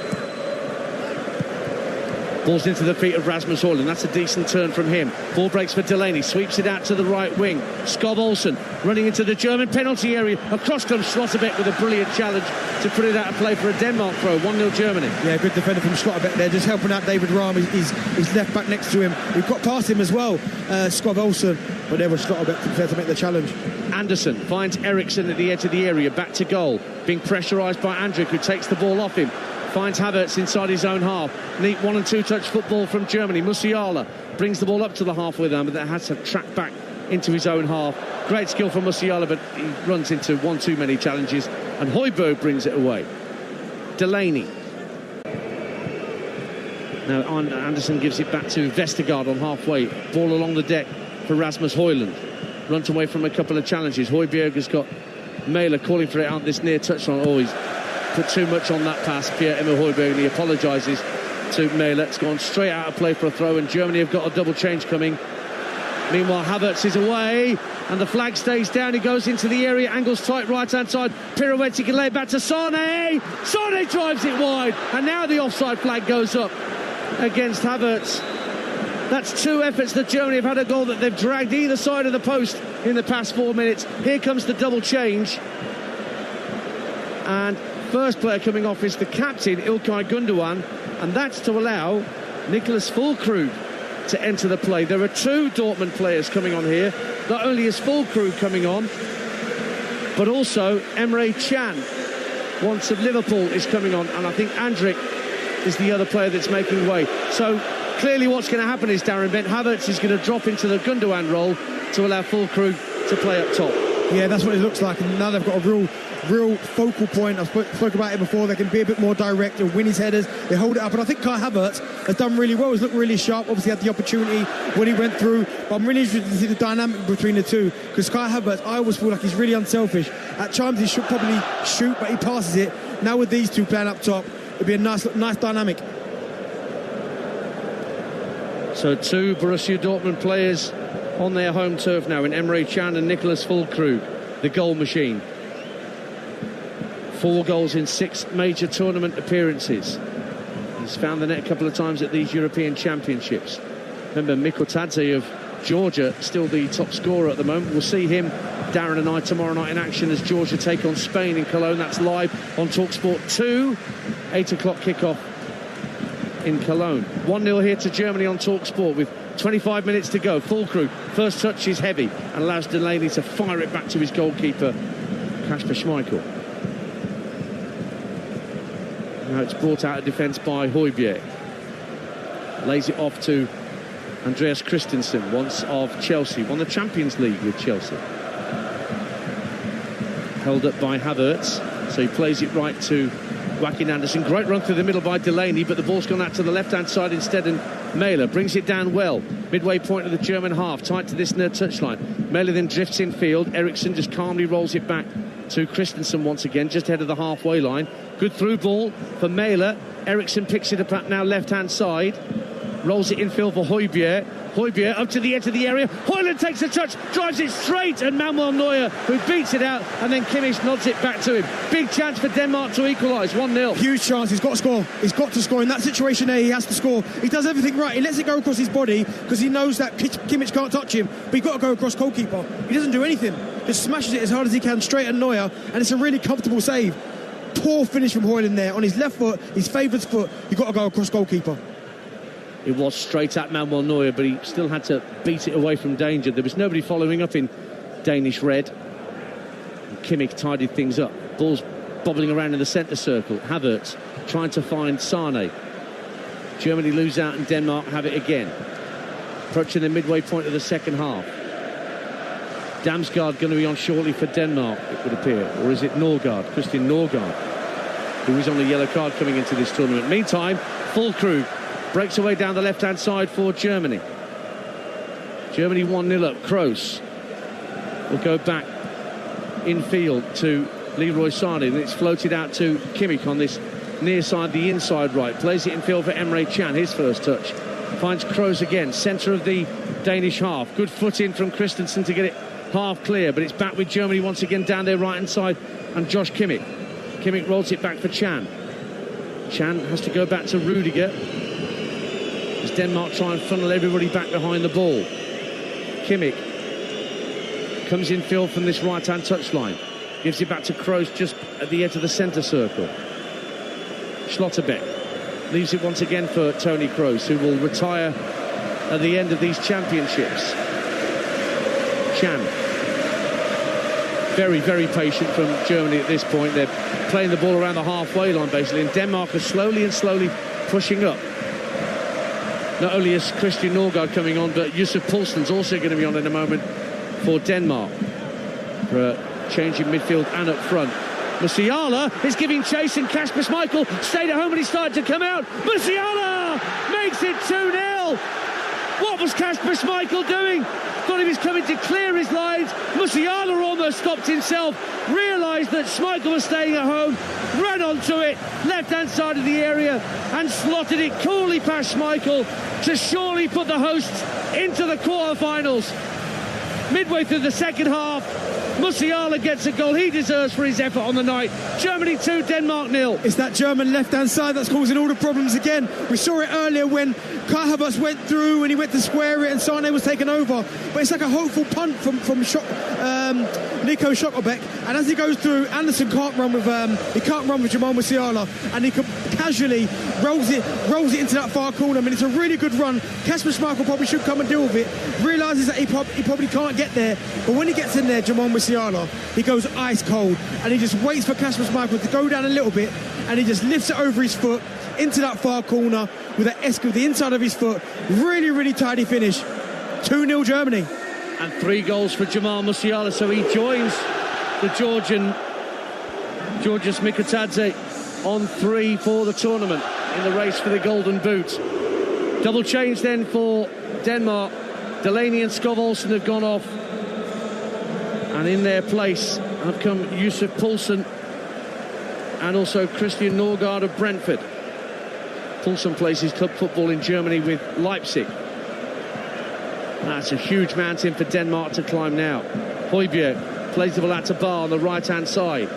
Ball's into the feet of Rasmus Højlund. That's a decent turn from him. Ball breaks for Delaney. Sweeps it out to the right wing. Skov Olsen running into the German penalty area. Across comes Slotterbeck with a brilliant challenge to put it out of play for a Denmark throw. 1-0 Germany. Yeah, good defender from Slotterbeck there, just helping out David Raum. He's left back next to him. We've got past him as well, Skov Olsen. But there was Slotterbeck prepared to make the challenge. Anderson finds Eriksson at the edge of the area. Back to goal. Being pressurised by Andrik, who takes the ball off him. Finds Havertz inside his own half. Neat 1- and 2-touch football from Germany. Musiala brings the ball up to the halfway line, but that has to track back into his own half. Great skill from Musiala, but he runs into one too many challenges, and Højbjerg brings it away. Delaney. Now Anderson gives it back to Vestergaard on halfway. Ball along the deck for Rasmus Højlund. Runs away from a couple of challenges. Højbjerg has got Mæhle calling for it out this near touchline. Oh, he's put too much on that pass, Pierre-Emil Højbjerg, and he apologises to Mæhle. It's gone straight out of play for a throw, and Germany have got a double change coming. Meanwhile, Havertz is away, and the flag stays down. He goes into the area, angles tight right-hand side, pirouettes, he can lay it back to Sane. Sane drives it wide, and now the offside flag goes up against Havertz. That's two efforts that Germany have had a goal that they've dragged either side of the post in the past 4 minutes. Here comes the double change, and first player coming off is the captain, Ilkay Gundogan, and that's to allow Niklas Füllkrug to enter the play. There are two Dortmund players coming on here. Not only is Füllkrug coming on, but also Emre Can, once of Liverpool, is coming on, and I think Andrik is the other player that's making way. So clearly what's going to happen is, Darren Bent, Havertz is going to drop into the Gundogan role to allow Füllkrug to play up top. Yeah, that's what it looks like, and now they've got a real focal point. I've spoke about it before. They can be a bit more direct and win his headers. They hold it up, and I think Kai Havertz has done really well. He's looked really sharp. Obviously had the opportunity when he went through, but I'm really interested to see the dynamic between the two, because Kai Havertz, I always feel like he's really unselfish. At times he should probably shoot, but he passes it. Now with these two playing up top, it'd be a nice dynamic. So two Borussia Dortmund players on their home turf now in Emre Can and Niklas Füllkrug, the goal machine. 4 goals in 6 major tournament appearances. He's found the net a couple of times at these European Championships. Remember, Mikotadze of Georgia, still the top scorer at the moment. We'll see him, Darren and I, tomorrow night in action as Georgia take on Spain in Cologne. That's live on TalkSport 2. 8 o'clock kickoff in Cologne. 1-0 here to Germany on TalkSport with 25 minutes to go. Füllkrug, first touch is heavy and allows Delaney to fire it back to his goalkeeper, Kasper Schmeichel. Now it's brought out of defence by Højbjerg. Lays it off to Andreas Christensen, once of Chelsea, won the Champions League with Chelsea. Held up by Havertz, so he plays it right to Joachim Andersen. Great run through the middle by Delaney, but the ball's gone out to the left-hand side instead, and Mæhle brings it down well. Midway point of the German half, tight to this near touchline. Mæhle then drifts in field. Eriksson just calmly rolls it back to Christensen once again, just ahead of the halfway line. Good through ball for Mæhle. Eriksson picks it up at now left-hand side. Rolls it infield for Højbjerg. Højbjerg up to the edge of the area. Højlund takes a touch, drives it straight, and Manuel Neuer, who beats it out, and then Kimmich nods it back to him. Big chance for Denmark to equalise, 1-0. Huge chance, he's got to score. He's got to score. In that situation there, he has to score. He does everything right. He lets it go across his body because he knows that Kimmich can't touch him, but he's got to go across goalkeeper. He doesn't do anything. Just smashes it as hard as he can straight at Neuer, and it's a really comfortable save. Poor finish from Højlund there. On his left foot, his favoured foot, you've got to go across goalkeeper. It was straight at Manuel Neuer, but he still had to beat it away from danger. There was nobody following up in Danish red. Kimmich tidied things up. Ball's bobbling around in the centre circle. Havertz trying to find Sane. Germany lose out and Denmark have it again. Approaching the midway point of the second half. Damsgaard going to be on shortly for Denmark, it would appear. Or is it Norgard, Christian Norgard, who was on the yellow card coming into this tournament. Meantime, Füllkrug breaks away down the left-hand side for Germany. Germany 1-0 up. Kroos will go back infield to Leroy Sané, and it's floated out to Kimmich on this near side, the inside right. Plays it in field for Emre Can, his first touch. Finds Kroos again, centre of the Danish half. Good foot in from Christensen to get it half clear, but it's back with Germany once again down their right-hand side, and Josh Kimmich. Kimmich rolls it back for Can. Can has to go back to Rudiger as Denmark try and funnel everybody back behind the ball. Kimmich comes in field from this right-hand touchline. Gives it back to Kroos just at the edge of the centre circle. Schlotterbeck leaves it once again for Toni Kroos, who will retire at the end of these championships. Can. Very, very patient from Germany at this point. They're playing the ball around the halfway line, basically, and Denmark are slowly pushing up. Not only is Christian Norgard coming on, but Yusuf Poulsen's also going to be on in a moment for Denmark. For a change in midfield and up front. Musiala is giving chase, and Kasper Schmeichel stayed at home and he started to come out. Musiala makes it 2-0. What was Kasper Schmeichel doing? Thought he was coming to clear his lines. Musiala almost stopped himself, realised that Schmeichel was staying at home, ran onto it, left-hand side of the area, and slotted it coolly past Schmeichel to surely put the hosts into the quarter-finals. Midway through the second half, Musiala gets a goal he deserves for his effort on the night. Germany 2, Denmark 0. It's that German left-hand side that's causing all the problems again. We saw it earlier when Kai Havertz went through and he went to square it and Sané was taken over. But it's like a hopeful punt from Nico Schlotterbeck. And as he goes through, Anderson can't run with Jamal Musiala, and he casually rolls it into that far corner. I mean, it's a really good run. Kasper Schmeichel probably should come and deal with it. Realises that he probably can't get there. But when he gets in there, Jamal Musiala, he goes ice cold, and he just waits for Kasper Schmeichel to go down a little bit, and he just lifts it over his foot into that far corner with the inside of his foot. Really, really tidy finish. 2-0 Germany. And 3 goals for Jamal Musiala, so he joins the Georgian Georgios Mikotadze on 3 for the tournament in the race for the Golden Boot. Double change then for Denmark. Delaney and Skov Olsen have gone off, and in their place have come Yusuf Poulsen and also Christian Norgard of Brentford. Poulsen plays his club football in Germany with Leipzig. That's a huge mountain for Denmark to climb now. Højbjerg plays the ball out to Bar on the right-hand side.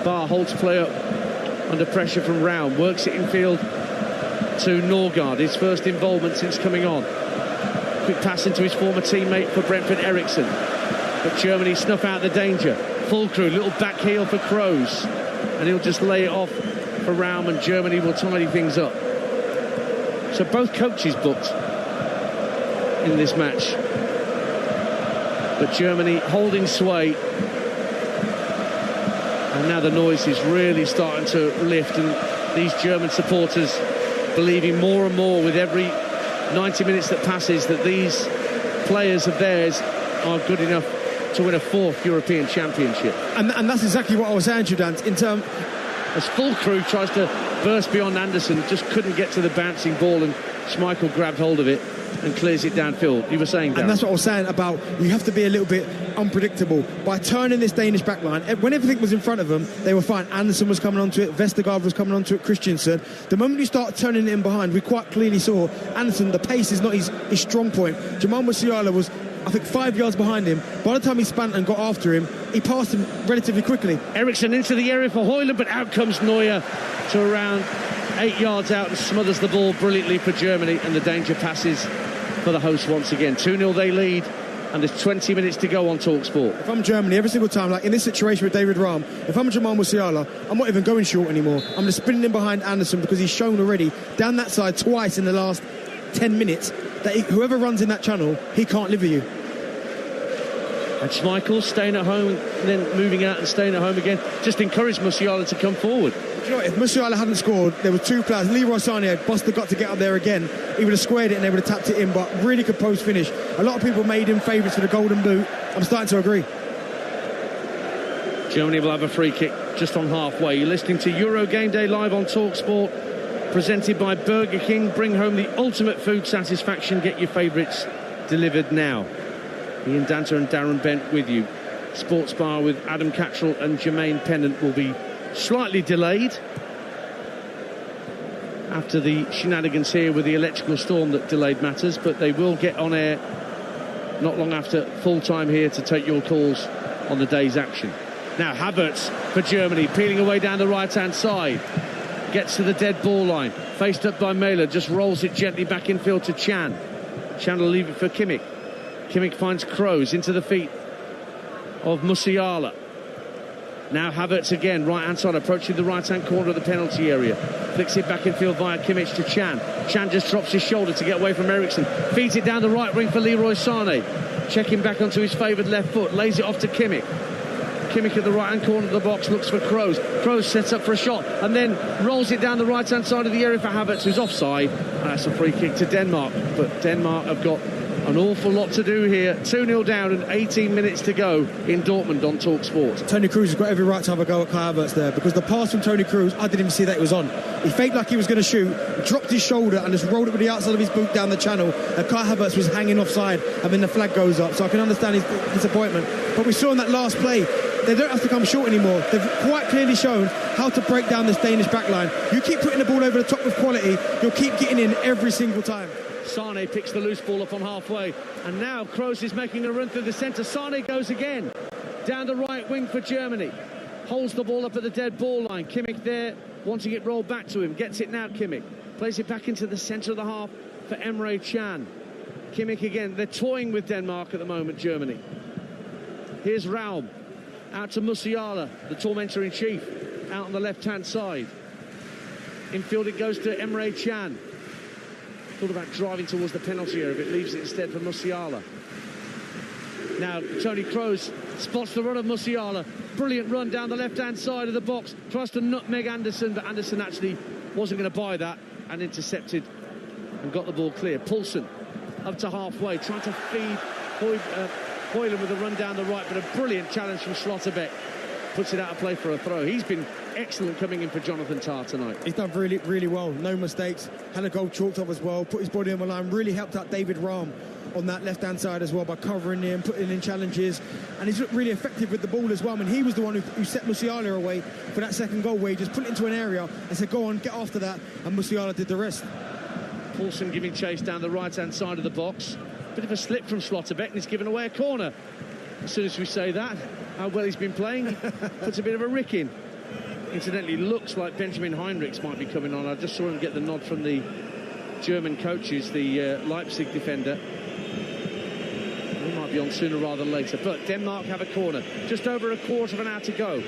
Bar holds play up under pressure from Raum, works it in field to Norgard, his first involvement since coming on. Quick pass into his former teammate for Brentford, Eriksson. But Germany snuff out the danger. Füllkrug, little back heel for Kroos, and he'll just lay it off for Raum, and Germany will tidy things up. So both coaches booked in this match, but Germany holding sway, and now the noise is really starting to lift, and these German supporters believing more and more with every 90 minutes that passes that these players of theirs are good enough to win a 4th European Championship. And that's exactly what I was saying to you, Dan, in terms... As Füllkrug tries to burst beyond Anderson, just couldn't get to the bouncing ball, and Schmeichel grabbed hold of it and clears it downfield. You were saying, Darren. And that's what I was saying about you have to be a little bit unpredictable. By turning this Danish backline, when everything was in front of them, they were fine. Anderson was coming onto it, Vestergaard was coming onto it, Christensen. The moment you start turning it in behind, we quite clearly saw Anderson, the pace is not his strong point. Jamal Musiala was, I think, 5 yards behind him. By the time he spun and got after him, he passed him relatively quickly. Eriksson into the area for Højlund, but out comes Neuer to around 8 yards out and smothers the ball brilliantly for Germany, and the danger passes for the hosts once again. 2-0 they lead, and there's 20 minutes to go on TalkSport. If I'm Germany, every single time, like in this situation with David Raum, if I'm Jamal Musiala, I'm not even going short anymore. I'm just spinning in behind Anderson, because he's shown already down that side twice in the last 10 minutes that whoever runs in that channel, he can't live with you. And Schmeichel staying at home and then moving out and staying at home again. Just encouraged Musiala to come forward. Do you know what? If Musiala hadn't scored, there were two players. Leroy Sané had busted got to get up there again. He would have squared it and they would have tapped it in, but really composed finish. A lot of people made him favourites for the Golden Boot. I'm starting to agree. Germany will have a free kick just on halfway. You're listening to Euro Game Day live on TalkSport, presented by Burger King. Bring home the ultimate food satisfaction. Get your favourites delivered now. Ian Danter and Darren Bent with you. Sports Bar with Adam Cattrall and Jermaine Pennant will be slightly delayed after the shenanigans here with the electrical storm that delayed matters, but they will get on air not long after full time here to take your calls on the day's action. Now Havertz for Germany, peeling away down the right-hand side. Gets to the dead ball line. Faced up by Mæhle, just rolls it gently back infield to Chan. Chan will leave it for Kimmich. Kimmich finds Kroos into the feet of Musiala. Now Havertz again, right-hand side, approaching the right-hand corner of the penalty area. Flicks it back infield via Kimmich to Chan. Chan just drops his shoulder to get away from Eriksen. Feeds it down the right wing for Leroy Sané. Checking back onto his favoured left foot. Lays it off to Kimmich. Kimmich at the right-hand corner of the box looks for Kroos. Kroos sets up for a shot and then rolls it down the right-hand side of the area for Havertz, who's offside. And that's a free kick to Denmark. But Denmark have got an awful lot to do here. 2-0 down and 18 minutes to go in Dortmund on TalkSport. Toni Kroos has got every right to have a go at Kai Havertz there, because the pass from Toni Kroos, I didn't even see that it was on. He faked like he was going to shoot, dropped his shoulder and just rolled it with the outside of his boot down the channel, and Kai Havertz was hanging offside, and then the flag goes up. So I can understand his disappointment. But we saw in that last play, they don't have to come short anymore. They've quite clearly shown how to break down this Danish backline. You keep putting the ball over the top with quality, you'll keep getting in every single time. Sane picks the loose ball up on halfway, and now Kroos is making a run through the centre. Sane goes again down the right wing for Germany, holds the ball up at the dead ball line. Kimmich there wanting it rolled back to him, gets it now. Kimmich plays it back into the centre of the half for Emre Can. Kimmich again. They're toying with Denmark at the moment, Germany. Here's Raum out to Musiala, the tormentor in chief, out on the left hand side. Infield it goes to Emre Can. Thought about driving towards the penalty area, but leaves it instead for Musiala. Now Toni Kroos spots the run of Musiala. Brilliant run down the left-hand side of the box. Tries to nutmeg Anderson, but Anderson actually wasn't going to buy that and intercepted and got the ball clear. Poulsen up to halfway, trying to feed Højlund with a run down the right, but a brilliant challenge from Schlotterbeck. Puts it out of play for a throw. He's been excellent coming in for Jonathan Tah tonight. He's done really, really well. No mistakes. Had a goal chalked up as well. Put his body on the line. Really helped out David Raum on that left-hand side as well by covering him, putting in challenges. And he's looked really effective with the ball as well. I mean, he was the one who set Musiala away for that second goal, where he just put it into an area and said, go on, get after that. And Musiala did the rest. Poulsen giving chase down the right-hand side of the box. Bit of a slip from Schlotterbeck, and he's given away a corner. As soon as we say that, how well he's been playing, puts a bit of a rick in. Incidentally, looks like Benjamin Heinrichs might be coming on. I just saw him get the nod from the German coaches, the Leipzig defender. He might be on sooner rather than later. But Denmark have a corner. Just over a quarter of an hour to go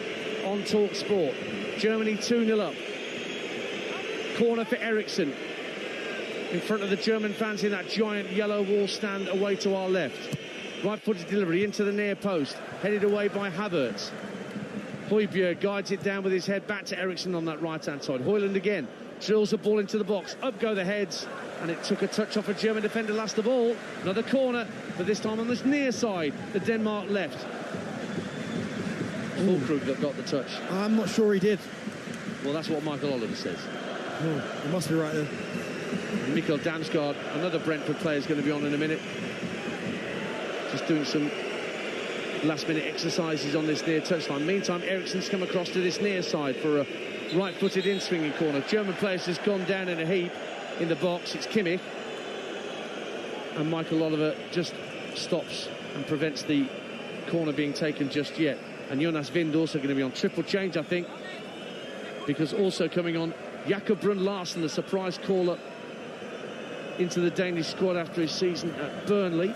on TalkSport. Germany 2-0 up. Corner for Eriksen. In front of the German fans in that giant yellow wall stand away to our left. Right-footed delivery into the near post, headed away by Havertz. Højbjerg guides it down with his head back to Eriksen on that right-hand side. Højlund again drills the ball into the box. Up go the heads, and it took a touch off a German defender last of all. Another corner, but this time on this near side, the Denmark left. Fulkrug that got the touch. I'm not sure he did. Well, that's what Michael Oliver says. Oh, he must be right there. Mikkel Damsgaard, another Brentford player, is going to be on in a minute. Just doing some last-minute exercises on this near touchline. Meantime, Eriksen's come across to this near side for a right-footed in-swinging corner. German players has gone down in a heap in the box. It's Kimmich. And Michael Oliver just stops and prevents the corner being taken just yet. And Jonas Vind also going to be on triple change, I think, because also coming on, Jakob Brun Larsen, the surprise call-up into the Danish squad after his season at Burnley.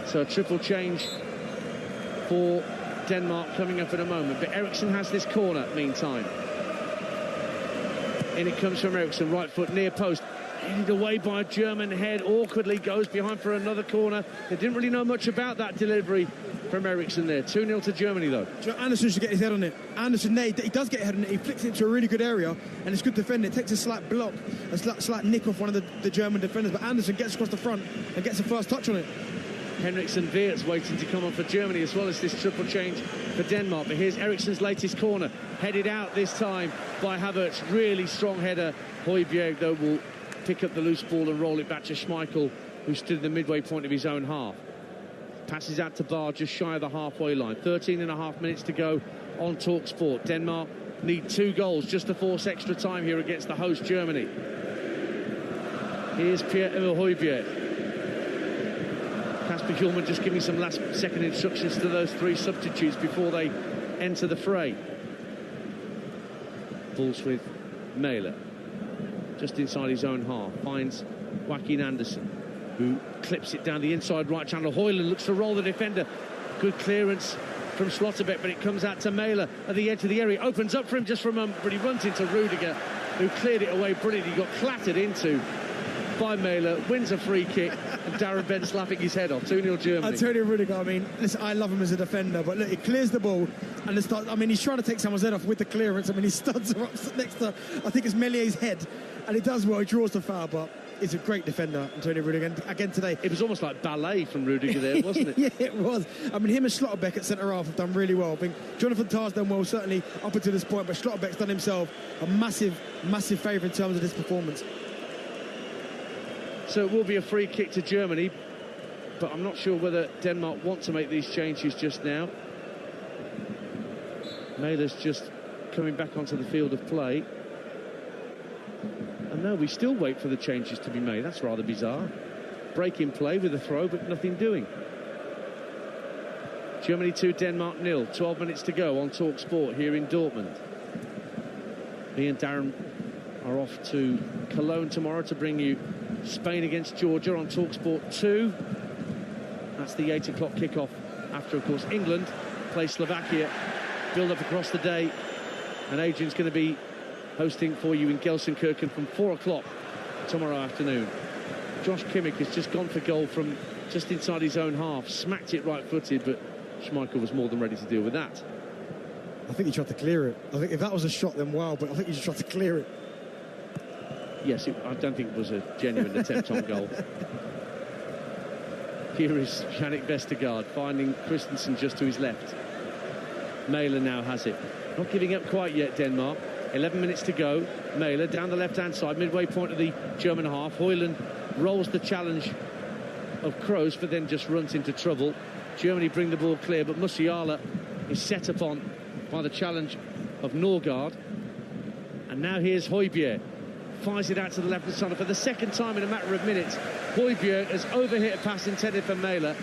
So a triple change for Denmark coming up in a moment. But Eriksen has this corner, meantime. In it comes from Eriksen, right foot near post. Headed away by a German head, awkwardly goes behind for another corner. They didn't really know much about that delivery from Eriksen there. 2-0 to Germany, though. Anderson should get his head on it. Anderson, he does get his head on it. He flicks it into a really good area, and it's good defending. It takes a slight block, a slight nick off one of the German defenders, but Anderson gets across the front and gets the first touch on it. Henriksen Wirtz waiting to come on for Germany, as well as this triple change for Denmark. But here's Eriksen's latest corner, headed out this time by Havertz. Really strong header. Højbjerg, though, will pick up the loose ball and roll it back to Schmeichel, who stood at the midway point of his own half. Passes out to Barr just shy of the halfway line. 13 and a half minutes to go on TalkSport. Denmark need 2 goals just to force extra time here against the host Germany. Here's Pierre-Emil Højbjerg. Kasper Hjulmand just giving some last second instructions to those 3 substitutes before they enter the fray. Balls with Mæhle. Just inside his own half. Finds Joachim Andersen, who clips it down the inside right channel. Højlund looks to roll the defender. Good clearance from Slotterbeck, but it comes out to Mæhle at the edge of the area. Opens up for him just for a moment, but he runs into Rudiger, who cleared it away brilliantly. He got clattered into by Mæhle, wins a free kick, and Darren Bent slapping his head off. 2-0 Germany. Antonio Rudiger, I mean, listen, I love him as a defender, but look, he clears the ball and he's trying to take someone's head off with the clearance. I mean, he studs her up next to, I think it's Melié's head, and he does well. He draws the foul, but he's a great defender, Antonio Rudiger. And again today, it was almost like ballet from Rudiger there, wasn't it? Yeah, it was. I mean, him and Slotterbeck at centre half have done really well. I think Jonathan Tah's done well, certainly up until this point, but Slotterbeck's done himself a massive favour in terms of this performance. So it will be a free kick to Germany, but I'm not sure whether Denmark want to make these changes just now. Mæhle's just coming back onto the field of play. And no, we still wait for the changes to be made. That's rather bizarre. Break in play with a throw, but nothing doing. Germany 2, Denmark 0. 12 minutes to go on TalkSport here in Dortmund. Me and Darren are off to Cologne tomorrow to bring you Spain against Georgia on TalkSport 2. That's the 8 o'clock kickoff. After, of course, England play Slovakia. Build up across the day. And Adrian's going to be hosting for you in Gelsenkirchen from 4 o'clock tomorrow afternoon. Josh Kimmich has just gone for goal from just inside his own half. Smacked it right-footed, but Schmeichel was more than ready to deal with that. I think he tried to clear it. I think if that was a shot, then wow, but I think he just tried to clear it. Yes, I don't think it was a genuine attempt on goal. Here is Yannick Vestergaard finding Christensen just to his left. Mæhle now has it. Not giving up quite yet, Denmark. 11 minutes to go. Mæhle down the left-hand side, midway point of the German half. Højlund rolls the challenge of Kroos, but then just runs into trouble. Germany bring the ball clear, but Musiala is set upon by the challenge of Norgard. And now here's Højbjerg. Fires it out to the left-hand side for the second time in a matter of minutes. Højbjerg has overhit a pass intended for Mæhle.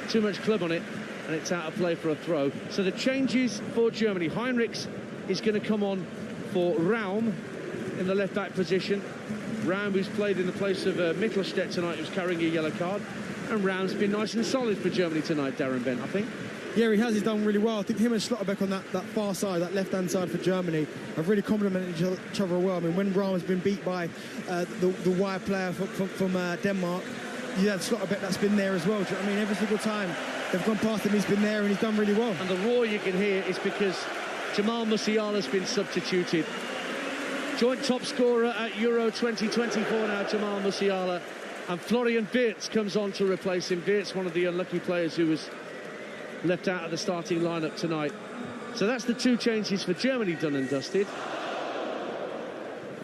Too much club on it, and it's out of play for a throw. So the changes for Germany. Heinrichs is going to come on for Raum in the left-back position. Raum, who's played in the place of Mittelstädt tonight, who's carrying a yellow card. And Raum's been nice and solid for Germany tonight, Darren Bent, I think. Yeah, he has. He's done really well. I think him and Slotterbeck on that far side, that left-hand side for Germany, have really complemented each other well. I mean, when Raum has been beat by the wide player from Denmark, you had Slotterbeck that's been there as well. I mean, every single time they've gone past him, he's been there and he's done really well. And the roar you can hear is because Jamal Musiala's been substituted. Joint top scorer at Euro 2024 now, Jamal Musiala. And Florian Wirtz comes on to replace him. Wirtz, one of the unlucky players who was left out of the starting lineup tonight. So that's the 2 changes for Germany done and dusted.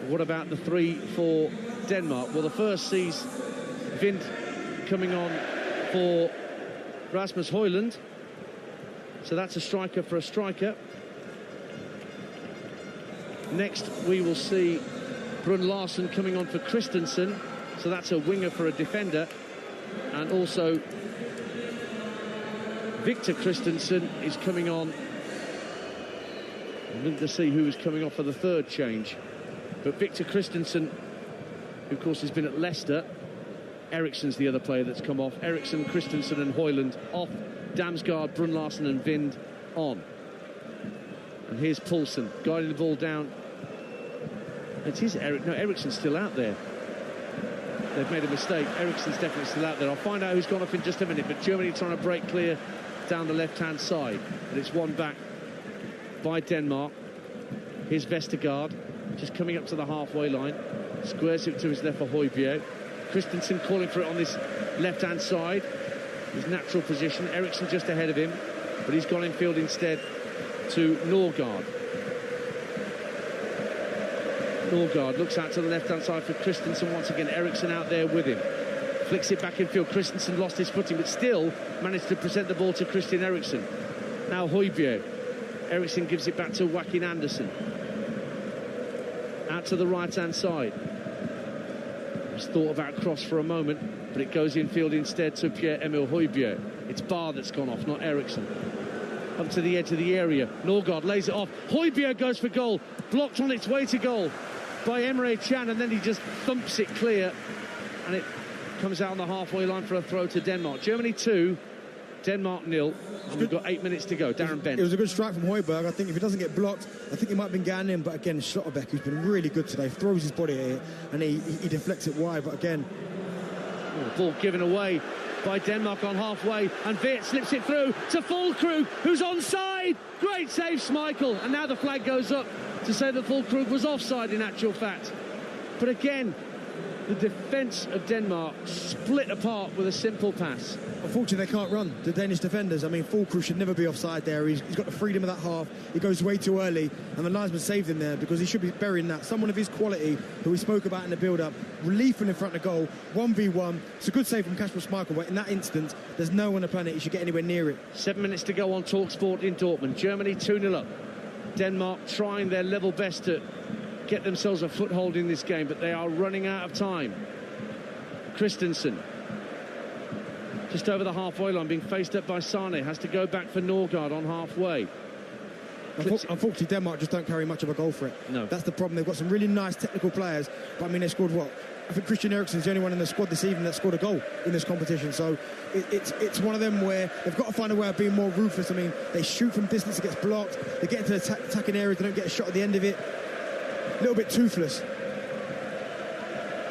What about the 3 for Denmark? Well, the first sees Vind coming on for Rasmus Højlund. So that's a striker for a striker. Next, we will see Brun Larsen coming on for Christensen. So that's a winger for a defender. And also Victor Christensen is coming on. I'm looking to see who is coming off for the third change. But Victor Christensen, who of course has been at Leicester, Eriksen's the other player that's come off. Eriksen, Christensen and Højlund off. Damsgaard, Brun Larsen and Vind on. And here's Poulsen guiding the ball down. It is Eriksen's still out there. They've made a mistake. Eriksen's definitely still out there. I'll find out who's gone off in just a minute. But Germany trying to break clear down the left-hand side. But it's won back by Denmark. Here's Vestergaard just coming up to the halfway line. Squares it to his left for Højbjerg. Christensen calling for it on this left-hand side. His natural position. Eriksen just ahead of him. But he's gone infield instead to Norgard. Norgard looks out to the left-hand side for Christensen once again. Eriksen out there with him. Flicks it back in field. Christensen lost his footing, but still managed to present the ball to Christian Eriksen. Now Højbjerg. Eriksen gives it back to Joachim Andersen. Out to the right-hand side. Just thought about cross for a moment, but it goes infield instead to Pierre-Emil Højbjerg. It's Barr that's gone off, not Eriksen. Up to the edge of the area. Norgard lays it off. Højbjerg goes for goal. Blocked on its way to goal by Emre Can, and then he just thumps it clear, and it comes out on the halfway line for a throw to Denmark. Germany 2, Denmark 0, and we've got 8 minutes to go. Darren Bent. It was a good strike from Højbjerg. I think if he doesn't get blocked, I think he might have been going in, but again, Schlotterbeck, who's been really good today, throws his body at it, and he deflects it wide, but again... The ball given away by Denmark on halfway, and Viet slips it through to Fulkrug, who's onside. Great save, Schmeichel, and now the flag goes up to say that Fulkrug was offside in actual fact. But again, the defence of Denmark split apart with a simple pass. Unfortunately, they can't run, the Danish defenders. I mean, Fulkrug should never be offside there. He's got the freedom of that half. He goes way too early, and the linesman saved him there because he should be burying that. Someone of his quality, who we spoke about in the build-up, lethal in front of goal, 1v1. It's a good save from Kasper Schmeichel, but in that instance, there's no one on the planet he should get anywhere near it. 7 minutes to go on TalkSport in Dortmund. Germany 2-0 up. Denmark trying their level best to get themselves a foothold in this game, but they are running out of time. Christensen just over the halfway line, being faced up by Sane, has to go back for Norgard on halfway. Unfortunately, Denmark just don't carry much of a goal for it. No. That's the problem. They've got some really nice technical players, but I mean, they scored what? I think Christian Eriksen's the only one in the squad this evening that scored a goal in this competition. So it's one of them where they've got to find a way of being more ruthless. I mean, they shoot from distance, it gets blocked. They get into attacking areas, they don't get a shot at the end of it. A little bit toothless.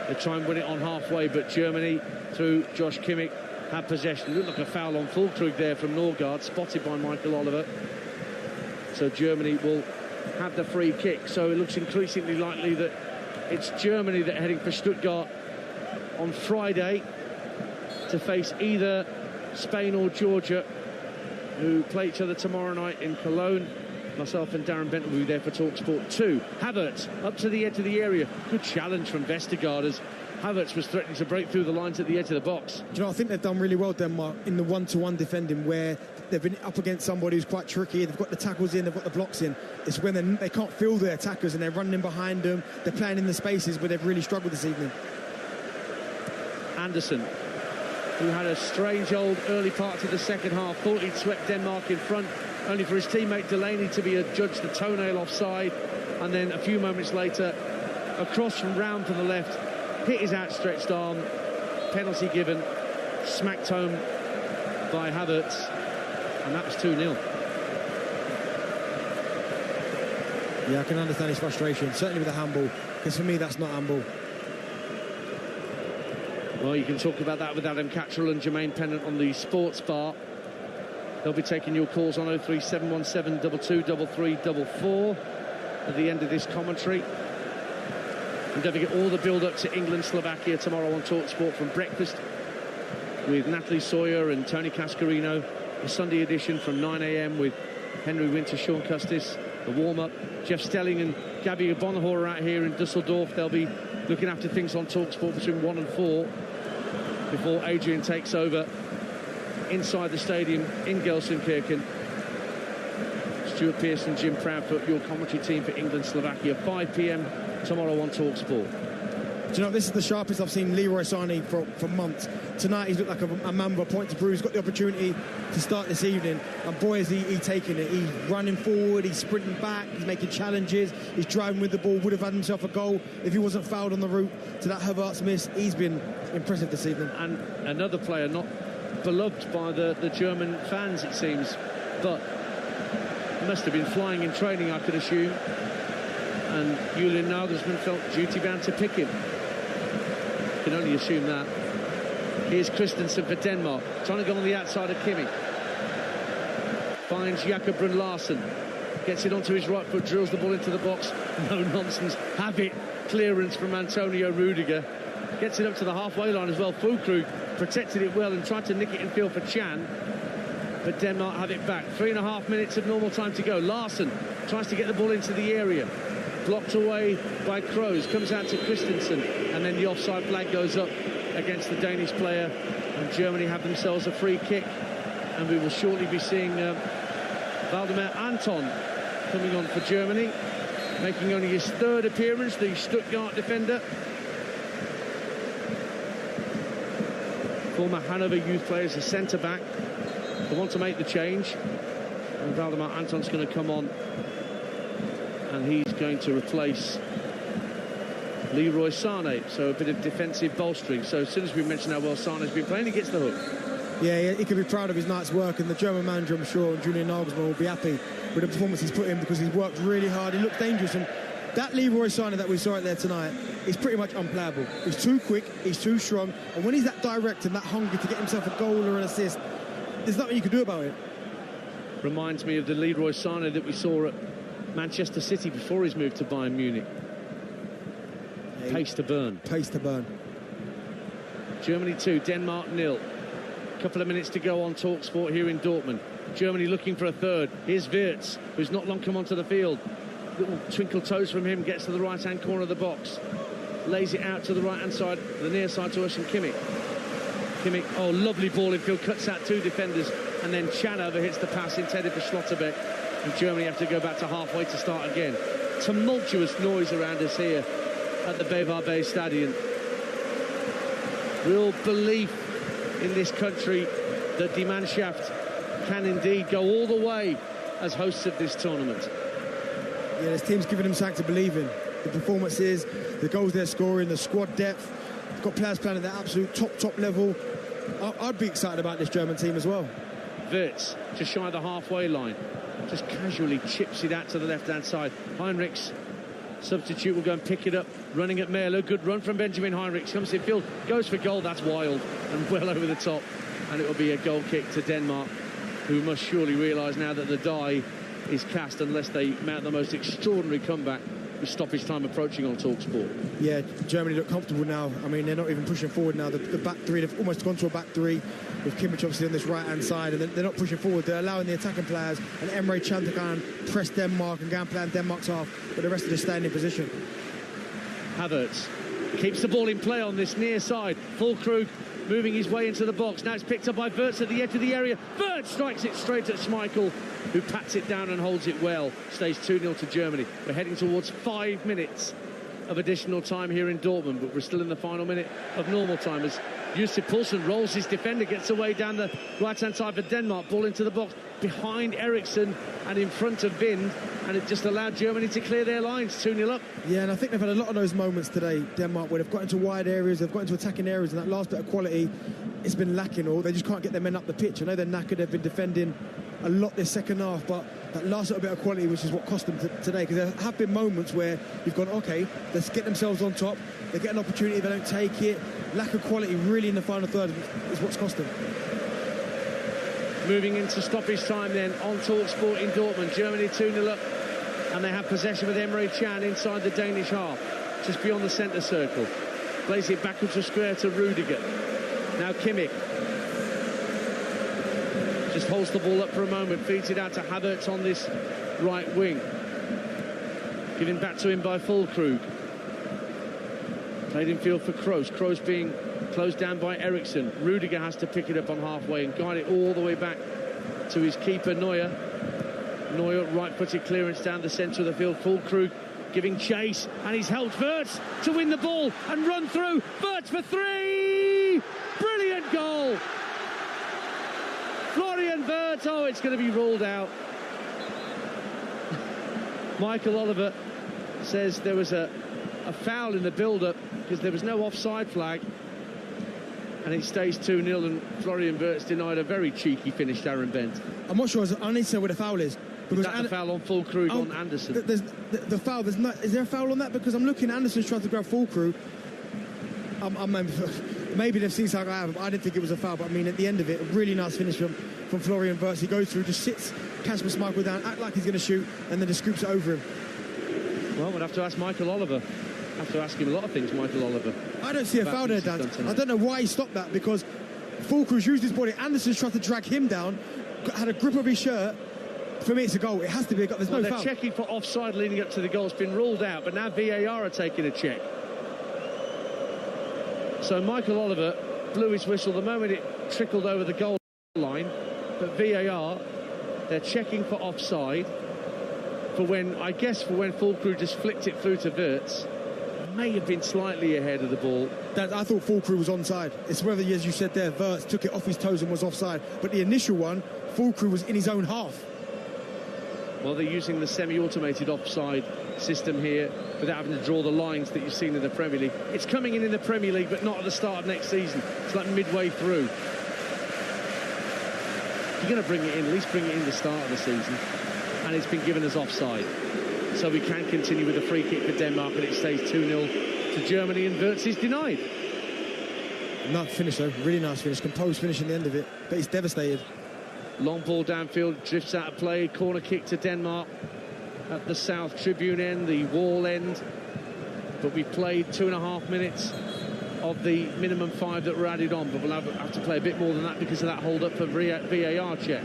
They try and win it on halfway, but Germany, through Josh Kimmich, had possession. It looked like a foul on Fulkrug there from Norgard, spotted by Michael Oliver. So Germany will have the free kick. So it looks increasingly likely that it's Germany that are heading for Stuttgart on Friday to face either Spain or Georgia, who play each other tomorrow night in Cologne. Myself and Darren Bent will be there for TalkSport 2. Havertz up to the edge of the area. Good challenge from Vestergaard as Havertz was threatening to break through the lines at the edge of the box. Do you know, I think they've done really well, Denmark, in the one-to-one defending, where they've been up against somebody who's quite tricky. They've got the tackles in, they've got the blocks in. It's when they can't feel their attackers and they're running in behind them. They're playing in the spaces where they've really struggled this evening. Andersen, who had a strange old early part to the second half, thought he'd swept Denmark in front, only for his teammate Delaney to be adjudged the toenail offside, and then a few moments later a cross from round to the left hit his outstretched arm, penalty given, smacked home by Havertz, and that was 2-0. Yeah, I can understand his frustration, certainly with the handball, because for me that's not handball. Well, you can talk about that with Adam Cattrall and Jermaine Pennant on the sports bar. They'll be taking your calls on 03717 223344 at the end of this commentary. And don't forget all the build-up to England-Slovakia tomorrow on TalkSport from breakfast with Natalie Sawyer and Tony Cascarino. The Sunday edition from 9 a.m. with Henry Winter, Sean Custis. The warm-up, Jeff Stelling and Gabby Bonahor are out here in Dusseldorf. They'll be looking after things on TalkSport between 1 and 4 before Adrian takes over inside the stadium in Gelsenkirchen. Stuart Pearson, Jim Proudfoot, your commentary team for England-Slovakia, 5 p.m. tomorrow on TalkSport. Do you know, this is the sharpest I've seen Leroy Sané for months. Tonight he's looked like a man with a point to prove. He's got the opportunity to start this evening, and boy is he taking it. He's running forward, he's sprinting back, he's making challenges, he's driving with the ball. Would have had himself a goal if he wasn't fouled on the route to that Havertz miss. He's been impressive this evening. And another player not beloved by the German fans, it seems, but must have been flying in training, I could assume, and Julian Nagelsmann felt duty bound to pick him. Can only assume that. Here's Christensen for Denmark, trying to go on the outside of Kimmich. Finds Jakob Brun Larsen, gets it onto his right foot, drills the ball into the box. No nonsense, have it. Clearance from Antonio Rudiger. Gets it up to the halfway line as well. Füllkrug protected it well and tried to nick it in field for Chan. But Denmark have it back. 3.5 minutes of normal time to go. Larsen tries to get the ball into the area. Blocked away by Kroos. Comes out to Christensen. And then the offside flag goes up against the Danish player. And Germany have themselves a free kick. And we will shortly be seeing Valdemar Anton coming on for Germany. Making only his third appearance, the Stuttgart defender. Former Hanover youth player is a centre-back. They want to make the change, and Valdemar Anton's going to come on, and he's going to replace Leroy Sané. So a bit of defensive bolstering. So as soon as we mention how well Sané's been playing, he gets the hook. Yeah, he can be proud of his night's work, and the German manager, I'm sure, Julian Nagelsmann, will be happy with the performance he's put in, because he's worked really hard. He looked dangerous, and that Leroy Sané that we saw out there tonight is pretty much unplayable. He's too quick, he's too strong, and when he's that direct and that hungry to get himself a goal or an assist, there's nothing you can do about it. Reminds me of the Leroy Sané that we saw at Manchester City before his move to Bayern Munich. Yeah, pace to burn. Pace to burn. Germany 2, Denmark 0. Couple of minutes to go on TalkSport here in Dortmund. Germany looking for a third. Here's Wirtz, who's not long come onto the field. Little twinkle toes from him, gets to the right-hand corner of the box. Lays it out to the right-hand side, the near side to Özcan Kimmich. Kimmich, oh, lovely ball in field, cuts out two defenders, and then Chan overhits the pass intended for Schlotterbeck. And Germany have to go back to halfway to start again. Tumultuous noise around us here at the BayWa Stadion. Real belief in this country that Die Mannschaft can indeed go all the way as hosts of this tournament. Yeah, this team's giving them something to believe in. The performances, the goals they're scoring, the squad depth. They've got players playing at the absolute top level. I'd be excited about this German team as well. Wirtz just shy of the halfway line, just casually chips it out to the left-hand side. Heinrichs, substitute, will go and pick it up, running at Merlo. Good run from Benjamin Heinrichs, comes in field, goes for goal. That's wild and well over the top, and it will be a goal kick to Denmark, who must surely realise now that the die is cast unless they mount the most extraordinary comeback with stoppage time approaching on TalkSport. Yeah, Germany look comfortable now. I mean, they're not even pushing forward now. The back three, they've almost gone to a back three with Kimmich obviously on this right-hand side, and they're not pushing forward. They're allowing the attacking players and Emre Can to go and press Denmark and go and play on Denmark's half, but the rest are just staying in position. Havertz keeps the ball in play on this near side. Füllkrug moving his way into the box. Now it's picked up by Wirtz at the edge of the area. Wirtz strikes it straight at Schmeichel, who pats it down and holds it well. Stays 2-0 to Germany. We're heading towards 5 minutes of additional time here in Dortmund, but we're still in the final minute of normal time as Josip Poulsen rolls his defender, gets away down the right-hand side for Denmark. Ball into the box behind Eriksson and in front of Vind, and it just allowed Germany to clear their lines. 2-0 up. Yeah, and I think they've had a lot of those moments today, Denmark, where they've got into wide areas, they've got into attacking areas, and that last bit of quality, it's been lacking, or they just can't get their men up the pitch. I know they're knackered, they've been defending a lot this second half, but that last little bit of quality, which is what cost them today, because there have been moments where you've gone, okay, let's get themselves on top, they get an opportunity, they don't take it. Lack of quality really in the final third is what's cost them. Moving into stoppage time then on TalkSport in Dortmund. Germany 2-0 up, and they have possession with Emre Can inside the Danish half, just beyond the centre circle. Plays it backwards to square to Rudiger. Now Kimmich just holds the ball up for a moment, feeds it out to Havertz on this right wing. Given back to him by Füllkrug. Played in field for Kroos. Kroos being closed down by Eriksson. Rudiger has to pick it up on halfway and guide it all the way back to his keeper Neuer. Neuer, right-footed clearance down the centre of the field. Füllkrug giving chase, and he's helped Wirtz to win the ball and run through. Wirtz for 3! Brilliant goal! Florian Wirtz, oh, it's going to be ruled out. Michael Oliver says there was a foul in the build-up because there was no offside flag, and it stays 2-0, and Florian Wirtz denied a very cheeky finish, Darren Bent. I'm not sure, I need to know where the foul is. Is that the foul on Fulkrug on Anderson? There's the foul. Is there a foul on that? Because I'm looking, Anderson's trying to grab Fulkrug. Maybe they've seen something I have. I didn't think it was a foul, but I mean, at the end of it, a really nice finish from Florian Wirtz. He goes through, just sits Kasper Schmeichel down, act like he's going to shoot, and then just scoops it over him. Well, we'll have to ask Michael Oliver. Have to ask him a lot of things, Michael Oliver. I don't see a foul there, Dan. I don't know why he stopped that, because Fulkrug's used his body. Anderson's tried to drag him down, had a grip of his shirt. For me, it's a goal. It has to be a goal. There's no foul. They're checking for offside leading up to the goal. It's been ruled out, but now VAR are taking a check. So Michael Oliver blew his whistle the moment it trickled over the goal line, but VAR, they're checking for offside for when Fulkrug just flicked it through to Wirtz. May have been slightly ahead of the ball. I thought Fulkrug was onside. It's whether, as you said there, Wirtz took it off his toes and was offside. But the initial one, Fulkrug was in his own half. Well, they're using the semi-automated offside system here without having to draw the lines that you've seen in the Premier League. It's coming in the Premier League, but not at the start of next season. It's like midway through. If you're going to bring it in, at least bring it in the start of the season. And it's been given as offside. So we can continue with a free kick for Denmark, and it stays 2-0 to Germany, and Wirtz is denied. Nice finish, though. Really nice finish. Composed finish in the end of it. But he's devastated. Long ball downfield, drifts out of play, corner kick to Denmark at the South Tribune end, the wall end. But we've played 2.5 minutes of the minimum 5 that were added on, but we'll have to play a bit more than that because of that hold up for VAR check.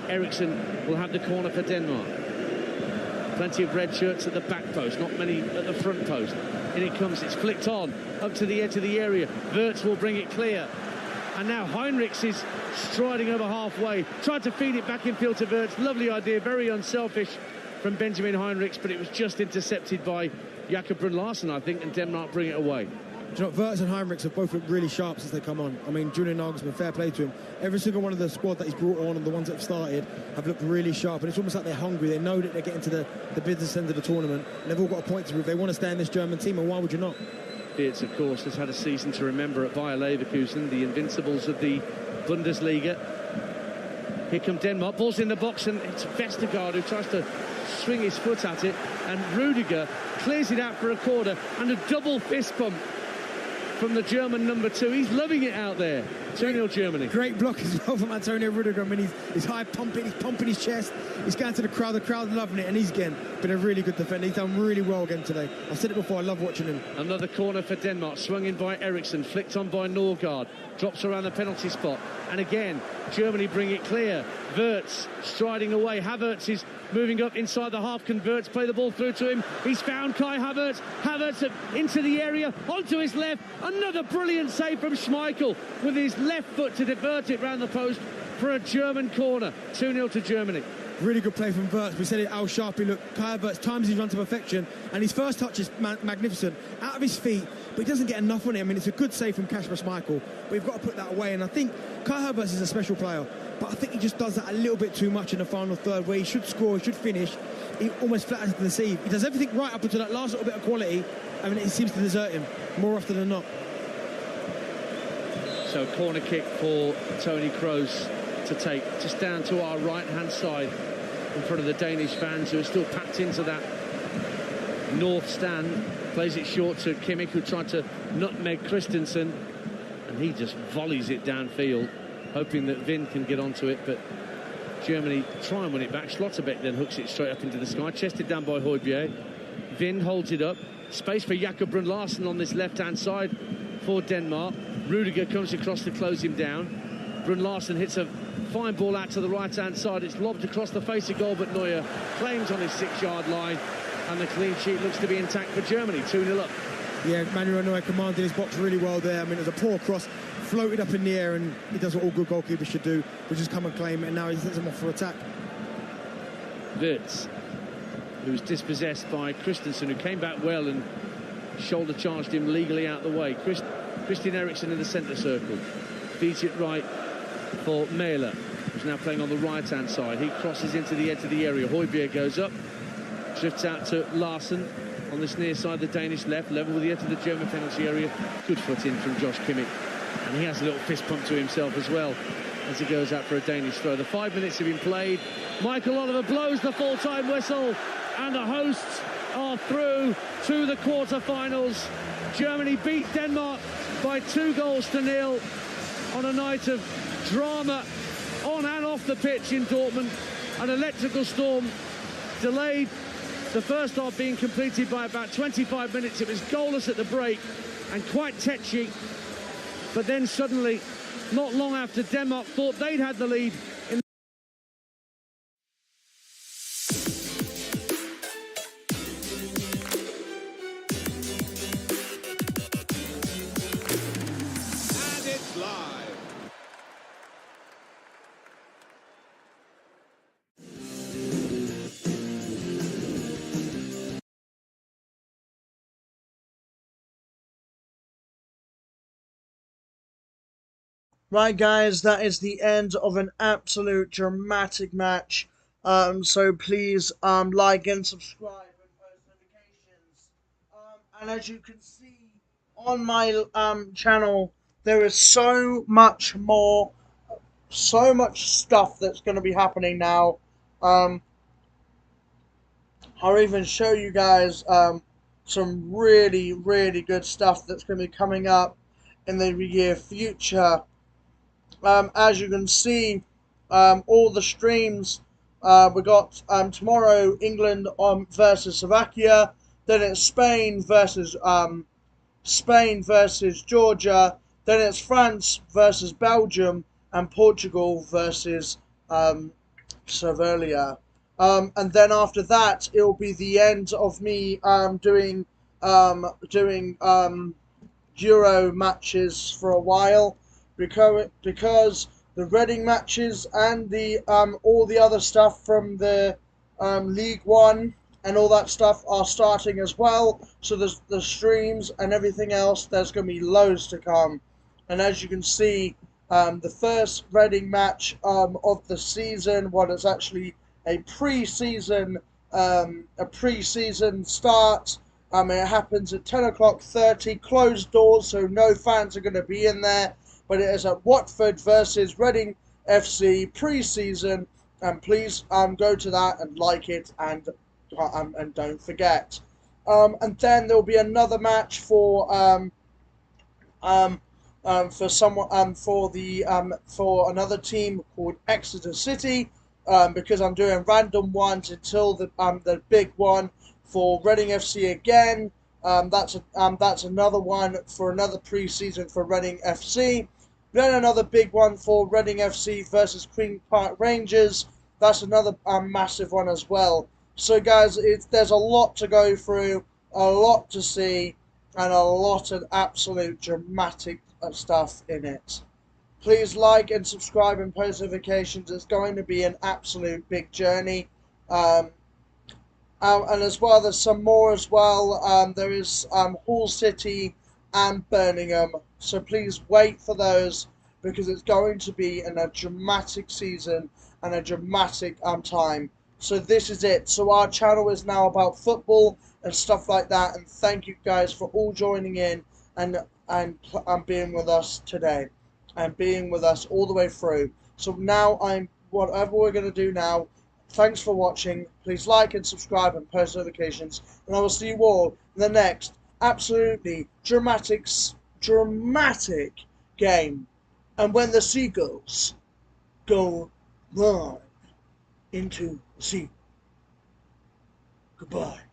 Eriksson will have the corner for Denmark. Plenty of red shirts at the back post, not many at the front post. In it comes, it's flicked on, up to the edge of the area. Wirtz will bring it clear. And now Heinrichs is striding over halfway, tried to feed it back in field to Wirtz. Lovely idea, very unselfish from Benjamin Heinrichs, but it was just intercepted by Jakob Brun Larsen, I think, and Denmark bring it away. Do you know, Wirtz and Heinrichs have both looked really sharp since they come on. I mean, Julian Nagelsmann, fair play to him. Every single one of the squad that he's brought on and the ones that have started have looked really sharp, and it's almost like they're hungry. They know that they're getting to the business end of the tournament, and they've all got a point to prove. They want to stay in this German team, and why would you not? Wirtz, of course, has had a season to remember at Bayer Leverkusen, the invincibles of the Bundesliga. Here come Denmark, ball's in the box, and it's Vestergaard who tries to swing his foot at it, and Rudiger clears it out for a corner, and a double fist bump from the German number 2. He's loving it out there. 2-0 Germany. Great block as well from Antonio Rudiger. I mean, he's high pumping, he's pumping his chest, he's going to the crowd loving it, and he's again been a really good defender. He's done really well again today. I've said it before, I love watching him. Another corner for Denmark, swung in by Eriksson, flicked on by Norgard, drops around the penalty spot, and again Germany bring it clear. Wirtz striding away. Havertz is moving up inside the half. Can Wirtz play the ball through to him? He's found Kai Havertz. Havertz into the area, onto his left. Another brilliant save from Schmeichel with his left foot to divert it round the post for a German corner. 2-0 to Germany. Really good play from Wirtz. We said it, how sharp he looked. Kai Havertz times his run to perfection, and his first touch is magnificent. Out of his feet, but he doesn't get enough on it. I mean, it's a good save from Kasper Schmeichel, but we've got to put that away. And I think Kai Havertz is a special player, but I think he just does that a little bit too much in the final third, where he should score, he should finish. He almost flattens to deceive. He does everything right up until that last little bit of quality. I mean, it seems to desert him more often than not. So corner kick for Tony Kroos to take, just down to our right-hand side in front of the Danish fans who are still packed into that north stand. Plays it short to Kimmich, who tried to nutmeg Christensen, and he just volleys it downfield, hoping that Wind can get onto it, but Germany try and win it back. Schlotterbeck then hooks it straight up into the sky, chested down by Højbjerg. Wind holds it up, space for Jakob Brun Larsen on this left-hand side for Denmark. Rudiger comes across to close him down. Brun Larsen hits a fine ball out to the right-hand side. It's lobbed across the face of goal, but Neuer claims on his 6-yard line, and the clean sheet looks to be intact for Germany. 2-0 up. Yeah, Manuel Neuer commanded his box really well there. I mean, it was a poor cross, floated up in the air, and he does what all good goalkeepers should do, which is come and claim it, and now he sets him off for attack. Wirtz who was dispossessed by Christensen, who came back well and shoulder charged him legally out the way. Christian Eriksen in the centre circle. Feeds it right for Mæhle, who's now playing on the right-hand side. He crosses into the edge of the area. Højbjerg goes up, drifts out to Larsen on this near side, the Danish left, level with the edge of the German penalty area. Good foot in from Josh Kimmich. And he has a little fist pump to himself as well as he goes out for a Danish throw. The 5 minutes have been played. Michael Oliver blows the full-time whistle, and the hosts are through to the quarter-finals. Germany beat Denmark by 2-0 on a night of drama on and off the pitch in Dortmund. An electrical storm delayed the first half being completed by about 25 minutes. It was goalless at the break and quite tetchy. But then suddenly, not long after, Denmark thought they'd had the lead. And it's live. Right, guys, that is the end of an absolute dramatic match. So please like and subscribe and post notifications. And as you can see on my channel, there is so much more, so much stuff that's going to be happening now. I'll even show you guys some really, really good stuff that's going to be coming up in the near future. As you can see, all the streams, we got tomorrow England versus Slovakia, then it's Spain versus Georgia, then it's France versus Belgium, and Portugal versus Slovenia. And then after that, it will be the end of me doing Euro matches for a while. Because the Reading matches and the all the other stuff from the League One and all that stuff are starting as well. So there's the streams and everything else. There's going to be loads to come. And as you can see, the first Reading match of the season, what is actually a pre-season start. It happens at 10:30, closed doors, so no fans are going to be in there. But it is at Watford versus Reading FC pre-season, and please go to that and like it, and don't forget. And then there will be another match for another team called Exeter City, because I'm doing random ones until the big one for Reading FC again. That's another one for another pre-season for Reading FC. Then another big one for Reading FC versus Queen Park Rangers. That's another massive one as well. So guys, there's a lot to go through, a lot to see, and a lot of absolute dramatic stuff in it. Please like and subscribe and post notifications. It's going to be an absolute big journey. And as well, there's some more as well. There is Hull City and Birmingham. So please wait for those, because it's going to be a dramatic season and a dramatic time. So this is it. So our channel is now about football and stuff like that. And thank you guys for all joining in and being with us today, and being with us all the way through. So now whatever we're going to do now. Thanks for watching. Please like and subscribe and post notifications. And I will see you all in the next absolutely dramatic game. And when the seagulls go live into the sea. Goodbye.